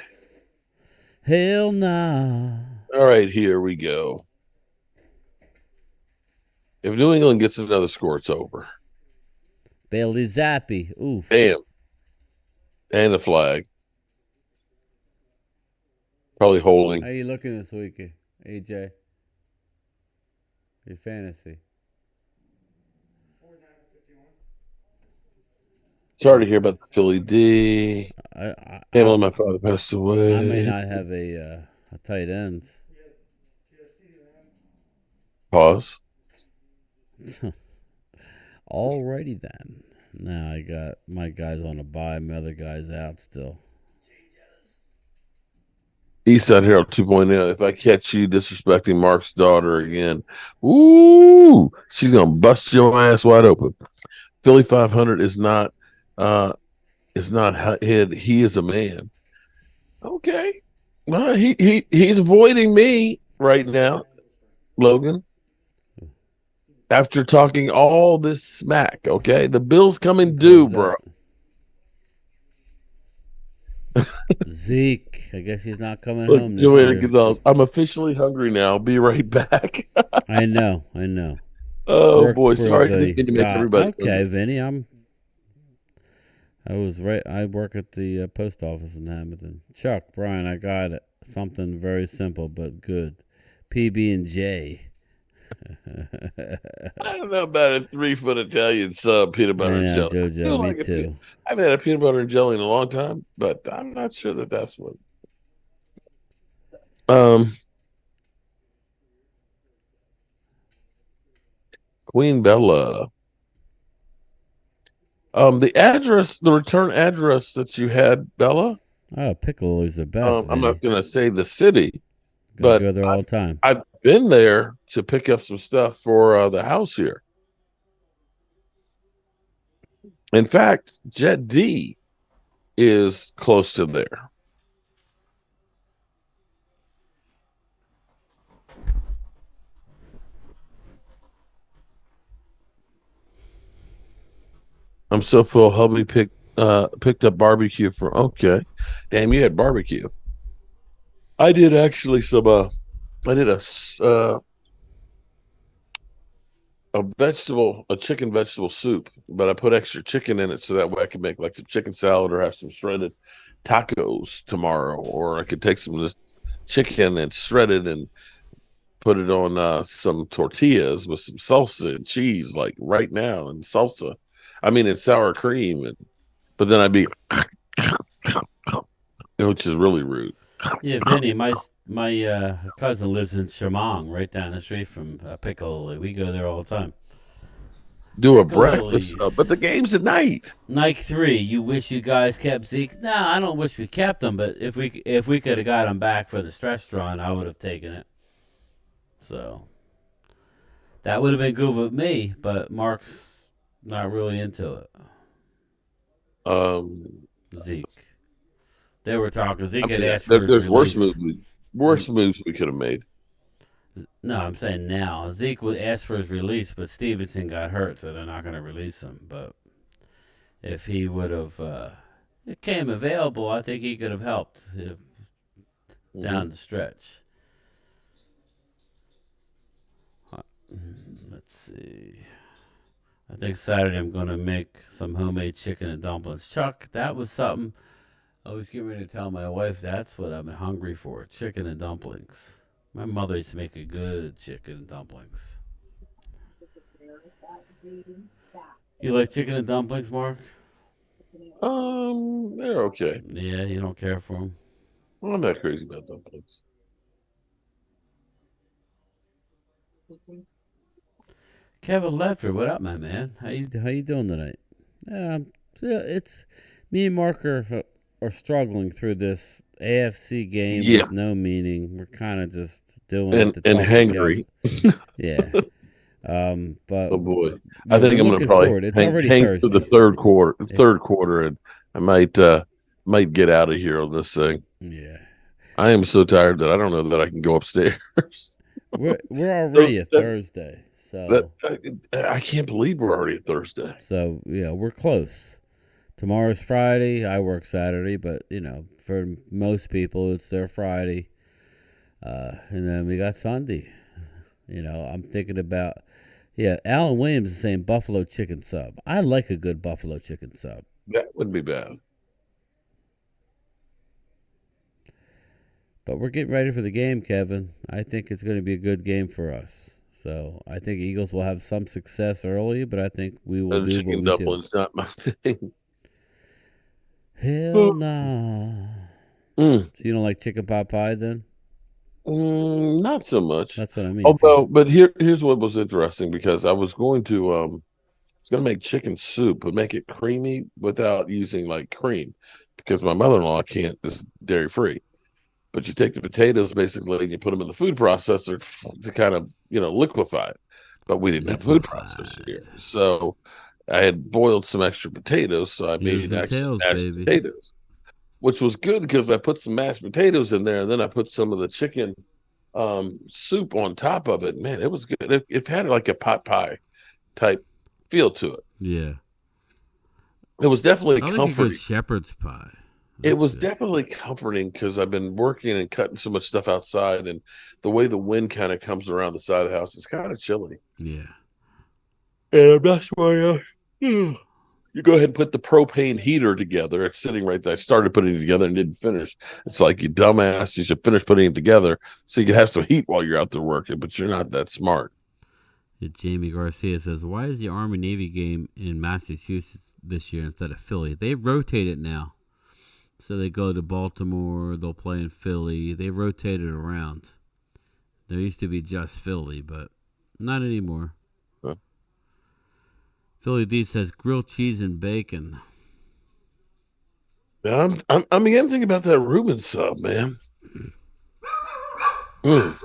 Hell nah. All right, here we go. If New England gets another score, it's over. Bailey Zappi. Oof. Damn. And a flag. Probably holding. How you looking this week, AJ? Your fantasy. Sorry to hear about the Philly D. My father passed away. I may not have a tight end. Pause. Alrighty then. Now I got my guys on a bye. My other guy's out still. Eastside Herald 2.0. If I catch you disrespecting Mark's daughter again, ooh, she's gonna bust your ass wide open. Philly 500 is not head. He is a man. Okay, well, he's avoiding me right now, Logan. After talking all this smack, okay? The bill's coming due, bro. Zeke, I guess he's not coming home this year. I'm officially hungry now. I'll be right back. I know. Oh, boy. Sorry to make everybody. Okay, Vinny, I was right. I work at the post office in Hamilton. Chuck, Brian, I got it. Something very simple but good. PB&J. I don't know about a 3-foot Italian sub peanut butter and jelly. JoJo, me too. I haven't had a peanut butter and jelly in a long time, but I'm not sure that that's what. Queen Bella. The return address that you had, Bella. Oh, Piccolo is the best. I'm not going to say the city, but go there all the time. I've been there to pick up some stuff for the house here. In fact, Jet D is close to there. I'm so full. Hubby picked up barbecue for. Okay, damn, you had barbecue. I did actually some. I did a chicken vegetable soup, but I put extra chicken in it so that way I could make like some chicken salad or have some shredded tacos tomorrow, or I could take some of this chicken and shred it and put it on some tortillas with some salsa and cheese, like right now, and salsa. I mean, it's sour cream, but then I'd be, which is really rude. Yeah, Vinny, my cousin lives in Shamong, right down the street from Piccolo. We go there all the time. Do a breakfast, but the game's at night. Night 3. You wish you guys kept Zeke? No, I don't wish we kept him, but if we could have got him back for the stretch run, I would have taken it. So that would have been good with me, but Mark's not really into it. Zeke. They were talking. Zeke had asked for there's worse moves we could have made. No, I'm saying now. Zeke would ask for his release, but Stevenson got hurt, so they're not going to release him. But if he would have came available, I think he could have helped down the stretch. Let's see. I think Saturday I'm going to make some homemade chicken and dumplings. Chuck, that was something I was getting ready to tell my wife. That's what I'm hungry for, chicken and dumplings. My mother used to make a good chicken and dumplings. You like chicken and dumplings, Mark? They're okay. Yeah, you don't care for them? Well, I'm not crazy about dumplings. Kevin Ledford, what up, my man? How you doing tonight? It's me and Mark are struggling through this AFC game with no meaning. We're kind of just doing and hangry. Yeah. But oh boy, I think I'm going to probably hang through the third quarter, and I might get out of here on this thing. Yeah. I am so tired that I don't know that I can go upstairs. We're already a Thursday. So I can't believe we're already at Thursday. So yeah, we're close. Tomorrow's Friday. I work Saturday, but for most people, it's their Friday. And then we got Sunday. I'm thinking about Alan Williams is saying buffalo chicken sub. I like a good buffalo chicken sub. That wouldn't be bad. But we're getting ready for the game, Kevin. I think it's going to be a good game for us. So I think Eagles will have some success early, but I think we will do chicken what we dumplings not my thing. Hell nah. So you don't like chicken pot pie then? Not so much. That's what I mean. But here's what was interesting, because I was going to make chicken soup, but make it creamy without using like cream, because my mother-in-law is dairy free. But you take the potatoes basically and you put them in the food processor to kind of, liquefy it. But we didn't have food processor here. So I had boiled some extra potatoes. So I made actually mashed potatoes, which was good because I put some mashed potatoes in there. And then I put some of the chicken soup on top of it. Man, it was good. It had like a pot pie type feel to it. Yeah. It was definitely comforting. Like a good shepherd's pie. It was definitely comforting because I've been working and cutting so much stuff outside, and the way the wind kind of comes around the side of the house, it's kind of chilly. Yeah. And that's why you go ahead and put the propane heater together. It's sitting right there. I started putting it together and didn't finish. It's like, you dumbass, you should finish putting it together so you can have some heat while you're out there working, but you're not that smart. Jamie Garcia says, why is the Army-Navy game in Massachusetts this year instead of Philly? They rotate it now. So they go to Baltimore, they'll play in Philly. They rotate it around. There used to be just Philly, but not anymore. Huh. Philly D says, grilled cheese and bacon. I'm beginning to think about that Reuben sub, man. Mm.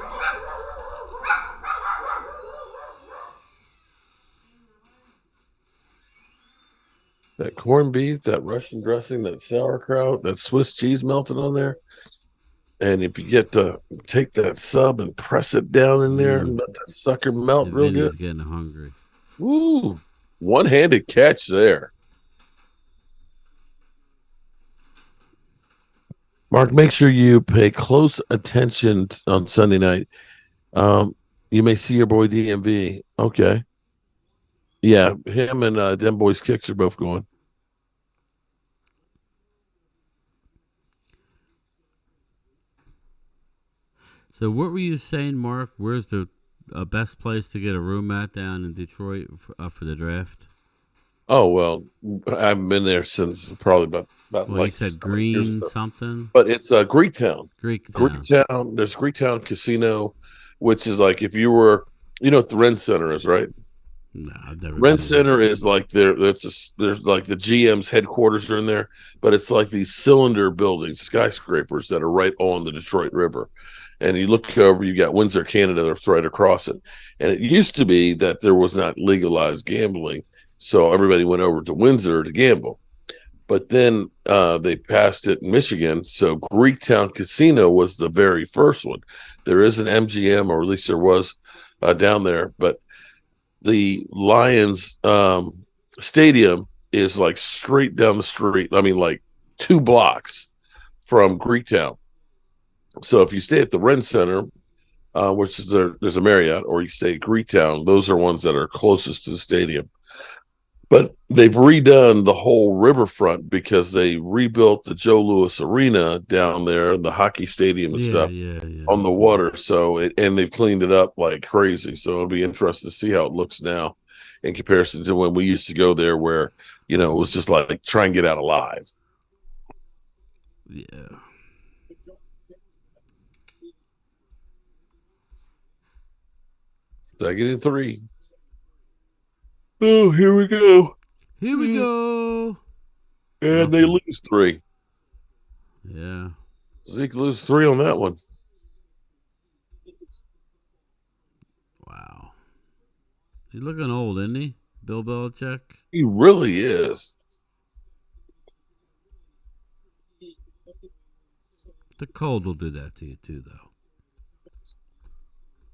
That corned beef, that Russian dressing, that sauerkraut, that Swiss cheese melted on there. And if you get to take that sub and press it down in there and let that sucker melt real Vinny's good. getting hungry. Ooh, one-handed catch there. Mark, make sure you pay close attention on Sunday night. You may see your boy DMV. Okay. Yeah, him and Dem Boys Kicks are both going. So what were you saying, Mark? Where's the best place to get a room at down in Detroit for the draft? Oh, well, I haven't been there since probably about Well, like you said 7 years Green ago. something? But it's Greektown. Greektown. Greektown. There's Greektown Casino, which is like if you were, you know what the Ren Center is, right? No, I've never Ren been Center is like there's like the GM's headquarters are in there, but it's like these cylinder buildings, skyscrapers that are right on the Detroit River. And you look over, you got Windsor, Canada, that's right across it. And it used to be that there was not legalized gambling, so everybody went over to Windsor to gamble. But then they passed it in Michigan, so Greektown Casino was the very first one. There is an MGM, or at least there was down there, but the Lions stadium is like straight down the street. I mean, like 2 blocks from Greektown. So if you stay at the Ren Center, which is there's a Marriott, or you stay at Greektown, those are ones that are closest to the stadium. But they've redone the whole riverfront because they rebuilt the Joe Louis Arena down there, the hockey stadium and stuff on the water. So, and they've cleaned it up like crazy. So it'll be interesting to see how it looks now in comparison to when we used to go there, where, you know, it was just like try and get out alive. Yeah. Second and 3. Oh, here we go. Here we go. And they lose 3. Yeah. Zeke loses 3 on that one. Wow. He's looking old, isn't he? Bill Belichick? He really is. The cold will do that to you, too, though.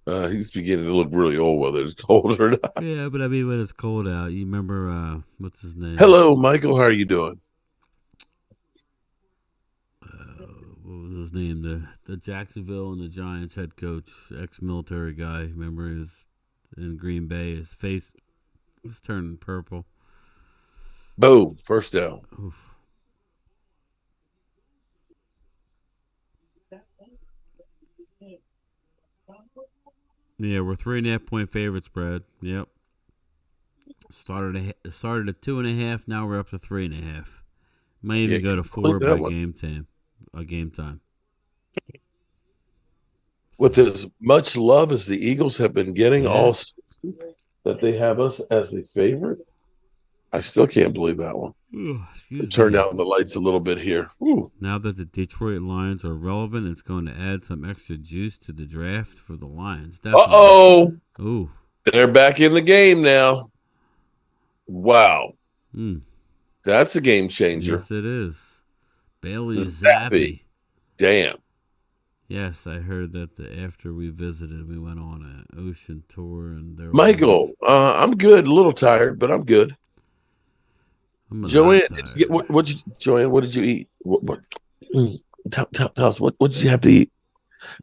He's beginning to look really old, whether it's cold or not. Yeah, but I mean, when it's cold out, you remember, what's his name? Hello, Michael. How are you doing? What was his name? The Jacksonville and the Giants head coach, ex-military guy. Remember, his in Green Bay, his face was turning purple. Boom. First down. Oof. Yeah, we're 3.5-point favorites, Brad. Yep. Started at 2.5. Now we're up to 3.5. Might even go to 4 by game time. With as much love as the Eagles have been getting all season, that they have us as a favorite, I still can't believe that one. Turn down the lights a little bit here. Ooh. Now that the Detroit Lions are relevant, it's going to add some extra juice to the draft for the Lions. Uh-oh. Ooh. They're back in the game now. Wow. That's a game changer. Yes, it is. Bailey Zappi. Damn. Yes, I heard that after we visited, we went on an ocean tour. And there Michael, I'm good. A little tired, but I'm good. Joanne, Joanne, what did you eat? Tell us, what did you have to eat?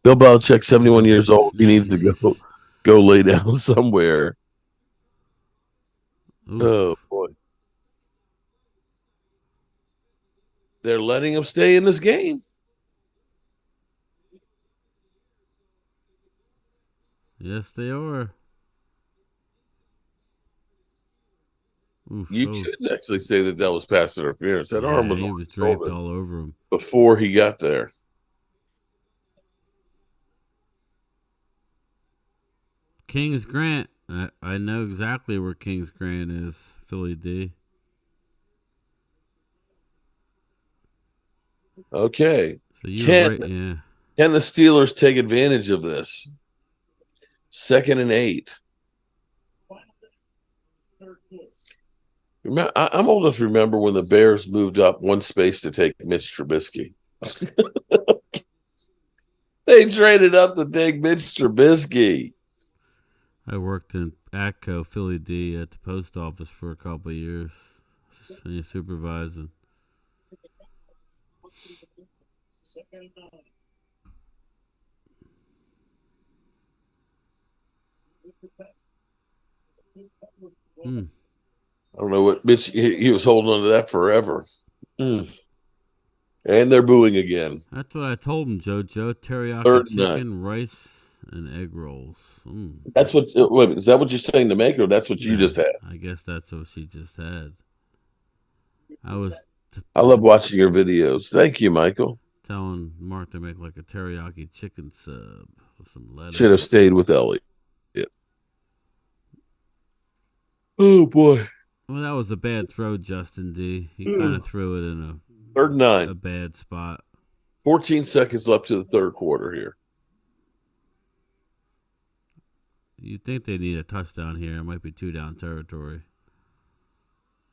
Bill Belichick, 71 years old. He needs to go lay down somewhere. Oof. Oh, boy. They're letting him stay in this game. Yes, they are. Oof, You couldn't actually say that was pass interference. That arm was he on was his draped shoulder all over him. before he got there. Kings Grant. I know exactly where Kings Grant is, Philly D. Okay. So you were right, yeah. Can the Steelers take advantage of this? 2nd and 8. I'm old enough to remember when the Bears moved up one space to take Mitch Trubisky. They traded up to take Mitch Trubisky. I worked in ATCO, Philly D, at the post office for a couple of years, supervising. I don't know what Mitch. He was holding on to that forever. And they're booing again. That's what I told him, JoJo. Teriyaki 3rd and chicken, rice, and egg rolls. That's what. Wait, is that what you're saying to make, or that's what you just had? I guess that's what she just had. I love watching your videos. Thank you, Michael. Telling Mark to make like a teriyaki chicken sub with some lettuce. Should have stayed with Elliot. Oh boy. Well, that was a bad throw, Justin D. He kind of threw it in 3rd and 9. A bad spot. 14 seconds left to the 3rd quarter here. You'd think they need a touchdown here. It might be 2-down territory.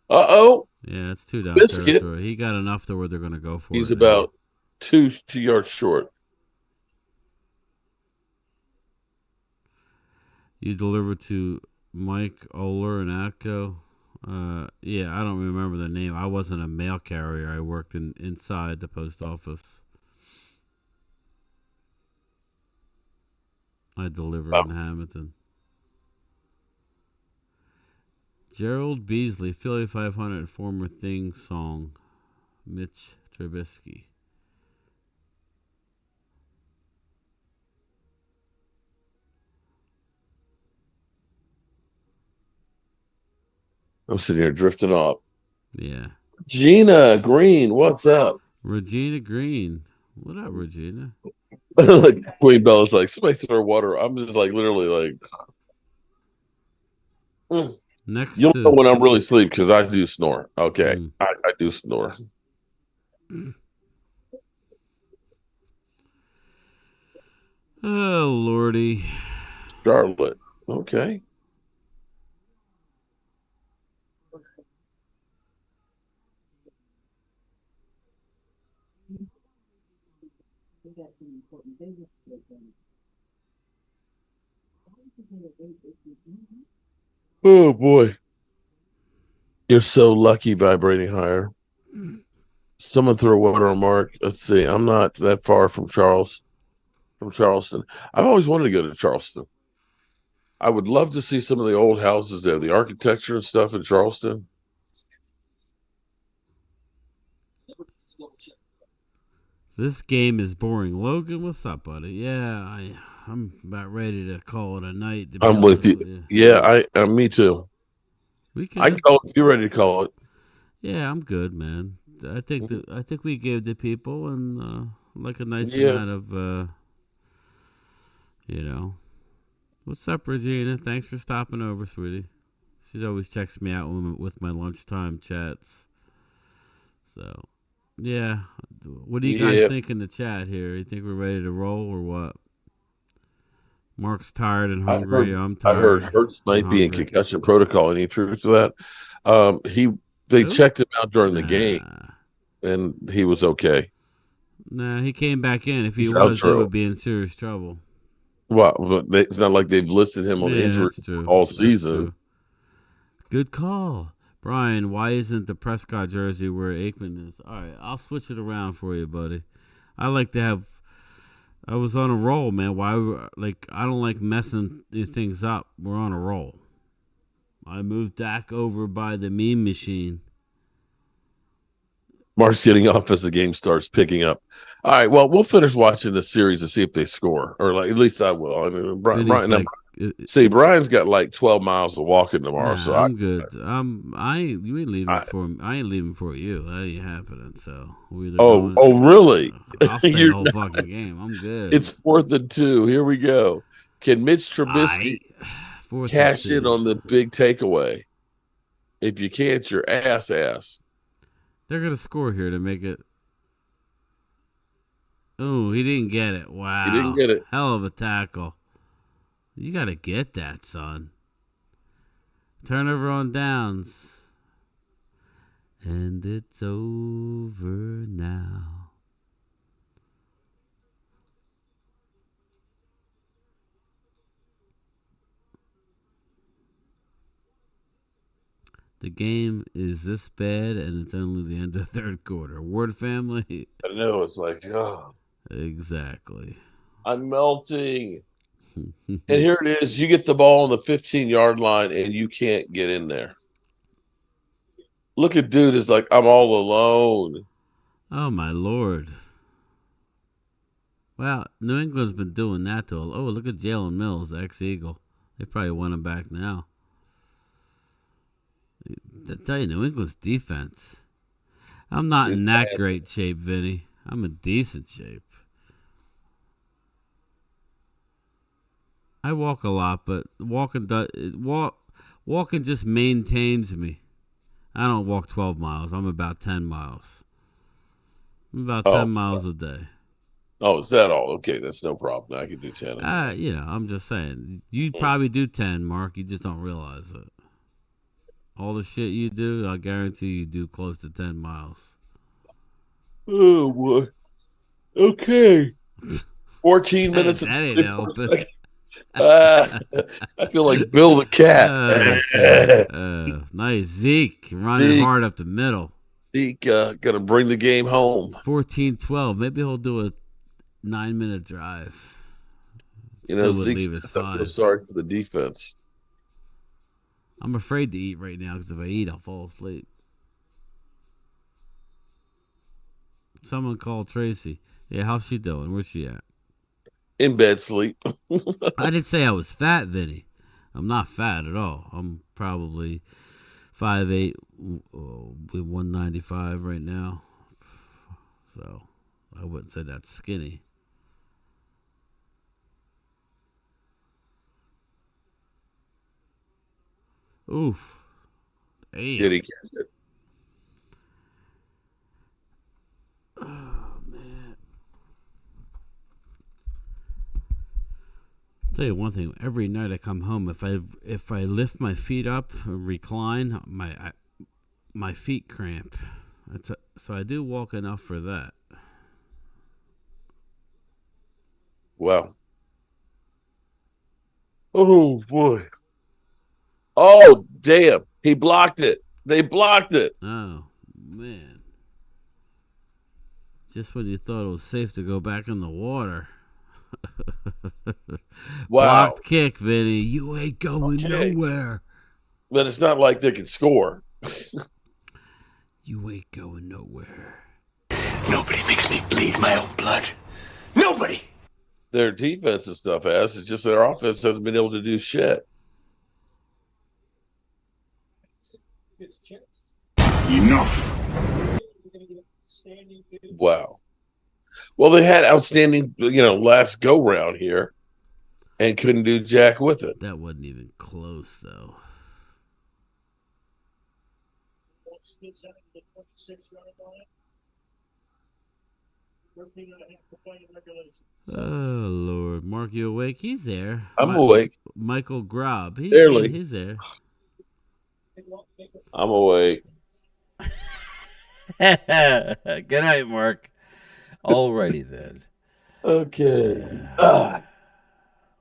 Uh-oh. Yeah, it's 2-down territory. He got enough to where they're going to go for it. He's about 2 yards short. You deliver to Mike Oler and Atco. Yeah, I don't remember the name. I wasn't a mail carrier. I worked inside the post office. I delivered in Hamilton. Gerald Beasley, Philly 500, former Thing song. Mitch Trubisky. I'm sitting here drifting off. Yeah. Gina Green, what's up? Regina Green. What up, Regina? Like Queen Bella's like, somebody throw water. I'm just like literally like Next you'll know when I'm really asleep because I do snore. Okay. I do snore. Oh Lordy. Charlotte. Okay. Oh boy. You're so lucky vibrating higher. Someone throw water on Mark. Let's see. I'm not that far from Charleston. I've always wanted to go to Charleston. I would love to see some of the old houses there, the architecture and stuff in Charleston. This game is boring. Logan, what's up, buddy? Yeah, I'm about ready to call it a night. I'm with you. Yeah, me too. I can call it if you're ready to call it. Yeah, I'm good, man. I think we gave the people and like a nice amount of What's up, Regina? Thanks for stopping over, sweetie. She's always checks me out with my lunchtime chats. So, yeah. What do you guys think in the chat here? You think we're ready to roll or what? Mark's tired and hungry. I'm tired. I heard Hurts might be in concussion protocol. Any truth to that? They checked him out during the game, and he was okay. Nah, he came back in. If he was, they would be in serious trouble. Well, it's not like they've listed him on injury all season. Good call. Brian, why isn't the Prescott jersey where Aikman is? All right, I'll switch it around for you, buddy. I like to have... I was on a roll, man. I don't like messing things up. We're on a roll. I moved Dak over by the meme machine. Mark's getting off as the game starts picking up. All right, well, we'll finish watching the series to see if they score, or at least I will. I mean, Brian, See, Brian's got like 12 miles of walking tomorrow, Nah, so I'm good. You ain't leaving I ain't leaving for you. That ain't happening. So we either going. Oh, really? I'll stay the whole fucking game. I'm good. It's 4th and 2. Here we go. Can Mitch Trubisky cash in on the big takeaway? If you can't, your ass. They're gonna score here to make it. Oh, he didn't get it. Wow, He didn't get it. Hell of a tackle. You gotta get that, son. Turnover on downs. And it's over now. The game is this bad, and it's only the end of third quarter. Ward family. I know. It's like, oh. Exactly. I'm melting. And here it is. You get the ball on the 15-yard line, and you can't get in there. Look at dude. It's like, I'm all alone. Oh, my Lord. Well, New England's been doing that to him. Oh, look at Jalen Mills, ex-Eagle. They probably want him back now. I tell you, New England's defense. I'm not in that great shape, Vinny. I'm in decent shape. I walk a lot, but walking just maintains me. I don't walk 12 miles. I'm about 10 miles. I'm about 10 miles a day. Oh, is that all? Okay, that's no problem. I can do 10. I'm just saying. You probably do 10, Mark. You just don't realize it. All the shit you do, I guarantee you do close to 10 miles. Oh, boy. Okay. 14 minutes that and ain't 24 helping. seconds. I feel like Bill the Cat. Nice. Zeke running hard up the middle. Zeke going to bring the game home. 14-12. Maybe he'll do a 9-minute drive. Zeke's I feel sorry for the defense. I'm afraid to eat right now because if I eat, I'll fall asleep. Someone call Tracy. Yeah, how's she doing? Where's she at? In bed sleep. I didn't say I was fat, Vinny. I'm not fat at all. I'm probably 5'8", 195 right now. So I wouldn't say that's skinny. Oof. Damn. Did he catch it? Oh, man. I'll tell you one thing. Every night I come home, if I lift my feet up and recline, my feet cramp. So I do walk enough for that. Wow. Oh, boy. Oh, damn. He blocked it. They blocked it. Oh, man. Just when you thought it was safe to go back in the water. Wow. Blocked kick, Vinny. You ain't going nowhere. But it's not like they can score. You ain't going nowhere. Nobody makes me bleed my own blood. Nobody. Their defense and stuff has. It's just their offense hasn't been able to do shit. Enough. Wow. Well, they had outstanding, last go round here and couldn't do jack with it. That wasn't even close, though. Oh, Lord. Mark, you awake? He's there. I'm awake. Michael Grob. Barely. He's there. I'm awake. Good night, Mark. Alrighty then. Okay.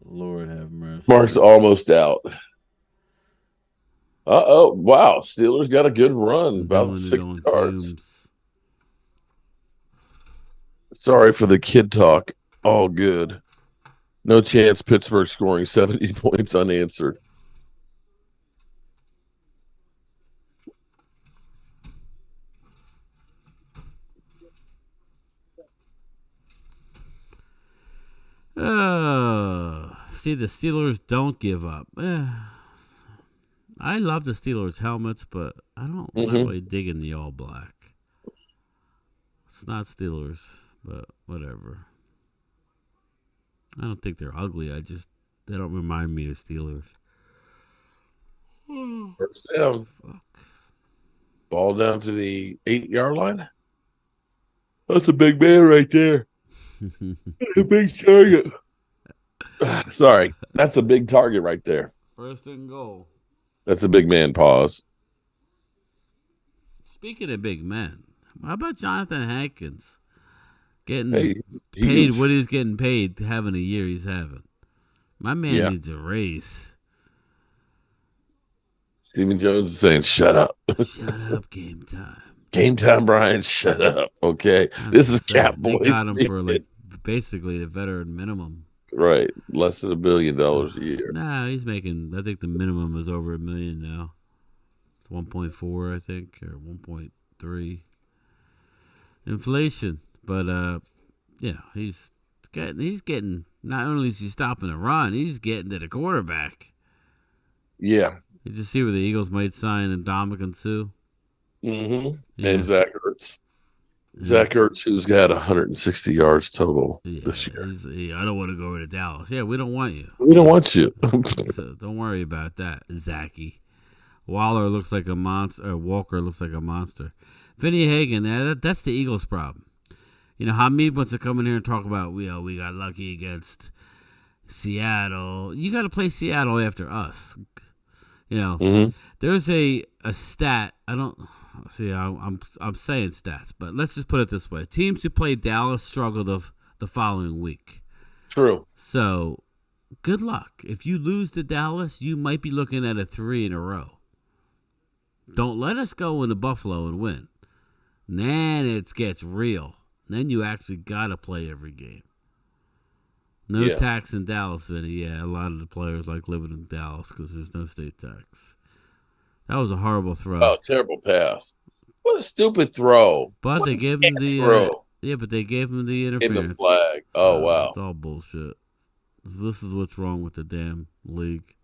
Lord have mercy. Mark's almost out. Uh-oh. Wow. Steelers got a good run. About 6 yards. Sorry for the kid talk. All good. No chance Pittsburgh scoring 70 points unanswered. See, the Steelers don't give up. I love the Steelers helmets, but I don't really dig in the all black. It's not Steelers, but whatever. I don't think they're ugly. They don't remind me of Steelers. First down. Fuck. Ball down to the 8-yard line. That's a big man right there. A big target. Sorry, that's a big target right there. First and goal. That's a big man. Pause. Speaking of big men, how about Jonathan Hankins getting Hey, paid what he's getting paid, having a year he's having? My man needs a raise. Stephen Jones is saying, "Shut up, Shut up, game time." Game time, Brian. Shut up. Okay, this is Cowboys. They got him for basically the veteran minimum. Right, less than $1 billion a year. Nah, he's making. I think the minimum is over $1 million now. It's 1.4, I think, or 1.3. Inflation, but he's getting. Not only is he stopping the run, he's getting to the quarterback. Yeah. Did you see where the Eagles might sign and Dominik and Sue? Mm-hmm. Yeah. And Zach Ertz. Zach Ertz, who's got 160 yards total this year. I don't want to go over to Dallas. Yeah, we don't want you. We don't want you. So don't worry about that, Zachy. Waller looks like a monster. Walker looks like a monster. Vinny Hagan, that's the Eagles' problem. Hamid wants to come in here and talk about we got lucky against Seattle. You got to play Seattle after us. There's a stat. I don't see. I'm saying stats, but let's just put it this way: teams who played Dallas struggled the following week. True. So, good luck. If you lose to Dallas, you might be looking at a 3 in a row. Don't let us go into Buffalo and win. Then it gets real. Then you actually got to play every game. No tax in Dallas, Vinny. Yeah, a lot of the players like living in Dallas because there's no state tax. That was a horrible throw. Oh, terrible pass. What a stupid throw. But they gave him the but they gave him the interference. In the flag. Oh, wow. It's all bullshit. This is what's wrong with the damn league.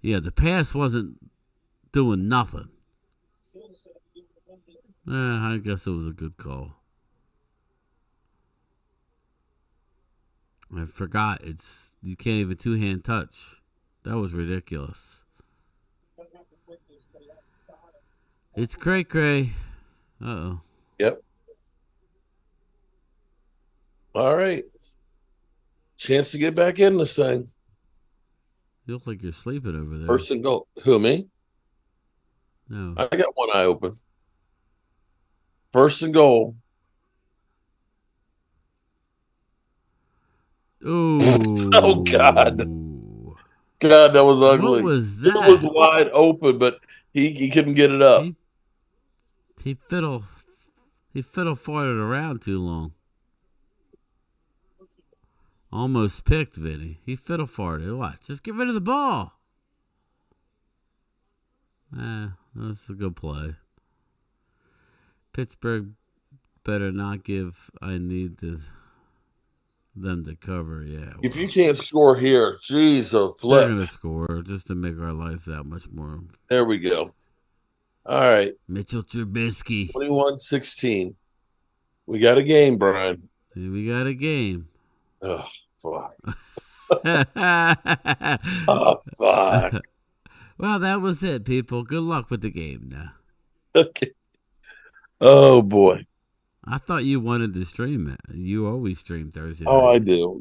Yeah, the pass wasn't doing nothing. I guess it was a good call. I forgot you can't even 2-hand touch. That was ridiculous. It's cray. Uh-oh. Yep. All right. Chance to get back in this thing. You look like you're sleeping over there. First and goal. Who, me? No. I got one eye open. First and goal. Ooh. Oh, God. God, that was ugly. What was that? It was wide open, but he couldn't get it up. He fiddle farted around too long. Almost picked, Vinny. He fiddle farted. Watch. Just get rid of the ball. That's a good play. Pittsburgh better not give. I need them to cover. Yeah. If you can't score here, geez, a flip. They're going to score just to make our life that much more. There we go. All right. Mitchell Trubisky. 21-16. We got a game, Brian. We got a game. Oh, fuck. Oh, fuck. Well, that was it, people. Good luck with the game now. Okay. Oh, boy. I thought you wanted to stream it. You always stream Thursday night. Oh, I do.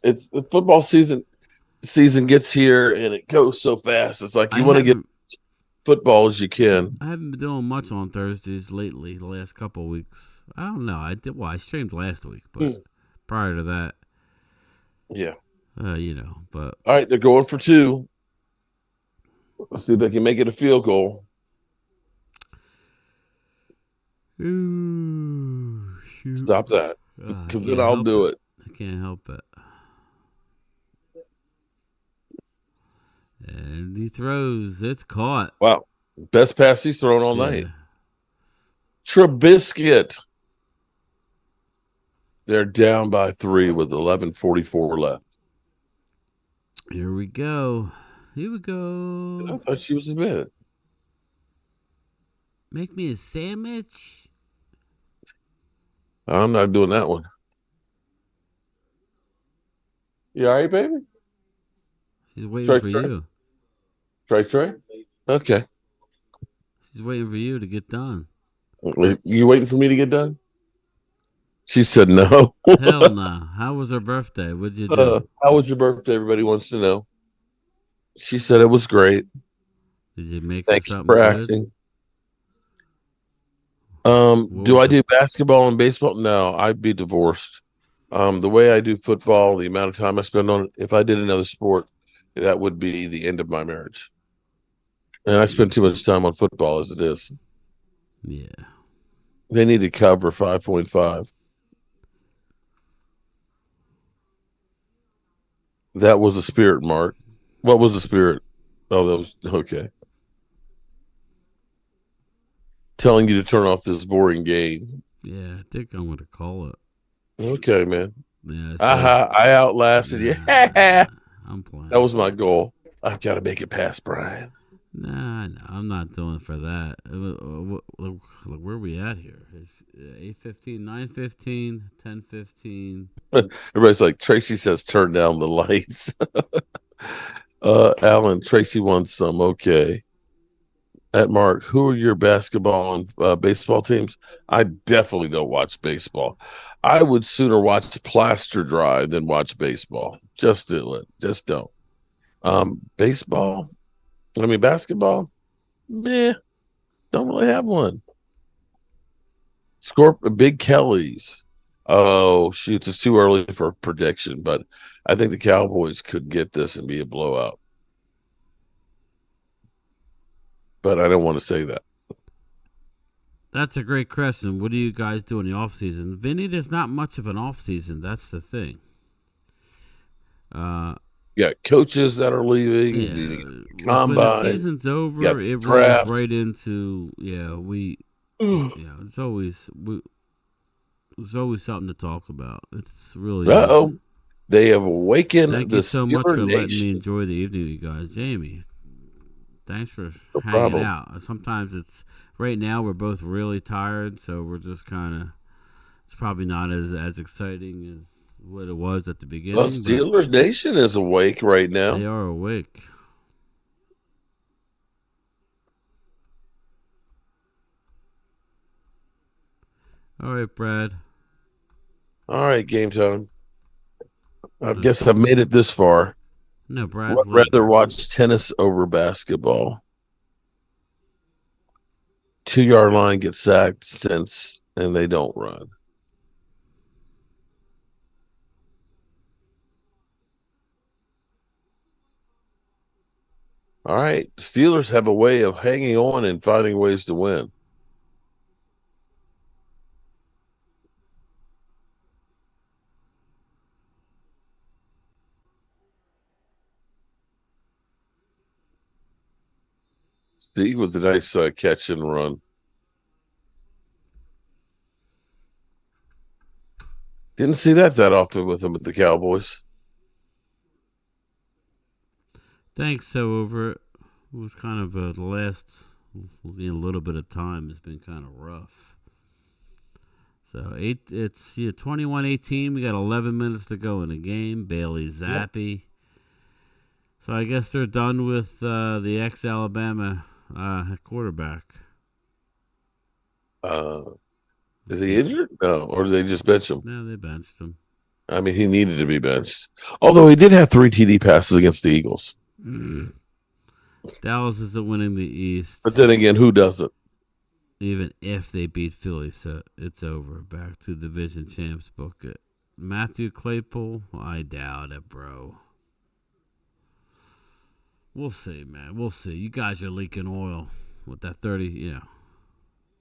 It's the football season gets here and it goes so fast. It's like you want to get football as you can. I haven't been doing much on Thursdays lately, the last couple of weeks. I don't know. I streamed last week, but prior to that. Yeah. But. All right, they're going for 2. Let's see if they can make it a field goal. Ooh, shoot. Stop that. Because then I'll do it. I can't help it. And he throws. It's caught. Wow. Best pass he's thrown all night. Trubisky. They're down by 3 with 11:44 left. Here we go. I thought she was a bit. Make me a sandwich. I'm not doing that one. You all right, baby? She's waiting for you. Trey? Okay. She's waiting for you to get done. You waiting for me to get done? She said no. Hell no. How was her birthday? What'd you do? How was your birthday? Everybody wants to know. She said it was great. Did you make her Thank you something for good? acting. Do I do basketball and baseball? No, I'd be divorced. The way I do football, the amount of time I spend on it, if I did another sport, that would be the end of my marriage. And I spend too much time on football as it is. Yeah. They need to cover 5.5. That was a spirit, Mark. What was the spirit? Oh, that was okay. Telling you to turn off this boring game. Yeah, I think I'm going to call it. Okay, man. Yeah. I outlasted you. I'm playing. That was my goal. I've got to make it past Brian. Nah, no, I'm not doing for that. Look, where are we at here? 8:15, 9:15, 10:15. Everybody's like, Tracy says turn down the lights. Alan, Tracy wants some. Okay. At Mark, who are your basketball and baseball teams? I definitely don't watch baseball. I would sooner watch Plaster Dry than watch baseball. Just don't. Basketball, meh, don't really have one. Big Kelly's. Oh, shoot, it's too early for prediction, but I think the Cowboys could get this and be a blowout. But I don't want to say that. That's a great question. What do you guys do in the off season? Vinny, there's not much of an off season. That's the thing. Yeah, coaches that are leaving. Yeah, Combine. when the season's over, it rolls right into It's always something to talk about. It's really. They have awakened. Thank you so much for letting me enjoy the evening, you guys. Jamie, thanks for hanging out. Sometimes it's right now we're both really tired, so we're just kind of. It's probably not as exciting as what it was at the beginning. Well, Steelers Nation is awake right now. They are awake. All right, Brad. All right, game time. I guess I've made it this far. No, Brad's I'd rather watch tennis over basketball. 2-yard line gets sacked and they don't run. All right. Steelers have a way of hanging on and finding ways to win. Steve with a nice catch and run. Didn't see that often with him at the Cowboys. Thanks. So over it was kind of the last little bit of time has been kind of rough. So it's 21-18. We got 11 minutes to go in the game. Bailey Zappi. Yep. So I guess they're done with the ex-Alabama quarterback. Is he injured? No, or did they just bench him? No, they benched him. I mean, he needed to be benched. Although he did have 3 TD passes against the Eagles. Dallas isn't winning the East. But then again, who doesn't? Even if they beat Philly, so it's over. Back to division champs. Book it. Matthew Claypool, I doubt it, bro. We'll see, man. We'll see. You guys are leaking oil with that 30, yeah.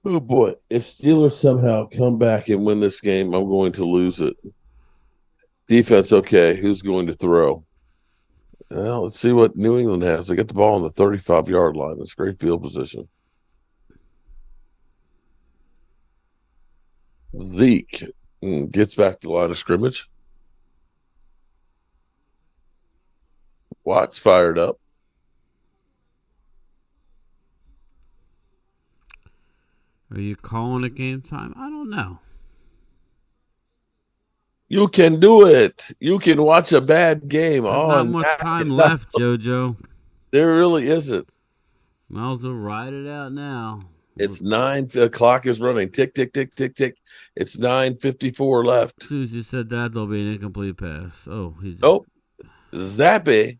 Oh, boy. If Steelers somehow come back and win this game, I'm going to lose it. Defense, okay. Who's going to throw? Well, let's see what New England has. They get the ball on the 35-yard line. It's great field position. Zeke. Gets back to the line of scrimmage. Watt's fired up. Are you calling it game time? I don't know. You can do it. You can watch a bad game. There's not much time left, JoJo. There really isn't. Might as well ride it out now. It's 9. The clock is running. Tick, tick, tick, tick, tick. It's 9:54 left. As soon as you said that, there'll be an incomplete pass. Oh, he's. Oh, Zappy.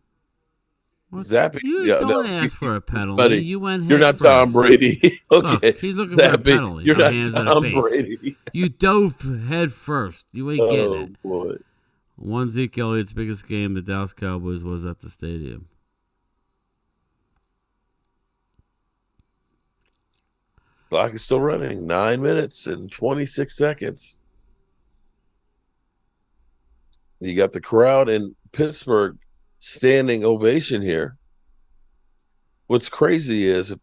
What? Zappy. You don't ask for a penalty. Buddy, You went head you're not first. Tom Brady. Okay. Look, he's looking for a Zappy, penalty. you're not Hands in the Tom face. Brady. You dove head first. You ain't getting it. Oh, boy. One Zeke Elliott's biggest game, the Dallas Cowboys, was at the stadium. Clock is still running. 9 minutes and 26 seconds. You got the crowd in Pittsburgh standing ovation here. What's crazy is if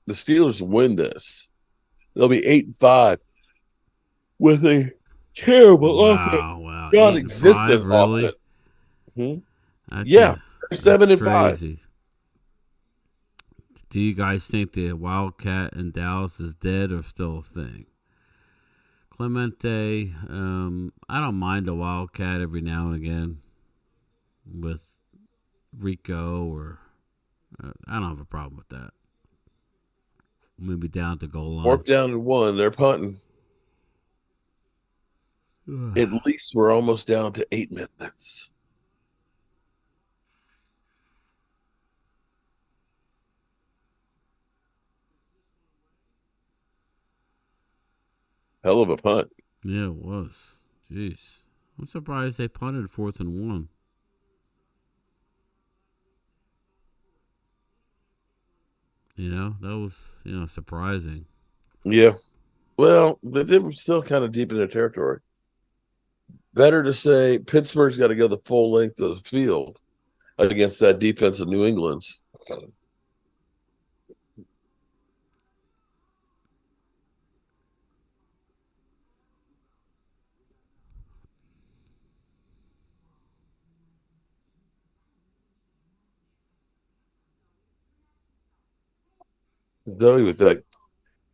the Steelers win this, they'll be 8-5 with a terrible offense. Wow. Non-existent really? offense. Yeah, they're 7-5. Crazy. Do you guys think the Wildcat in Dallas is dead or still a thing? Clemente, I don't mind the Wildcat every now and again with Rico, or I don't have a problem with that. Maybe down to goal line. 4th down and 1. They're punting. At least we're almost down to 8 minutes. Hell of a punt. Yeah, it was. Jeez. I'm surprised they punted 4th and 1. You know, that was, surprising. Yeah. Well, but they were still kind of deep in their territory. Better to say Pittsburgh's got to go the full length of the field against that defense of New England's. Zoe with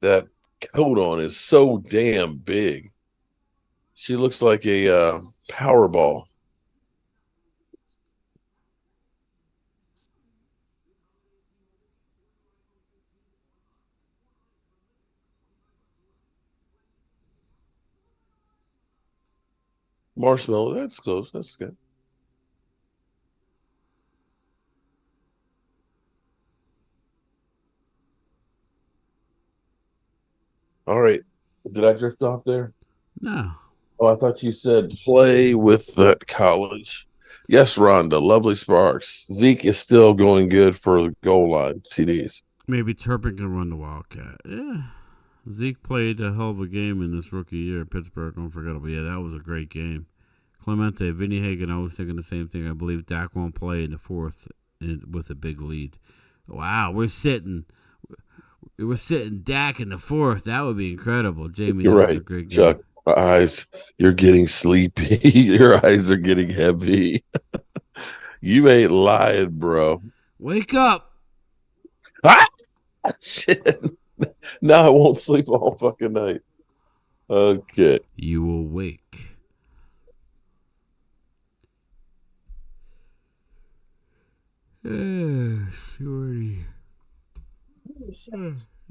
that coat on is so damn big. She looks like a Powerball. Marshmallow, that's close. That's good. All right. Did I drift off there? No. Oh, I thought you said play with that college. Yes, Rhonda. Lovely sparks. Zeke is still going good for the goal line TDs. Maybe Turpin can run the Wildcat. Yeah. Zeke played a hell of a game in this rookie year at Pittsburgh. Unforgettable. Yeah, that was a great game. Clemente, Vinny Hagan, I was thinking the same thing. I believe Dak won't play in the 4th with a big lead. Wow, we're sitting Dak in the 4th. That would be incredible. Jamie, you're right, a great game. Chuck. My eyes, you're getting sleepy. Your eyes are getting heavy. You ain't lying, bro. Wake up. Ah! Shit. Now I won't sleep all fucking night. Okay. You will wake. Shorty.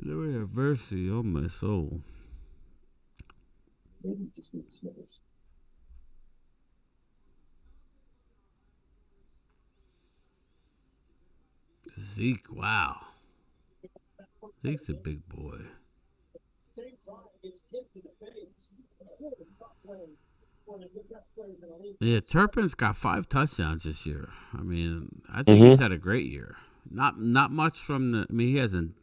Lord have mercy on my soul. Zeke, wow. Zeke's a big boy. Yeah, Turpin's got 5 touchdowns this year. I mean, I think he's had a great year. Not much from the. I mean, he hasn't.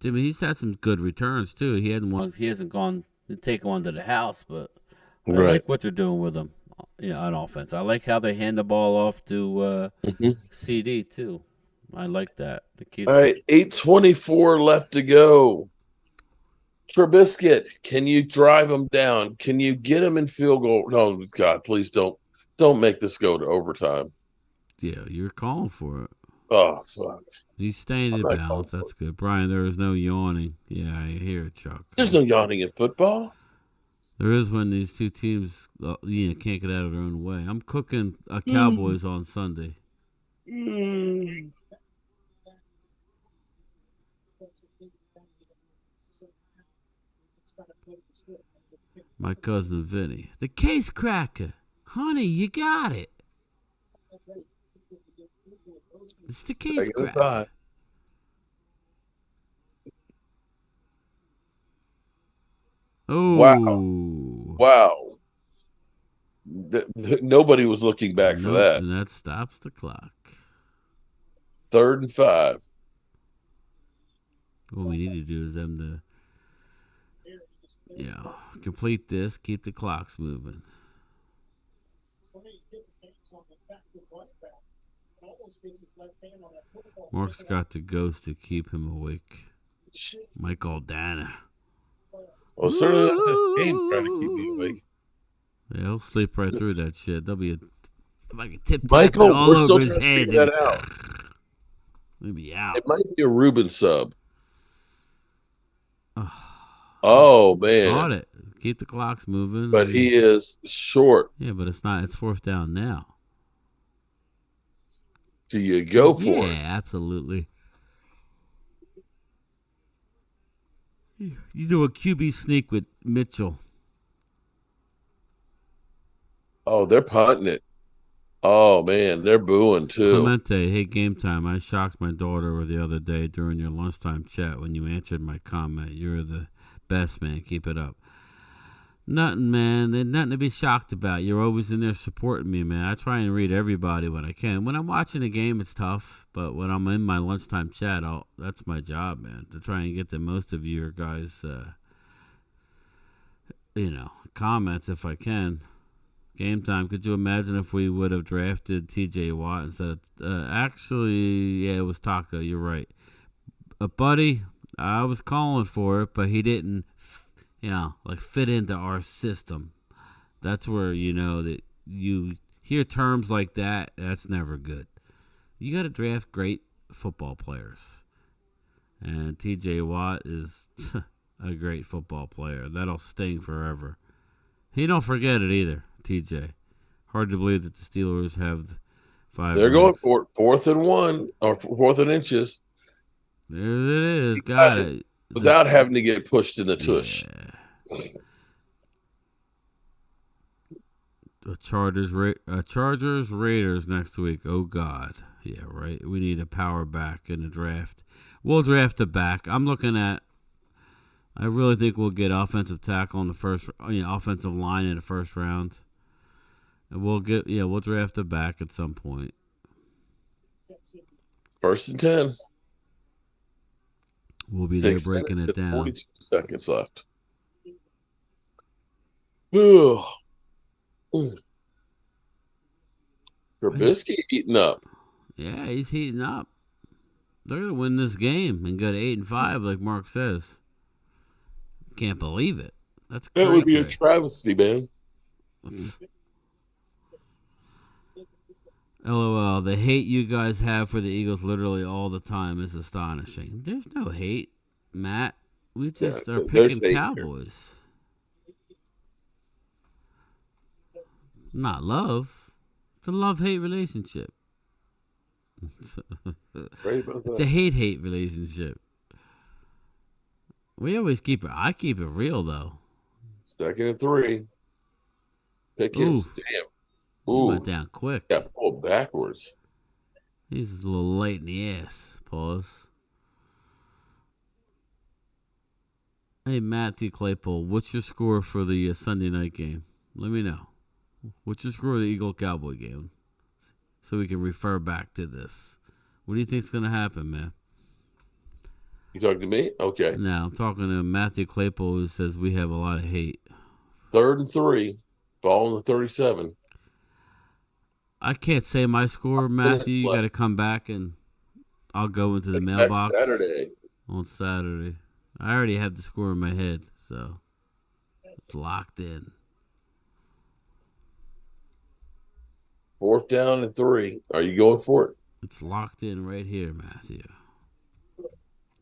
I mean, he's had some good returns too. He hasn't gone and taken one to the house, but I like what they're doing with him. On offense, I like how they hand the ball off to CD too. I like that. All right, 8:24 left to go. Trubisky, can you drive them down? Can you get them in field goal? No, God, please don't make this go to overtime. Yeah, you're calling for it. Oh, fuck. He's staying in balance. That's good. Brian, there is no yawning. Yeah, I hear it, Chuck. There's no yawning in football. There is when these two teams can't get out of their own way. I'm cooking Cowboys on Sunday. My cousin Vinny. The case cracker. Honey, you got it. It's the case cracker. Oh. Wow. Nobody was looking back for that. And that stops the clock. 3rd and 5. What we need to do is them to, complete this, keep the clocks moving. Mark's got the ghost to keep him awake. Michael Dana. Well, certainly not this game trying to keep me awake. Yeah, he'll sleep right through that shit. There'll be a tip Michael, all over his head. That out. He'll be out. It might be a Reuben sub. Oh, man. Got it. Keep the clocks moving. But he is short. Yeah, but it's not. It's 4th down now. Do you go for it? Yeah, absolutely. You do a QB sneak with Mitchell. Oh, they're punting it. Oh, man, they're booing, too. Clemente, hey, game time. I shocked my daughter the other day during your lunchtime chat when you answered my comment. You're the best, man. Keep it up. Nothing, man. There's nothing to be shocked about. You're always in there supporting me, man. I try and read everybody when I can. When I'm watching a game, it's tough. But when I'm in my lunchtime chat, that's my job, man, to try and get the most of your guys' comments if I can. Game time. Could you imagine if we would have drafted T.J. Watt instead of actually, yeah, it was Taco. You're right. Buddy, I was calling for it, but he didn't, fit into our system. That's where you know that you hear terms like that. That's never good. You got to draft great football players. And T.J. Watt is a great football player. That'll sting forever. He don't forget it either. TJ. Hard to believe that the Steelers have 5. They're going for it. 4th and 1 or 4th and inches. There it is. Got it. Without having to get pushed in the tush. Yeah. The Chargers Raiders next week. Oh God. Yeah, right. We need a power back in the draft. We'll draft a back. I really think we'll get offensive tackle in the first, offensive line in the first round. And we'll draft a back at some point. 1st and 10. We'll be there breaking it down. 42 seconds left. Ooh. Trubisky heating up. Yeah, he's heating up. They're gonna win this game and go to 8-5, like Mark says. Can't believe it. That's crazy. That would be a travesty, man. LOL. The hate you guys have for the Eagles literally all the time is astonishing. There's no hate, Matt. We just are picking Cowboys. Not love. It's a love-hate relationship. It's a hate-hate relationship. We always keep it. I keep it real, though. 2nd and 3. Pick his. Damn. Ooh. He went down quick. Yeah, pulled backwards. He's a little late in the ass. Pause. Hey, Matthew Claypool, what's your score for the Sunday night game? Let me know. What's your score of the Eagle-Cowboy game? So we can refer back to this. What do you think's going to happen, man? You talking to me? Okay. No, I'm talking to Matthew Claypool, who says we have a lot of hate. 3rd and 3. Ball on the 37. I can't say my score, Matthew. You got to come back and I'll go into the mailbox Saturday. on Saturday. I already have the score in my head, so it's locked in. 4th down and 3. Are you going for it? It's locked in right here, Matthew.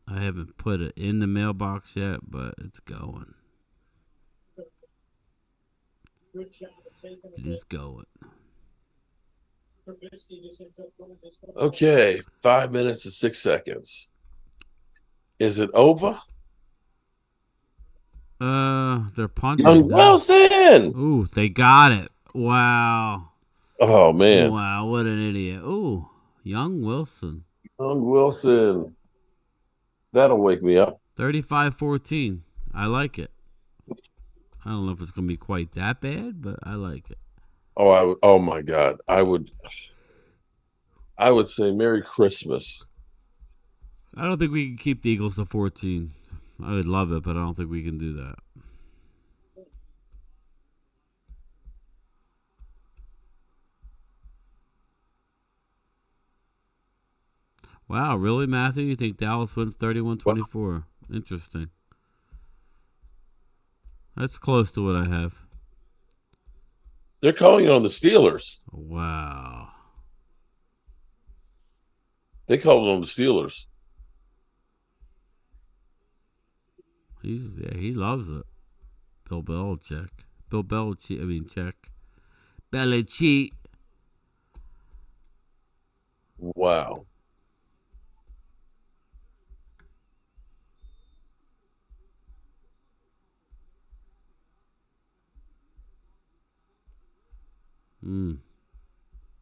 I haven't put it in the mailbox yet, but it's going. It is going. Okay, 5 minutes and 6 seconds. Is it over? They're punting. Young Wilson! Ooh, they got it. Wow. Oh, man. Wow, what an idiot. Ooh, young Wilson. Young Wilson. That'll wake me up. 35-14. I like it. I don't know if it's going to be quite that bad, but I like it. Oh my God. I would say Merry Christmas. I don't think we can keep the Eagles to 14. I would love it, but I don't think we can do that. Wow, really, Matthew? You think Dallas wins 31-24? Interesting. That's close to what I have. They're calling it on the Steelers. Wow. They called it on the Steelers. He loves it. Bill Belichick. Check. Belichick. Wow.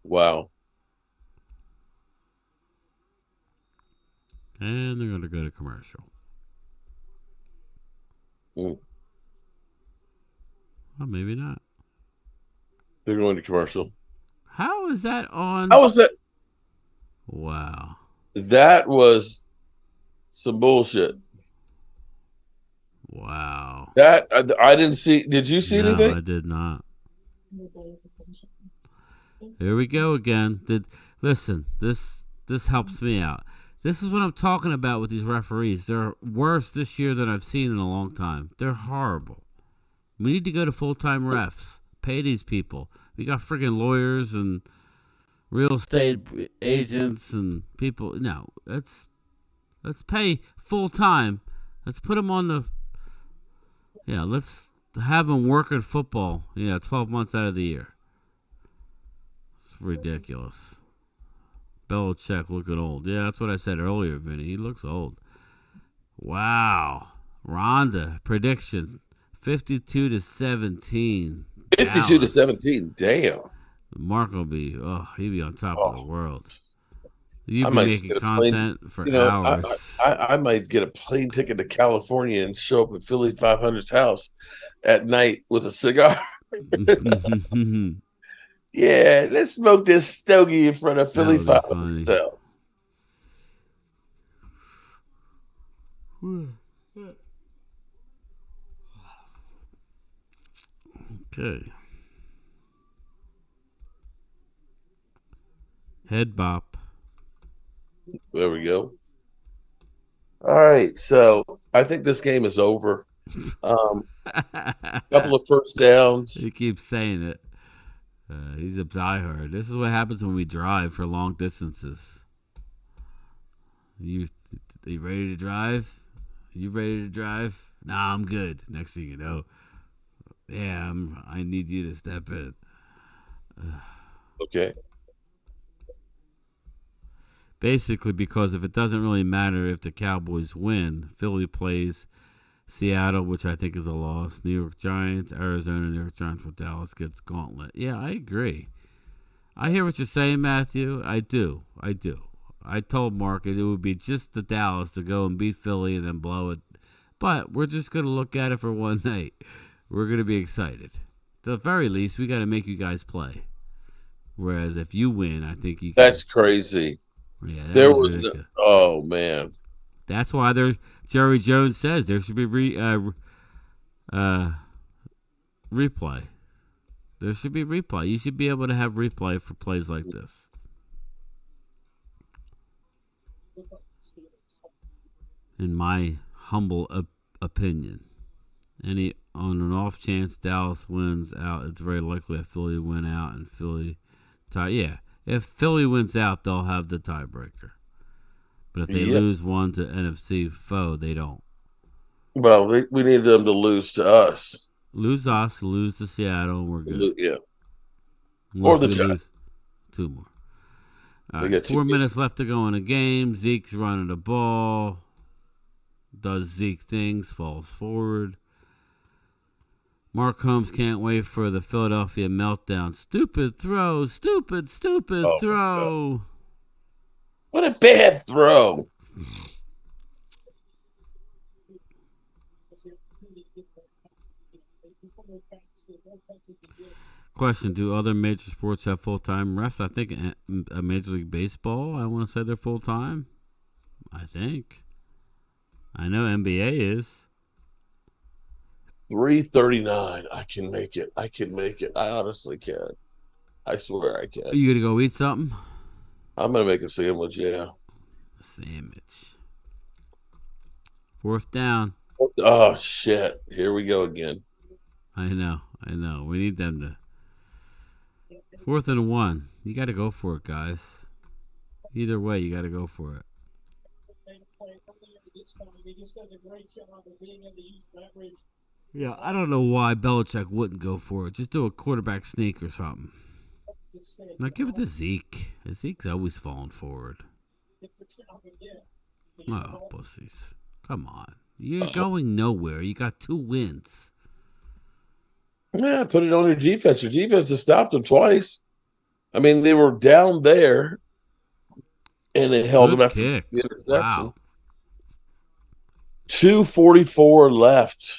Wow. And they're going to go to commercial. Well, maybe not. They're going to commercial. How is that on? How was that? Wow. That was some bullshit. Wow. That I didn't see. Did you see anything? I did not. Here we go again. Listen, this helps me out. This is what I'm talking about with these referees. They're worse this year than I've seen in a long time. They're horrible. We need to go to full-time refs. Pay these people. We got freaking lawyers and real estate agents and people. No, let's pay full-time. Let's put them on the. Yeah, let's have them work at football. 12 months out of the year. It's ridiculous. Belichick looking old. Yeah, that's what I said earlier, Vinny. He looks old. Wow. Rhonda, predictions. 52-17. 52-17. Damn. Mark will be, he'd be on top of the world. You'd be making content for hours. I might get a plane ticket to California and show up at Philly 500's house at night with a cigar. Yeah, let's smoke this stogie in front of Philly 500's house. Okay. Head bop. There we go. All right, so I think this game is over. Couple of first downs. He keeps saying it. He's a diehard. This is what happens when we drive for long distances. You ready to drive? You ready to drive? Nah, I'm good. Next thing you know, yeah, I need you to step in. Okay. Basically, because if it doesn't really matter if the Cowboys win, Philly plays Seattle, which I think is a loss. New York Giants, Arizona, New York Giants, for Dallas gets gauntlet. Yeah, I agree. I hear what you're saying, Matthew. I do. I told Mark it would be just the Dallas to go and beat Philly and then blow it. But we're just going to look at it for one night. We're going to be excited. At the very least, we got to make you guys play. Whereas if you win, I think you can. That's crazy. Yeah, there was oh, man. That's why Jerry Jones says there should be replay. There should be replay. You should be able to have replay for plays like this. In my humble opinion. On an off chance Dallas wins out, it's very likely that Philly win out and Philly tie. Yeah, if Philly wins out, they'll have the tiebreaker. But if they lose one to NFC foe, they don't. Well, we need them to lose to us. Lose us, lose to Seattle, and we're good. Yeah. Unless or the we Giants. lose 2 more. All right, 4 minutes left to go in the game. Zeke's running the ball. Does Zeke things, falls forward. Mark Holmes can't wait for the Philadelphia meltdown. Stupid throw. Stupid throw. What a bad throw. Question, do other major sports have full-time refs? I think a Major League Baseball, I want to say they're full-time. I think. I know NBA is. 3:39. I can make it. I honestly can. I swear I can. Are you going to go eat something? I'm going to make a sandwich, yeah. A sandwich. 4th down. Oh, shit. Here we go again. I know. We need them to. 4th and 1. You got to go for it, guys. Either way, you got to go for it. Yeah, I don't know why Belichick wouldn't go for it. Just do a quarterback sneak or something. Now give it to Zeke. Zeke's always falling forward. Oh, pussies. Come on. You're going nowhere. You got 2 wins. Yeah, put it on your defense. Your defense has stopped them twice. I mean, they were down there, and it held them after the interception. Wow. 2:44 left.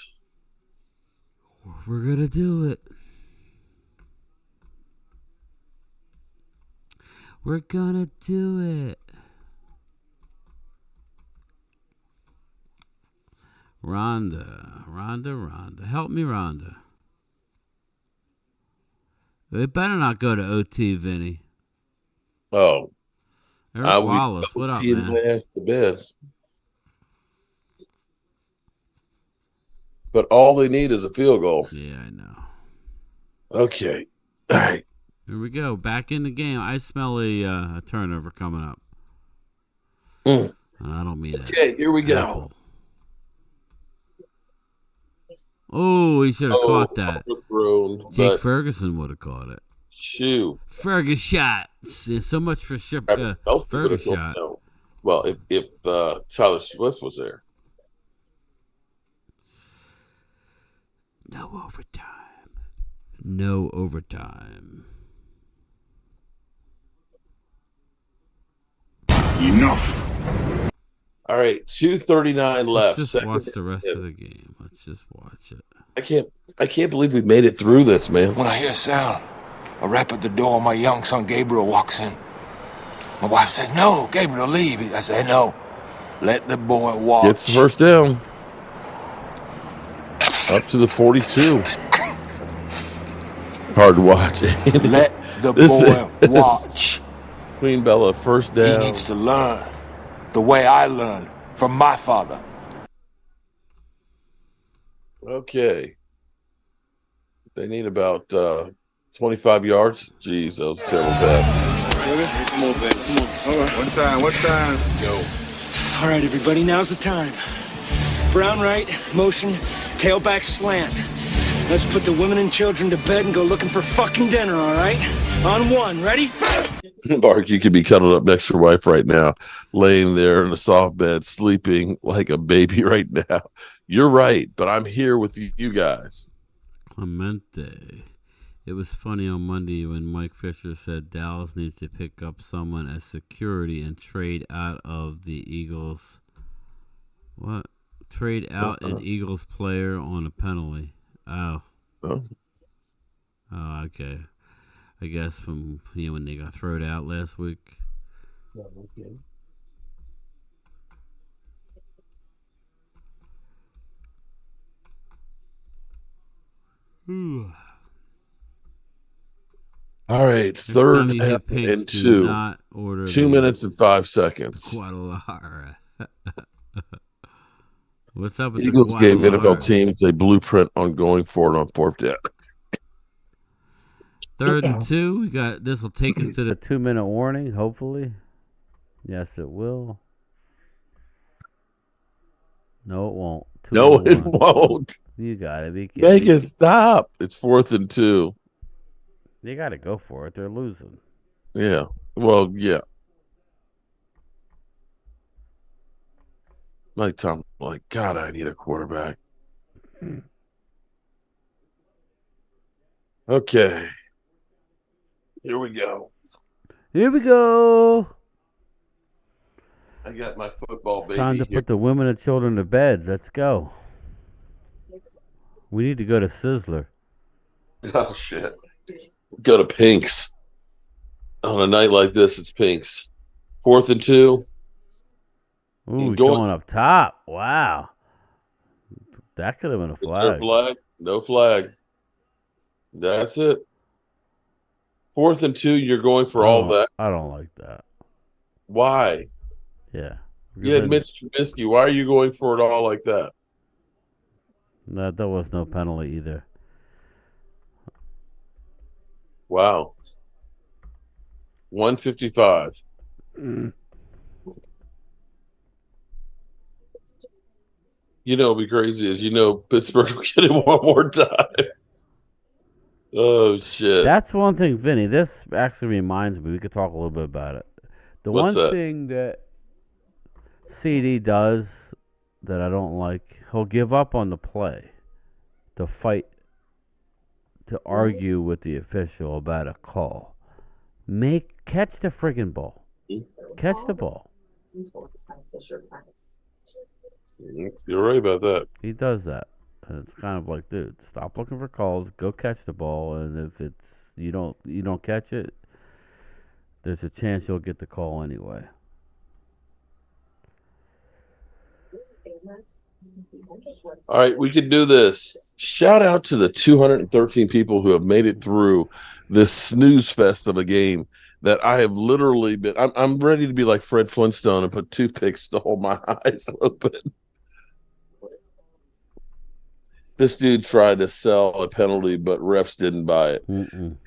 We're going to do it. We're going to do it. Rhonda. Help me, Rhonda. It better not go to OT, Vinny. Oh. Eric Wallace, what up, man? The best. But all they need is a field goal. Yeah, I know. Okay. All right. Here we go. Back in the game. I smell a turnover coming up. I don't mean it. Okay, here we go. Oh, he should have caught that. Jake Ferguson would have caught it. Shoot. Fergus shot. So much for Fergus shot. No. Well, if Tyler Swift was there. No overtime. Enough. All right, 2:39 left. Let's just watch the rest of the game. Let's just watch it. I can't believe we made it through this, man. When I hear a sound, a rap at the door, my young son Gabriel walks in. My wife says, "No, Gabriel, leave." I say, "No, let the boy watch." Gets the first down. Up to the 42. Hard to watch. Let the boy watch. Queen Bella, first down. He needs to learn the way I learned from my father. Okay. They need about 25 yards. Jeez, that was a terrible pass. Come on, baby. Come on. All right. What time? Let's go. All right, everybody, now's the time. Brown right, motion, tailback slant. Let's put the women and children to bed and go looking for fucking dinner, all right? On 1, ready? Mark, you could be cuddled up next to your wife right now, laying there in a soft bed, sleeping like a baby right now. You're right, but I'm here with you guys. Clemente. It was funny on Monday when Mike Fisher said Dallas needs to pick up someone as security and trade out of the Eagles. What? Trade out an Eagles player on a penalty. Oh, okay. I guess from when they got thrown out last week. Okay. All right, third and 2. 2 minutes and 5 seconds. Guadalajara. What's up with Eagles the gave Guadalajara? NFL teams a blueprint on going for it on fourth down. 3rd and 2. We got this will take us to the 2-minute warning. Hopefully, yes, it will. No, it won't. No, it 2-1. won't. You gotta be kidding. Make it stop. It's 4th and 2. They gotta go for it. They're losing. Yeah. Well, yeah. Mike Tom, like, God, I need a quarterback. Okay. Here we go. Here we go. I got my football It's baby time to here. put the women and children to bed. Let's go. We need to go to Sizzler. Oh, shit. Go to Pink's. On a night like this, it's Pink's. 4th and 2. Ooh, he's going up top. Wow. That could have been a flag. No flag. No flag. That's it. 4th and 2, you're going for all that. I don't like that. Why? Yeah. You had Mitch Trubisky. Why are you going for it all like that? That was no penalty either. Wow. 155. You know, what'd be crazy is Pittsburgh will get it one more time. Oh shit! That's one thing, Vinny. This actually reminds me. We could talk a little bit about it. What's that? Thing that CD does that I don't like, he'll give up on the play to fight, to argue with the official about a call. Catch the friggin' ball. Catch the ball. You're right about that. He does that. And it's kind of like, dude, stop looking for calls, go catch the ball, and if it's you don't catch it, there's a chance you'll get the call anyway. All right, we can do this. Shout out to the 213 people who have made it through this snooze fest of a game that I have literally been. I'm ready to be like Fred Flintstone and put toothpicks to hold my eyes open. This dude tried to sell a penalty, but refs didn't buy it.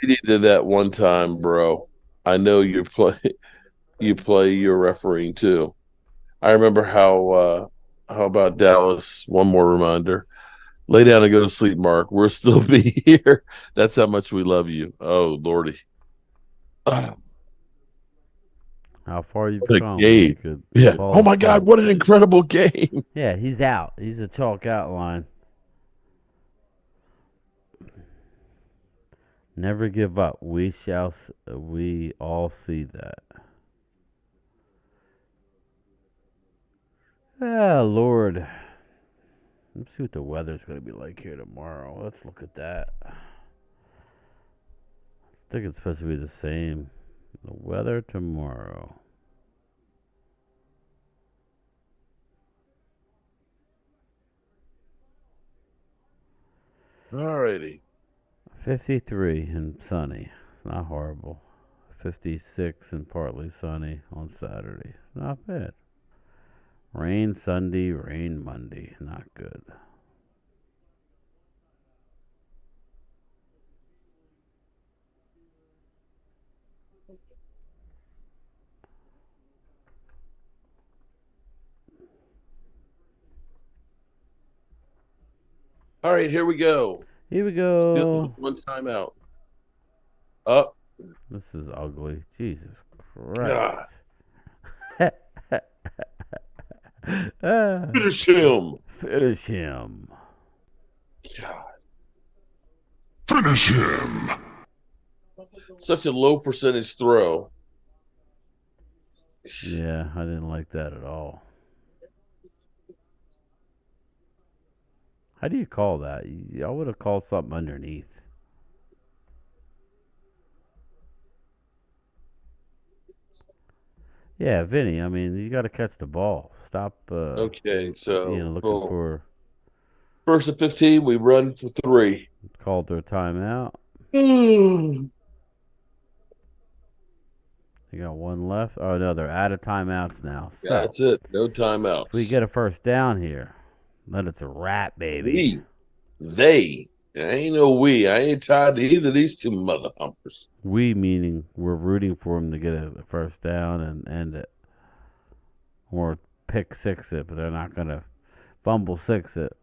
He did that one time, bro. I know you play your refereeing too. I remember how about Dallas? One more reminder. Lay down and go to sleep, Mark. We'll still be here. That's how much we love you. Oh, Lordy. How far you've come. Yeah. Oh, my God. What an incredible game. Yeah, he's out. He's a chalk outline. Never give up. We all see that. Ah, Lord. Let's see what the weather's going to be like here tomorrow. Let's look at that. I think it's supposed to be the same. The weather tomorrow. Alrighty. 53 and sunny. It's not horrible. 56 and partly sunny on Saturday. It's not bad. Rain Sunday, rain Monday. Not good. All right, here we go. Here we go. One timeout. Up. This is ugly. Jesus Christ. Finish him. Finish him. God. Finish him. Such a low percentage throw. Yeah, I didn't like that at all. How do you call that? I would have called something underneath. Yeah, Vinny, I mean, you got to catch the ball. Stop okay, so looking for first and 15, we run for 3. Called their timeout. Mm. They got one left. Oh no, they're out of timeouts now. So That's it. No timeouts. if we get a first down here, Let it's a wrap, baby. They. There ain't no we. I ain't tied to either of these two mother humpers. We meaning we're rooting for him to get a first down and end it. Or pick six it, but they're not going to fumble six it.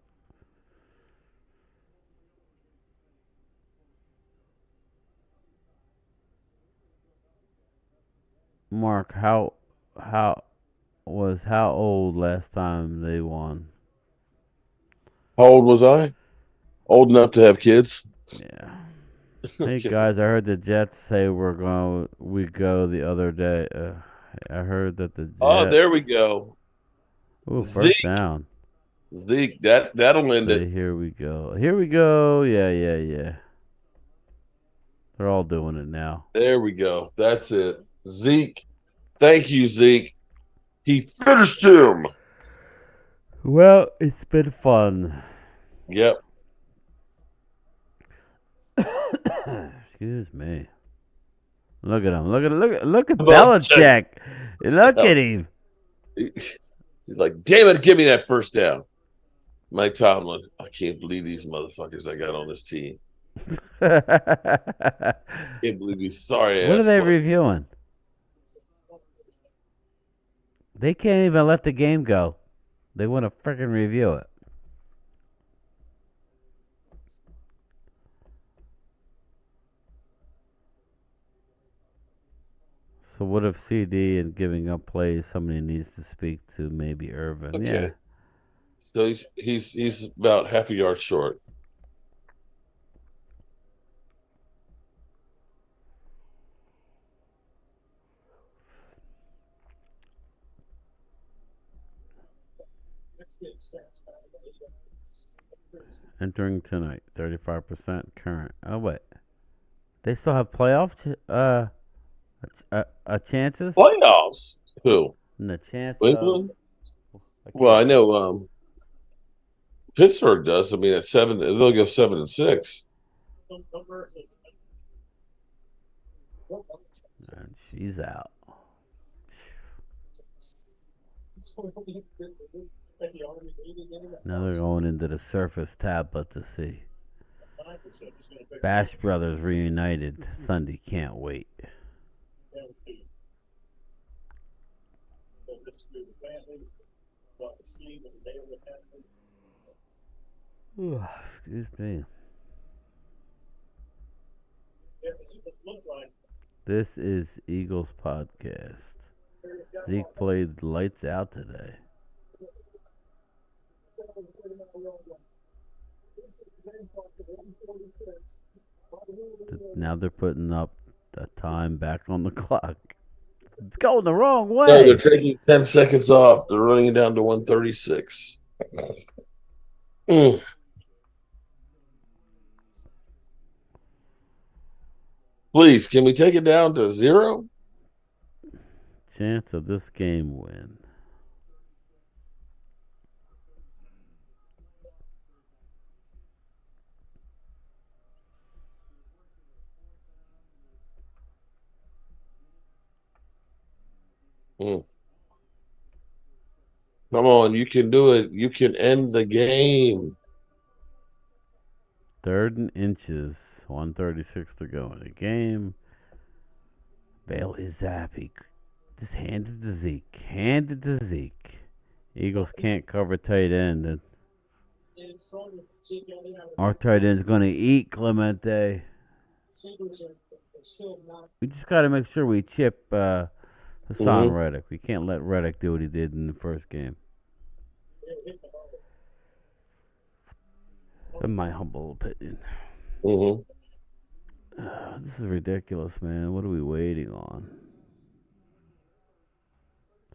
Mark, how old last time they won? How old was I? Old enough to have kids. Yeah. Hey guys, I heard the Jets say we go the other day. I heard that the Jets. Oh, there we go. Ooh, first down. Zeke, that'll end it. Here we go. Here we go. Yeah. They're all doing it now. There we go. That's it. Zeke. Thank you, Zeke. He finished him. Well, it's been fun. Yep. Excuse me. Look at him. Look at Belichick. Look at him. He's like, damn it, give me that first down. Mike Tomlin, I can't believe these motherfuckers I got on this team. Can't believe these sorry ass. What are they reviewing? They can't even let the game go. They want to freaking review it. So what if CD and giving up plays, somebody needs to speak to maybe Irvin? Okay. Yeah. So he's about half a yard short. Entering tonight, 35% current. Oh wait, they still have playoff chances. Playoffs? Who? And the chance. England? Well, I know Pittsburgh does. I mean, at 7, they'll go 7-6. And she's out. Now they're going into the Surface tablet to see. Bash Brothers reunited Sunday. Can't wait. Ooh, excuse me. This is Eagles Podcast. Zeke played lights out today. Now they're putting up the time back on the clock. It's going the wrong way. No, they're taking 10 seconds off. They're running it down to 1:36. Please, can we take it down to 0? Chance of this game win. Come on, you can do it. You can end the game. 3rd and inches. 1:36 to go in the game. Bailey Zappi. Just hand it to Zeke. Hand it to Zeke. Eagles can't cover tight end. Our tight end's going to eat Clemente. We just got to make sure we chip Hassan Reddick. We can't let Reddick do what he did in the first game. In my humble opinion. This is ridiculous, man. What are we waiting on?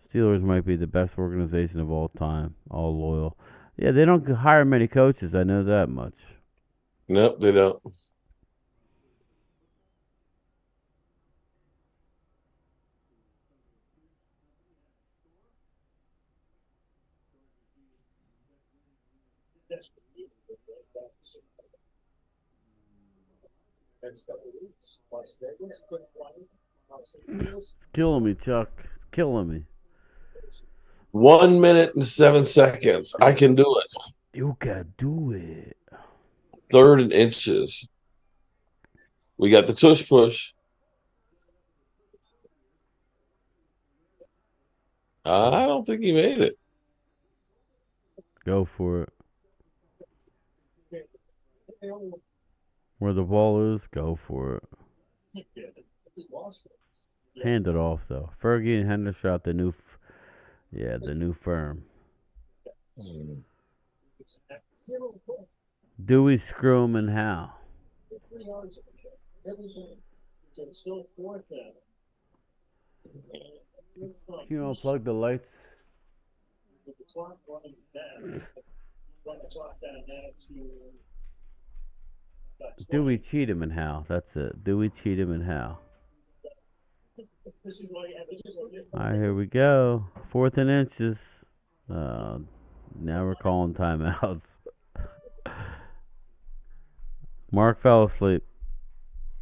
Steelers might be the best organization of all time. All loyal. Yeah, they don't hire many coaches. I know that much. Nope, they don't. It's killing me, Chuck. It's killing me. 1 minute and 7 seconds. I can do it. You can do it. 3rd and inches. We got the tush push. I don't think he made it. Go for it. Where the ball is, go for it. Hand it off, though. Fergie and Hendershot, the new firm. Dewey, screw him, and how? You know, plug the lights. Dewey, cheat him, and how? That's it. Dewey, cheat him, and how? All right, here we go. 4th and inches. Now we're calling timeouts. Mark fell asleep.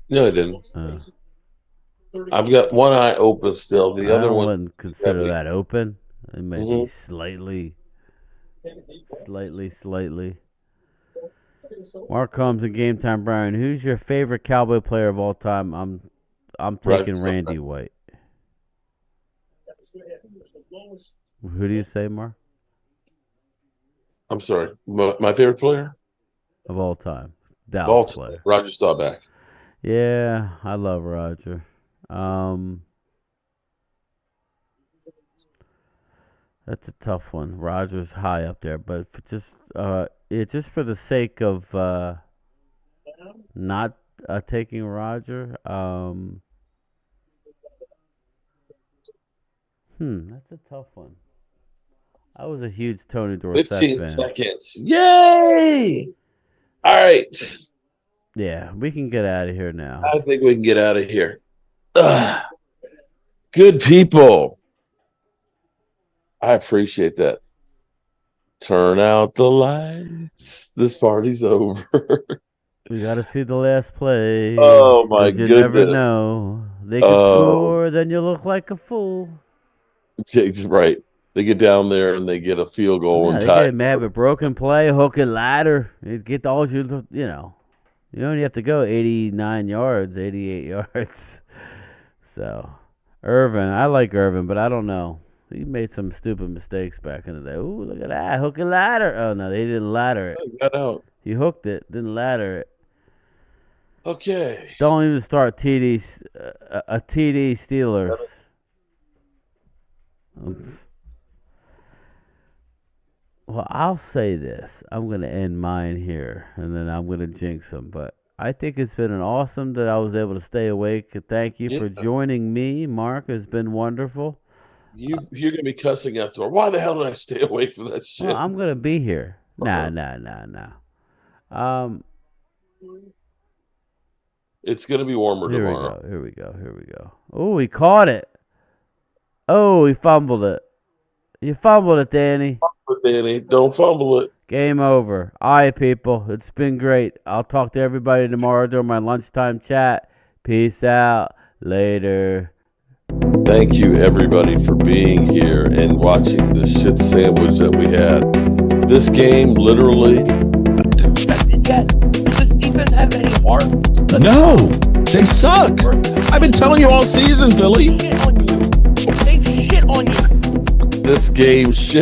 No, I didn't. I've got one eye open still. The other one wouldn't consider that open. It may be slightly. Mark comes in Game Time, Brian. Who's your favorite Cowboy player of all time? I'm taking Randy White. Who do you say, Mark? I'm sorry. My favorite player? Of all time. Dallas player. Roger Staubach. Yeah, I love Roger. That's a tough one. Roger's high up there, but just for the sake of not taking Roger, that's a tough one. I was a huge Tony Dorsett 15 fan. seconds. Yay! All right. Yeah, we can get out of here now. I think we can get out of here. Good people. I appreciate that. Turn out the lights. This party's over. We got to see the last play. Oh, my goodness. You never know. They can score, then you look like a fool. Right. They get down there and they get a field goal and tie. They have a broken play, hook and ladder. You get all you know. You only have to go 89 yards, 88 yards. So, Irvin, I like Irvin, but I don't know. He made some stupid mistakes back in the day. Ooh, look at that. Hook and ladder. Oh, no, they didn't ladder it. Got out. He hooked it, didn't ladder it. Okay. Don't even start TD Steelers. Well, I'll say this. I'm going to end mine here, and then I'm going to jinx them. But I think it's been awesome that I was able to stay awake. Thank you for joining me, Mark. It's been wonderful. You're going to be cussing after. Why the hell did I stay awake for that shit? Well, I'm going to be here. Nah. It's going to be warmer tomorrow. Here we go. Oh, he caught it. Oh, he fumbled it. You fumbled it, Danny. Danny, don't fumble it. Game over. All right, people. It's been great. I'll talk to everybody tomorrow during my lunchtime chat. Peace out. Later. Thank you, everybody, for being here and watching the shit sandwich that we had. This game, literally. Does this defense have any heart? No, they suck. I've been telling you all season, Philly. They shit on you. This game shit.